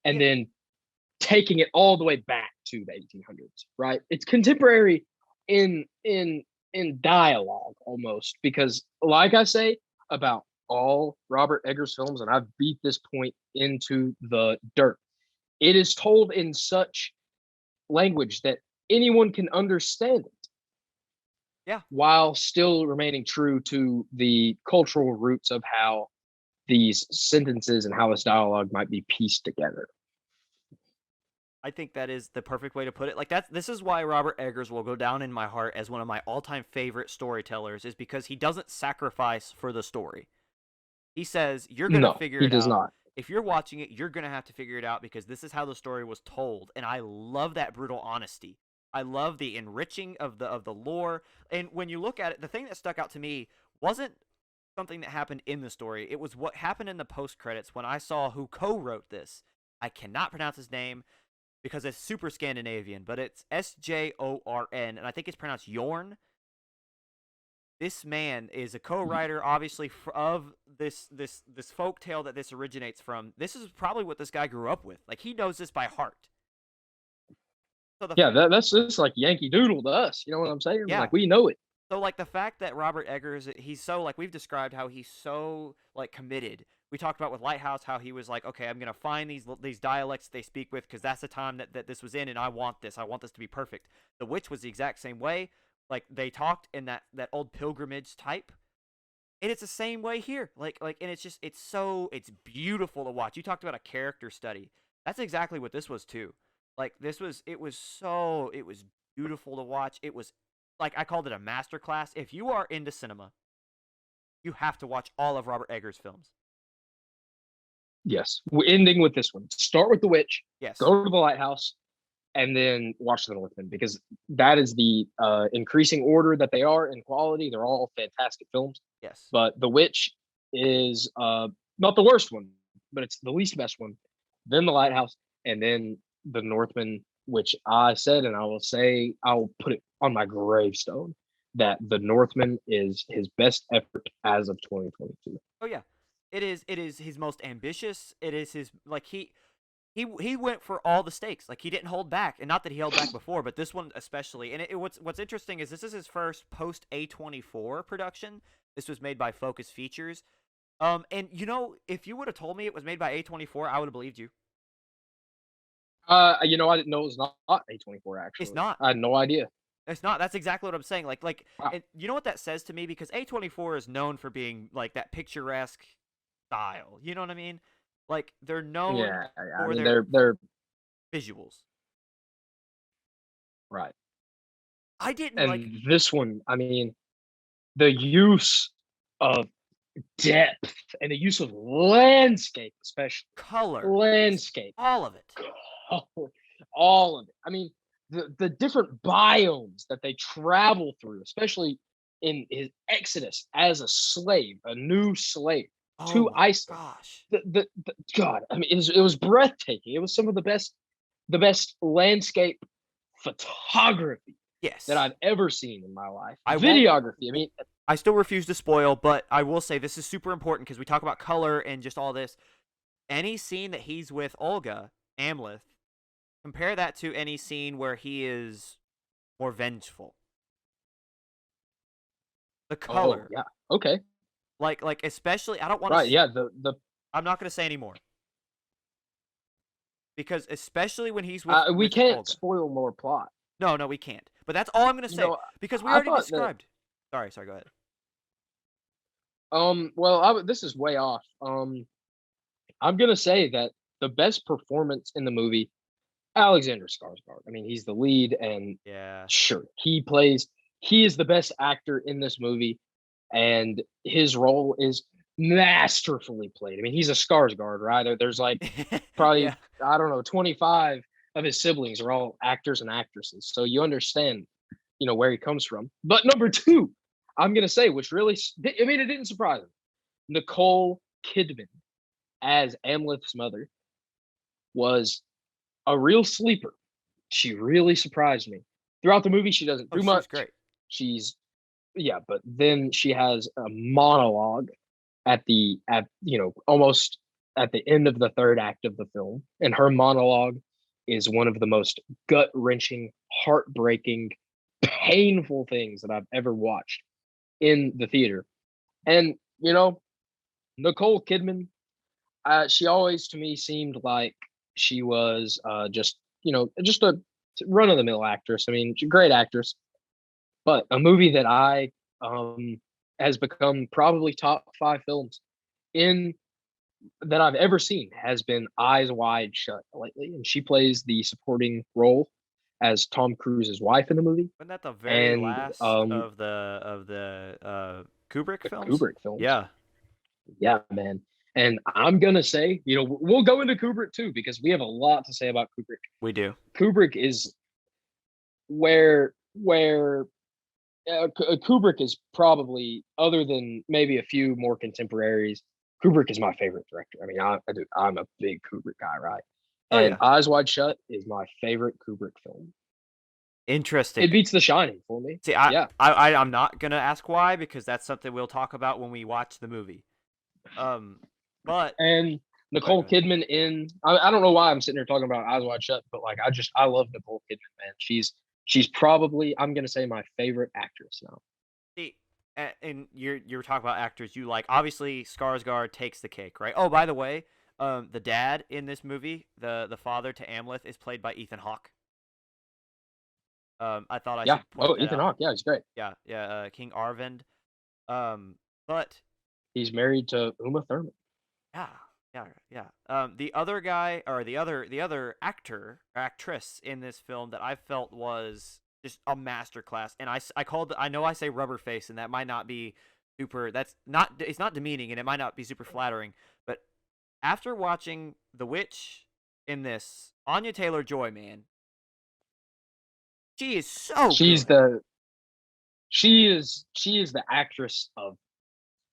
and Yeah. then taking it all the way back to the 1800s. Right? It's contemporary in dialogue almost because, like I say about all Robert Eggers films, and I've beat this point into the dirt. It is told in such language that anyone can understand it Yeah. while still remaining true to the cultural roots of how these sentences and how this dialogue might be pieced together. I think that is the perfect way to put it. Like this is why Robert Eggers will go down in my heart as one of my all-time favorite storytellers is because he doesn't sacrifice for the story. He says, "You're going to No, figure he it does out. not. If you're watching it, you're going to have to figure it out because this is how the story was told." And I love that brutal honesty. I love the enriching of the lore. And when you look at it, the thing that stuck out to me wasn't something that happened in the story. It was what happened in the post credits when I saw who co-wrote this. I cannot pronounce his name because it's super Scandinavian, but it's Sjorn, and I think it's pronounced Yorn. This man is a co-writer, obviously, of this folk tale that this originates from. This is probably what this guy grew up with. Like he knows this by heart. So Yeah, that's like Yankee Doodle to us. You know what I'm saying? yeah. Like we know it. So like the fact that Robert Eggers, he's so like we've described how he's so like committed. We talked about with Lighthouse how he was like, okay, I'm gonna find these dialects they speak with because that's the time that this was in, and I want this. I want this to be perfect. The Witch was the exact same way. Like they talked in that old pilgrimage type, and it's the same way here. And it's just it's beautiful to watch. You talked about a character study. That's exactly what this was too. Like it was beautiful to watch. It was like I called it a master class. If you are into cinema, you have to watch all of Robert Eggers' films. Yes. We're ending with this one. Start with the witch, Yes. go to the lighthouse, and then watch the Northman because that is the increasing order that they are in quality. They're all fantastic films, Yes. but The Witch is not the worst one, but it's the least best one. Then the Lighthouse, and then the Northman which I said, and I will say, I'll put it on my gravestone that The Northman is his best effort as of 2022. Oh yeah, it is his most ambitious. It is his like he went for all the stakes. Like he didn't hold back, and not that he held back before, but this one especially. And what's interesting is this is his first post A24 production. This was made by Focus Features. And if you would have told me it was made by A24, I would have believed you. I didn't know it was not A24 It's actually. not. I had no idea. It's not. That's exactly what I'm saying. Wow. And you know what that says to me? Because A24 is known for being like that picturesque style. You know what I mean? Like they're known Yeah, I for mean their they're visuals. right. I didn't like And this one, I mean, the use of depth and the use of landscape, especially color, landscape, all of it. all of it. I mean, the different biomes that they travel through, especially in his exodus as a slave, a new slave Oh to my Iceland. gosh. The God, I mean, it was breathtaking. It was some of the best landscape photography that Yes. I've ever seen in my life. I won't. Videography. I mean, I still refuse to spoil, but I will say this is super important because we talk about color and just all this. Any scene that he's with Olga Amleth, compare that to any scene where he is more vengeful. The oh color, yeah, okay, like especially, I don't want to. right, yeah. The I'm not going to say anymore because especially when he's with we can't Olga. spoil more plot. No, no, we can't. But that's all I'm going to You say know, because we I already thought that. described. Sorry, go ahead. Well, this is way off. I'm gonna say that the best performance in the movie, Alexander Skarsgård. I mean, he's the lead, and Yeah. sure, he is the best actor in this movie, and his role is masterfully played. I mean, he's a Skarsgård, right? There's like Yeah. probably, I don't know, 25 of his siblings are all actors and actresses, so you understand, where he comes from. But number two, I'm gonna say, which really, I mean, it didn't surprise me. Nicole Kidman as Amleth's mother was a real sleeper. She really surprised me. Throughout the movie, she doesn't Oh, do she was much. great. She's Yeah, but then she has a monologue almost at the end of the third act of the film, and her monologue is one of the most gut-wrenching, heartbreaking, painful things that I've ever watched in the theater. And Nicole Kidman, she always to me seemed like she was just a run of the mill actress. I mean, she's a great actress, but a movie that I has become probably top 5 films in that I've ever seen has been Eyes Wide Shut lately, and she plays the supporting role as Tom Cruise's wife in the movie, Wasn't that the very and last of the Kubrick the films? Kubrick films. Yeah. Yeah, man. And I'm gonna say, we'll go into Kubrick too because we have a lot to say about Kubrick. We do. Kubrick is where Kubrick is probably, other than maybe a few more contemporaries, Kubrick is my favorite director. I mean, I'm a big Kubrick guy, right? Oh And yeah. Eyes Wide Shut is my favorite Kubrick film. Interesting. It beats The Shining for me. See, Yeah, I'm not gonna ask why because that's something we'll talk about when we watch the movie. Um, but and go ahead, Nicole go ahead. Kidman I don't know why I'm sitting here talking about Eyes Wide Shut, but like I love Nicole Kidman, man. She's probably, I'm gonna say, my favorite actress now. See, and you're talking about actors you like. Obviously, Skarsgård takes the cake, right? Oh, by the way, the dad in this movie, the father to Amleth, is played by Ethan Hawke. I thought I Yeah. should point Oh, that Ethan out. Hawke. Yeah, he's great. Yeah, yeah, King Arvind. But He's married to Uma Thurman. yeah, yeah, yeah. The other guy or the other actor or actress in this film that I felt was just a masterclass, and I called I know I say rubber face, and that might not be super. That's not it's not demeaning, and it might not be super flattering. But after watching The Witch in this, Anya Taylor Joy, man, she is so She's good. the she is the actress of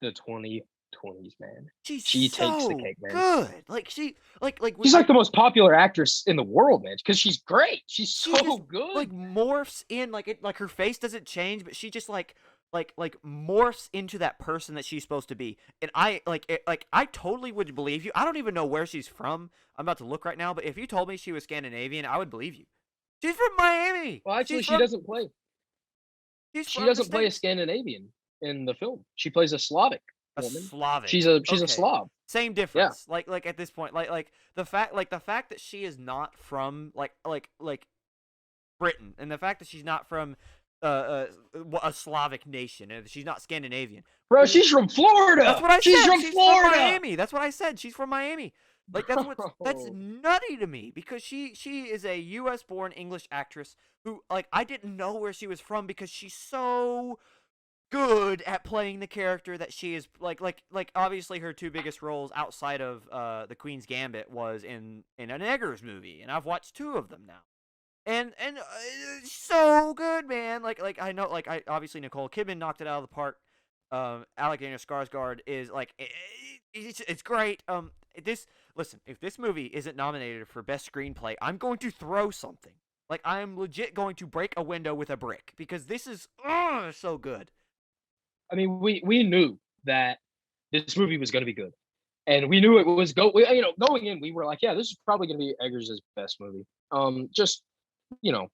the 2020s. 20s, man. She's She takes the so cake, man. good. Like she like She's like the most popular actress in the world, man, because she's great. She's she so just good. like morphs in like it like her face doesn't change, but she just like morphs into that person that she's supposed to be. And I like it, like I totally would believe you. I don't even know where she's from. I'm about to look right now, but if you told me she was Scandinavian, I would believe you. She's from Miami. Well, actually, She's from she the doesn't play a States. Scandinavian in the film. She plays a Slavic A woman. Slavic. She's a Okay. Slav. Same Yeah. difference. Like at this point, like the fact that she is not from like Britain, and the fact that she's not from a Slavic nation, and she's not Scandinavian. Bro, Really, she's from that's Florida. what I She's said. from She's from Florida. Miami. That's what I said. She's from Miami. Like that's Bro. nutty to me because she is a U.S. born English actress who like I didn't know where she was from because she's so good at playing the character that she is like obviously her two biggest roles outside of the Queen's Gambit was in an Eggers movie, and I've watched two of them now. And so good, man. Like I know, like I obviously Nicole Kidman knocked it out of the park. Alexander Skarsgård is like it's great. This listen, if this movie isn't nominated for best screenplay, I'm going to throw something. Like I'm legit going to break a window with a brick because this is so good. I mean, we knew that this movie was going to be good, and we knew it was going in. We were like, yeah, this is probably going to be Eggers' best movie. Just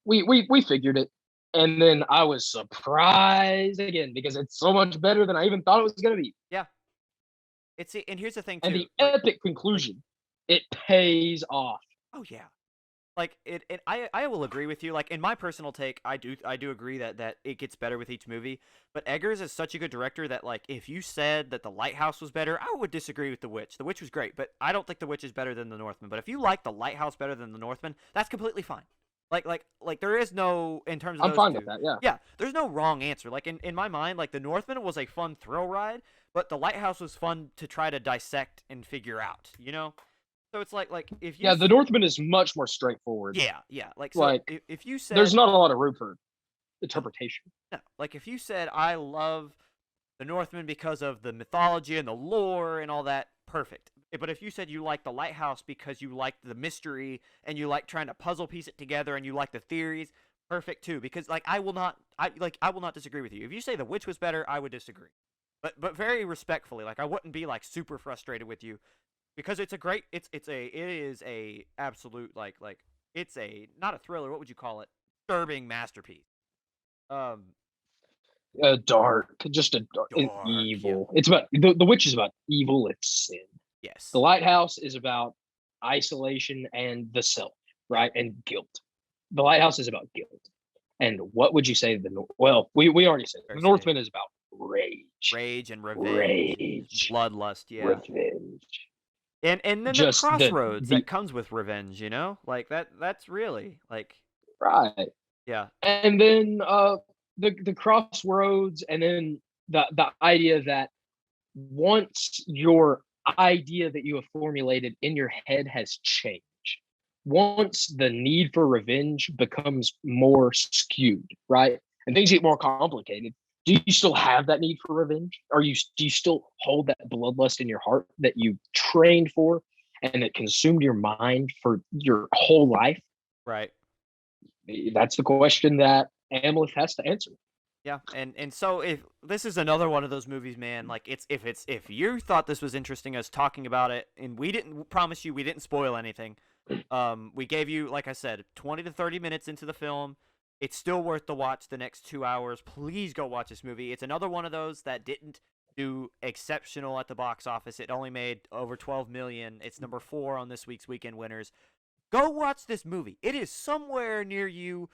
we figured it, and then I was surprised again because it's so much better than I even thought it was going to be. Yeah, and here's the thing And too. the epic conclusion, it pays off. Oh yeah, like I will agree with you. Like in my personal take, I do agree that it gets better with each movie. But Eggers is such a good director that like if you said that The Lighthouse was better, I would disagree with The Witch. The Witch was great, but I don't think The Witch is better than The Northman. But if you like The Lighthouse better than The Northman, that's completely fine. Like there is no in terms of I'm those fine two. with that. Yeah. Yeah, there's no wrong answer. Like in my mind, like The Northman was a fun thrill ride, but The Lighthouse was fun to try to dissect and figure out. You know. So it's like if you Yeah, the Northman is much more straightforward. yeah like so Like if you said there's not a lot of room for interpretation. no, like if you said I love the Northman because of the mythology and the lore and all that, perfect. But if you said you like the Lighthouse because you like the mystery and you like trying to puzzle piece it together and you like the theories, perfect too. Because like I will not disagree with you. If you say the Witch was better, I would disagree. But very respectfully, like I wouldn't be like super frustrated with you because it's a great it is a absolute like it's a not a thriller. What would you call it? Disturbing masterpiece. Um, Dark, just an dark. Yeah. evil. It's about the witch is about evil. It's sin. The Yes. lighthouse is about isolation and the self, Yeah. right? And guilt. The lighthouse is about guilt. And what would you say we already said the Very safe. Northman is about rage. Rage and revenge, Rage. bloodlust. Yeah. Revenge. And then the Just crossroads the that comes with revenge. You know, like that's really like right. yeah. And then the crossroads, and then the idea that once your idea that you have formulated in your head has changed, once the need for revenge becomes more skewed, right, and things get more complicated, do you still have that need for revenge? Do you still hold that bloodlust in your heart that you trained for and that consumed your mind for your whole life? Right. That's the question that Amleth has to answer. Yeah, and so if this is another one of those movies, man, like if you thought this was interesting, us talking about it, and we didn't promise you we didn't spoil anything. We gave you, like I said, 20 to 30 minutes into the film. It's still worth the watch the next 2 hours. Please go watch this movie. It's another one of those that didn't do exceptional at the box office. It only made over 12 million. It's number 4 on this week's weekend winners. Go watch this movie. It is somewhere near you.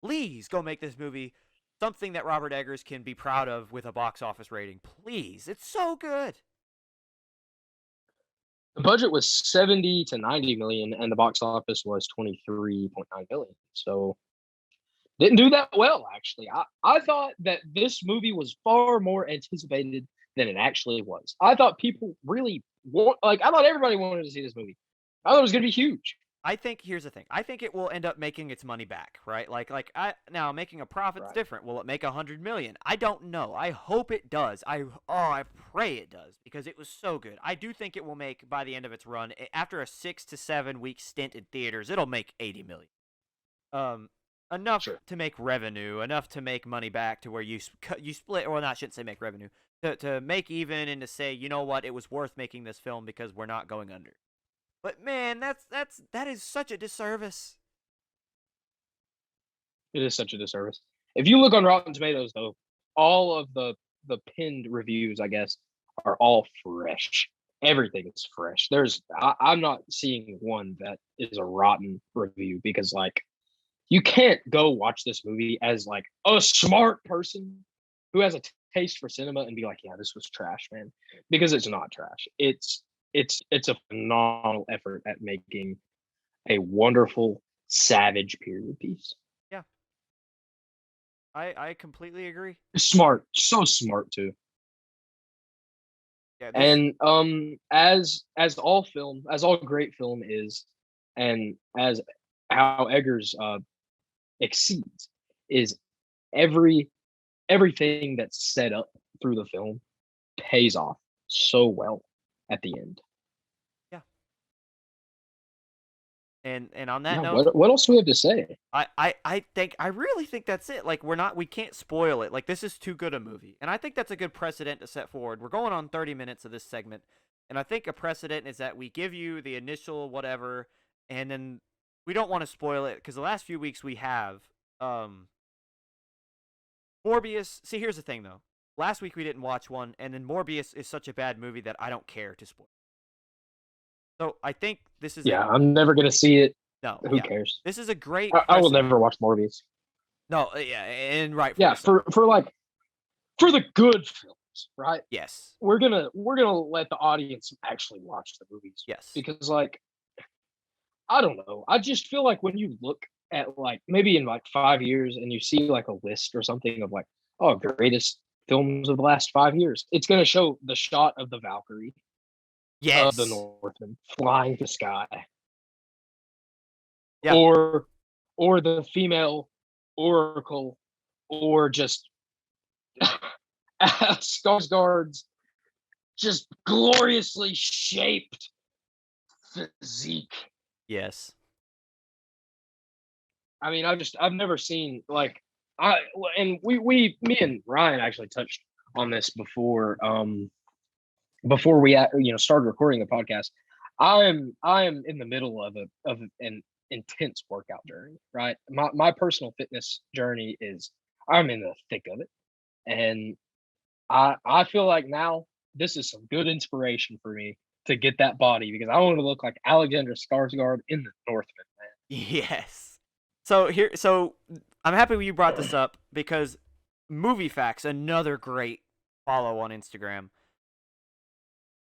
Please go make this movie something that Robert Eggers can be proud of with a box office rating. Please. It's so good. The budget was 70 to 90 million, and the box office was 23.9 million. So didn't do that well, actually. I thought that this movie was far more anticipated than it actually was. I thought people really I thought everybody wanted to see this movie. I thought it was going to be huge. I think here's the thing. I think it will end up making its money back, right? Now making a profit's Right. different. Will it make 100 million? I don't know. I hope it does. I pray it does because it was so good. I do think it will make by the end of its run after a 6 to 7 week stint in theaters, it'll make 80 million. Um enough Sure. to make revenue, enough to make money back to where you split or not, I shouldn't say make revenue. To make even and to say, "You know what? It was worth making this film because we're not going under." But man, that is such a disservice. It is such a disservice. If you look on Rotten Tomatoes, though, all of the pinned reviews, I guess, are all fresh. Everything is fresh. I'm not seeing one that is a rotten review because like you can't go watch this movie as like a smart person who has a taste for cinema and be like, yeah, this was trash, man, because it's not trash. It's a phenomenal effort at making a wonderful savage period piece. Yeah, I completely agree. Smart, so smart too. Yeah, this And as all great film is, and as how Eggers exceeds, is every everything that's set up through the film pays off so well at the end. yeah. And on that Yeah, note, what else do we have to say? I really think that's it. Like we can't spoil it. Like this is too good a movie. And I think that's a good precedent to set forward. We're going on 30 minutes of this segment. And I think a precedent is that we give you the initial whatever and then we don't want to spoil it because the last few weeks we have Morbius. See, here's the thing though. Last week we didn't watch one and then Morbius is such a bad movie that I don't care to spoil. So I think this is Yeah, I'm never gonna see it. no, Who yeah. cares? This is a great I will precedent. never watch Morbius. No, yeah, and rightfully Yeah, so. for the good films, right? Yes. We're gonna let the audience actually watch the movies Yes. because like I don't know. I just feel like when you look at like maybe in like 5 years and you see like a list or something of like, oh, greatest films of the last 5 years, it's gonna show the shot of the Valkyrie of the Yes. Northman flying the sky, Yeah. or the female Oracle, or just Skarsgård's just gloriously shaped physique. Yes. I mean, I've never seen like and me and Ryan actually touched on this before we started recording the podcast. I am in the middle of an intense workout journey, right? My personal fitness journey is I'm in the thick of it, and I feel like now this is some good inspiration for me to get that body because I want to look like Alexander Skarsgård in the Northman, Yes. So I'm happy you brought this up because moviefacts, another great follow on Instagram.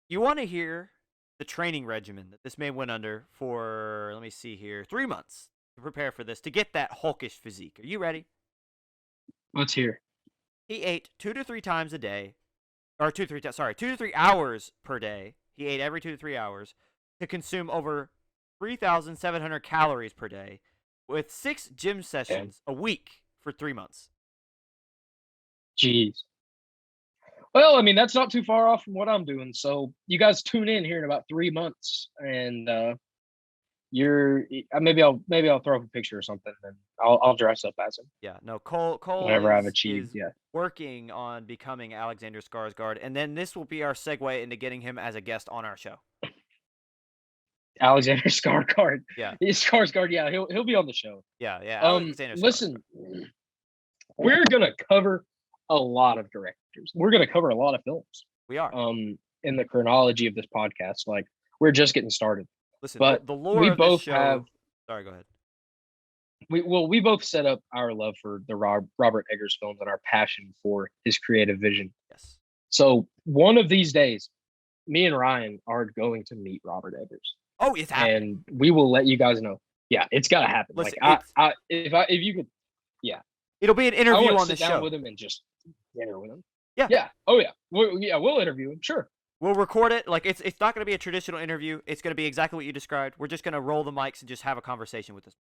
You want to hear the training regimen that this man went under for, let me see here, 3 months to prepare for this to get that hulkish physique. Are you ready? Let's hear. He ate 2 to 3 times a day, or 2 to 3 hours per day. He ate every 2 to 3 hours to consume over 3,700 calories per day with 6 gym sessions a week for 3 months. Jeez. Well, I mean, that's not too far off from what I'm doing. So you guys tune in here in about 3 months, and you're maybe I'll throw up a picture or something, and I'll dress up as him. Yeah, no, Cole Whenever I've is achieved, yeah. working on becoming Alexander Skarsgård, and then this will be our segue into getting him as a guest on our show. Alexander Skarsgård. Yeah. Skarsgård, yeah, he'll be on the show. Yeah. Alexander listen, we're gonna cover a lot of directors. We're gonna cover a lot of films. We are. In the chronology of this podcast, like we're just getting started. Listen, but the lore of this show. Sorry, go ahead. We both set up our love for the Robert Eggers films and our passion for his creative vision. Yes. So one of these days, me and Ryan are going to meet Robert Eggers. Oh, it's happening. And we will let you guys know. Yeah, it's gotta happen. Listen, like if you could, yeah, it'll be an interview on the show. show With him and just dinner with him. Yeah. Yeah. Oh yeah. We'll interview him. Sure. We'll record it. Like it's not going to be a traditional interview. It's going to be exactly what you described. We're just going to roll the mics and just have a conversation with this.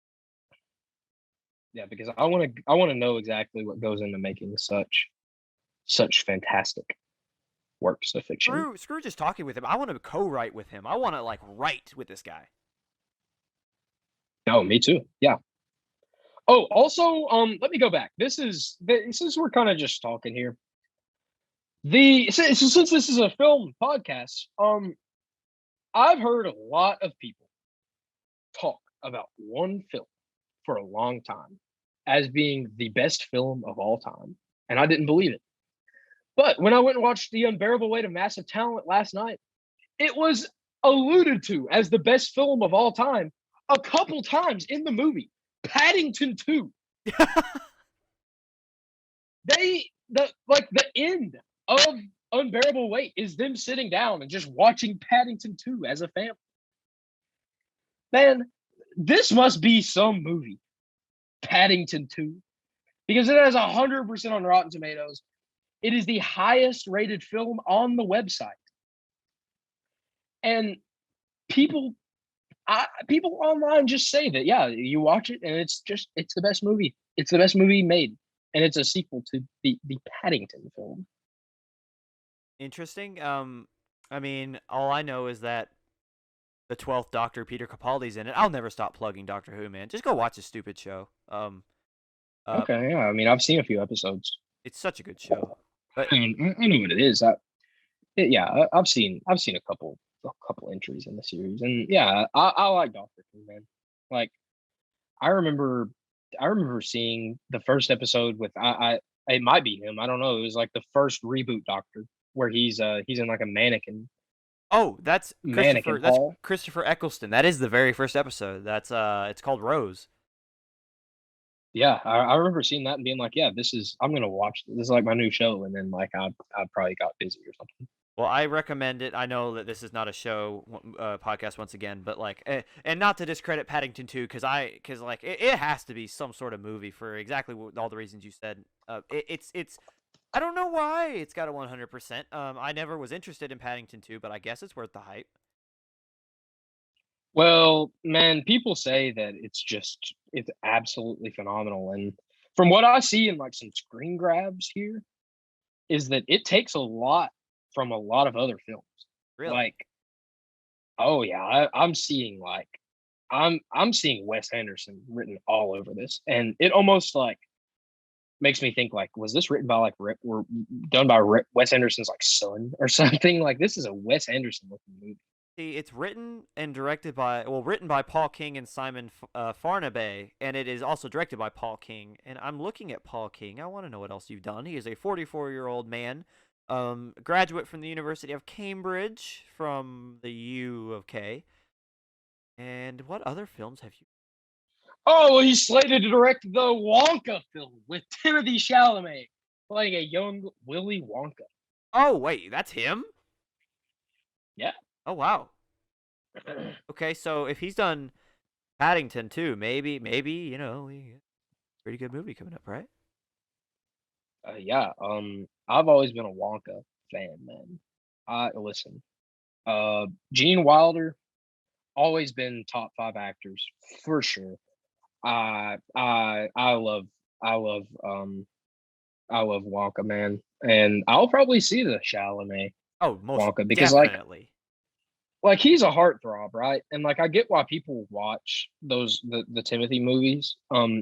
Yeah, because I want to know exactly what goes into making such fantastic works of fiction. Screw just talking with him. I want to co-write with him. I want to like write with this guy. Oh, me too. Yeah. Oh, also, let me go back. Since we're kind of just talking here. Since this is a film podcast, I've heard a lot of people talk about one film for a long time as being the best film of all time, and I didn't believe it. But when I went and watched The Unbearable Weight of Massive Talent last night, it was alluded to as the best film of all time a couple times in the movie. Paddington 2. The end of Unbearable Weight is them sitting down and just watching Paddington 2 as a family. Man, this must be some movie. Paddington 2. Because it has 100% on Rotten Tomatoes. It is the highest rated film on the website. And people people online just say that, yeah, you watch it and it's the best movie. It's the best movie made. And it's a sequel to the Paddington film. Interesting. I mean, all I know is that the 12th Doctor, Peter Capaldi's in it. I'll never stop plugging Doctor Who, man. Just go watch this stupid show. Uh, Okay, yeah. I mean, I've seen a few episodes. it's such a good show. But I know what it is. I've seen a couple entries in the series, and yeah, I like Doctor Who, man. Like, I remember seeing the first episode with it might be him. I don't know. It was like the first reboot Doctor where he's in like a oh, that's mannequin Christopher. That's hall. Christopher Eccleston. That is the very first episode. That's it's called Rose. Yeah, I remember seeing that and being like, yeah, I'm gonna watch this. This is like my new show, and then like I probably got busy or something. Well, I recommend it. I know that this is not a show podcast once again, but like, and not to discredit Paddington 2, because like it has to be some sort of movie for exactly all the reasons you said. It's I don't know why it's got a 100%. I never was interested in Paddington 2, but I guess it's worth the hype. Well, man, people say that it's absolutely phenomenal, and from what I see in like some screen grabs here, is that it takes a lot from a lot of other films. Really? Like, oh yeah, I'm seeing like I'm seeing Wes Anderson written all over this, and it almost like makes me think like, was this written by like or done by Wes Anderson's like son or something? Like, this is a Wes Anderson looking movie. See, it's written and directed by written by Paul King and Simon Farnaby, and it is also directed by Paul King. And I'm looking at Paul King. I want to know what else you've done. He is a 44-year-old man, graduate from the University of Cambridge from the U of K. And what other films have you? Oh, well, he's slated to direct the Wonka film with Timothy Chalamet playing a young Willy Wonka. Oh wait, that's him. Yeah. Oh wow. Okay, so if he's done Paddington too, maybe pretty good movie coming up, right? Yeah. I've always been a Wonka fan, man. I listen. Gene Wilder always been top 5 actors for sure. I love I love I love Wonka, man, and I'll probably see the Chalamet Oh, most Wonka because definitely. like he's a heartthrob, right? And like I get why people watch the Timothy movies,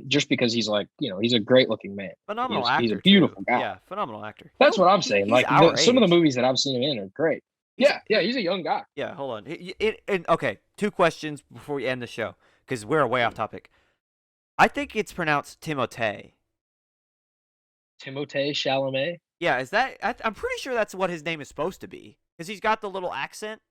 just because he's like, he's a great looking man. Phenomenal He's a actor too. beautiful guy. Yeah, phenomenal actor. That's what I'm saying. He's Like our some of the age. movies that I've seen him in are great. He's Yeah, he's a young guy. yeah. Hold on. Okay, two questions before we end the show because we're way off topic. I think it's pronounced Timothée. Timothée Chalamet. Yeah, is that? I'm pretty sure that's what his name is supposed to be because he's got the little accent.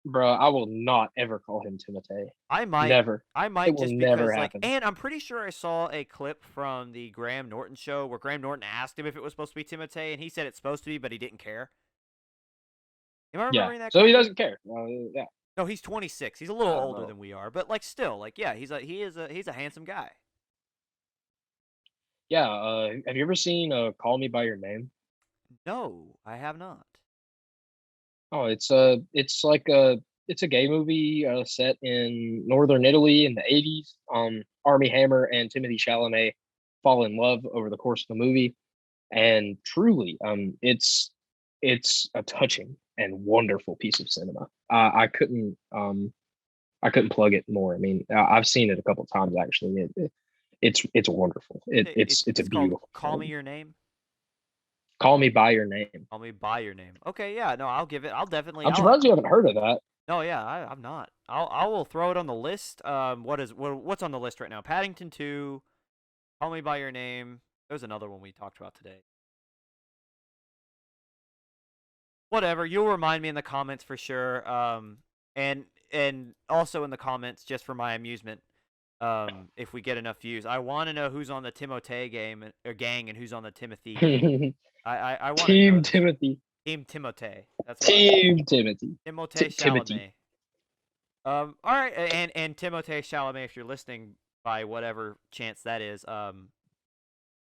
Bro, I will not ever call him Timothée. I might. Never. I It might will just never because happen. and I'm pretty sure I saw a clip from the Graham Norton show where Graham Norton asked him if it was supposed to be Timothée, and he said it's supposed to be, but he didn't care. Am I Yeah. remembering that So he correctly? doesn't care. Yeah. No, he's 26. He's a little I don't older know. than we are, but like still, like yeah, he's a handsome guy. Yeah. Have you ever seen Call Me by Your Name? No, I have not. Oh, it's a gay movie set in northern Italy in the 80s. Army Hammer and Timothy Chalamet fall in love over the course of the movie, and truly, it's a touching and wonderful piece of cinema. I couldn't plug it more. I mean, I've seen it a couple times actually. It's wonderful. It's a It's called beautiful Call Me film. Your Name. Call Me by Your Name. Call Me by Your Name. Okay, yeah, no, I'll give it. I'll definitely. I'm surprised you haven't heard of that. No, yeah, I'm not. I will throw it on the list. What's on the list right now? Paddington 2, Call Me by Your Name. There's another one we talked about today. Whatever, you'll remind me in the comments for sure. And also in the comments just for my amusement. If we get enough views, I want to know who's on the Timothée game or gang and who's on the Timothy gang. I want to know Team this. Timothy. Team Timothée. That's what I. Team Timothy. Timothée Timothy. Chalamet. All right, and Timothée Chalamet, if you're listening by whatever chance that is,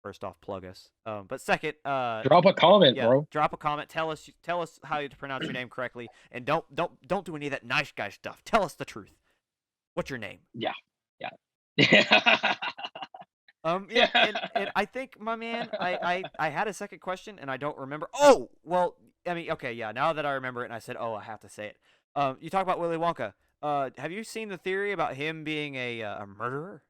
first off, plug us. But second, Drop a comment, yeah, bro. drop a comment. Tell us how to pronounce your name correctly, and don't do any of that nice guy stuff. Tell us the truth. What's your name? Yeah. Yeah. Yeah, and I think, my man, I had a second question and I don't remember. Oh, well, I mean, okay, yeah. Now that I remember it, and I said, oh, I have to say it. You talk about Willy Wonka. Have you seen the theory about him being a murderer?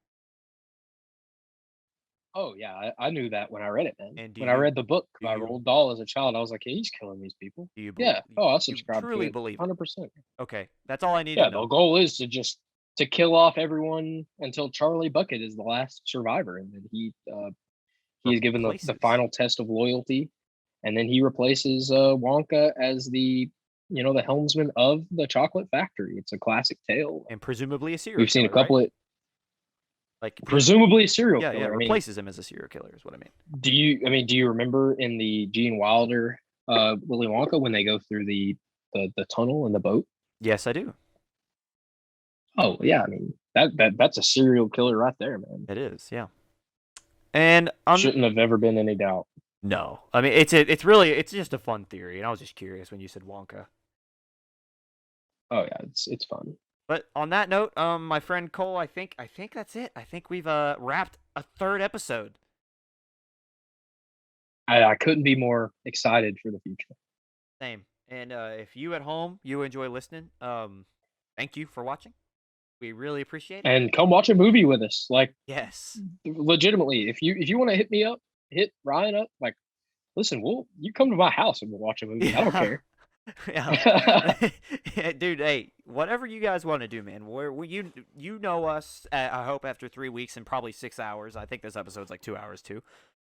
Oh yeah, I knew that when I read it, man. And When I read the book do by you Roald Dahl as a child, I was like, hey, he's killing these people. do you Yeah. Oh, I'll you subscribe to truly it. believe it? 100%. Okay, that's all I need to Yeah, the know. goal is to kill off everyone until Charlie Bucket is the last survivor, and then he is given the Replaces final test of loyalty, and then he replaces Wonka as the helmsman of the chocolate factory. It's a classic tale. and presumably a serial We've seen a killer, right? couple of Like presumably a serial yeah, killer. I mean, replaces him as a serial killer is what I mean. do you remember in the Gene Wilder Willy Wonka when they go through the tunnel in the boat? Yes, I do. Oh yeah, I mean that's a serial killer right there, man. It is, yeah. And Shouldn't have ever been any doubt. no, I mean it's just a fun theory, and I was just curious when you said Wonka. Oh yeah, it's fun. But on that note, my friend Cole, I think that's it. I think we've wrapped a third episode. I couldn't be more excited for the future. Same. And if you at home you enjoy listening, thank you for watching. We really appreciate it. And come watch a movie with us. Like Yes. legitimately, if you want to hit me up, hit Ryan up, like listen, you come to my house and we'll watch a movie. I don't Yeah. care. Yeah. Dude, hey, whatever you guys want to do, man. You know us. I hope after 3 weeks and probably 6 hours. I think this episode's like 2 hours too.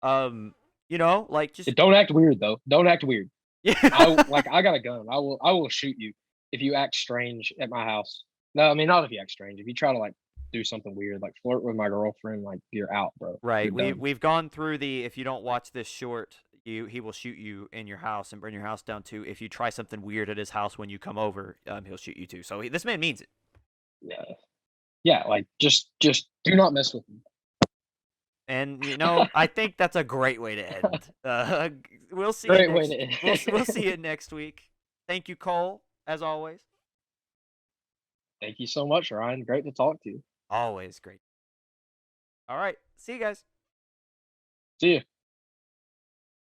Like just Don't act weird though. Don't act weird. yeah. I got a gun. I will shoot you if you act strange at my house. No, I mean not if you act strange. If you try to like do something weird, like flirt with my girlfriend, like you're out, bro. Right. You're done. We've gone through the if you don't watch this short, he will shoot you in your house and burn your house down too. If you try something weird at his house when you come over, he'll shoot you too. So this man means it. Yeah. Yeah, like just do not mess with me. And I think that's a great way to end. We'll see Great you way next. to We'll see you next week. Thank you, Cole, as always. Thank you so much, Ryan. Great to talk to you. Always great. All right. See you guys. See you.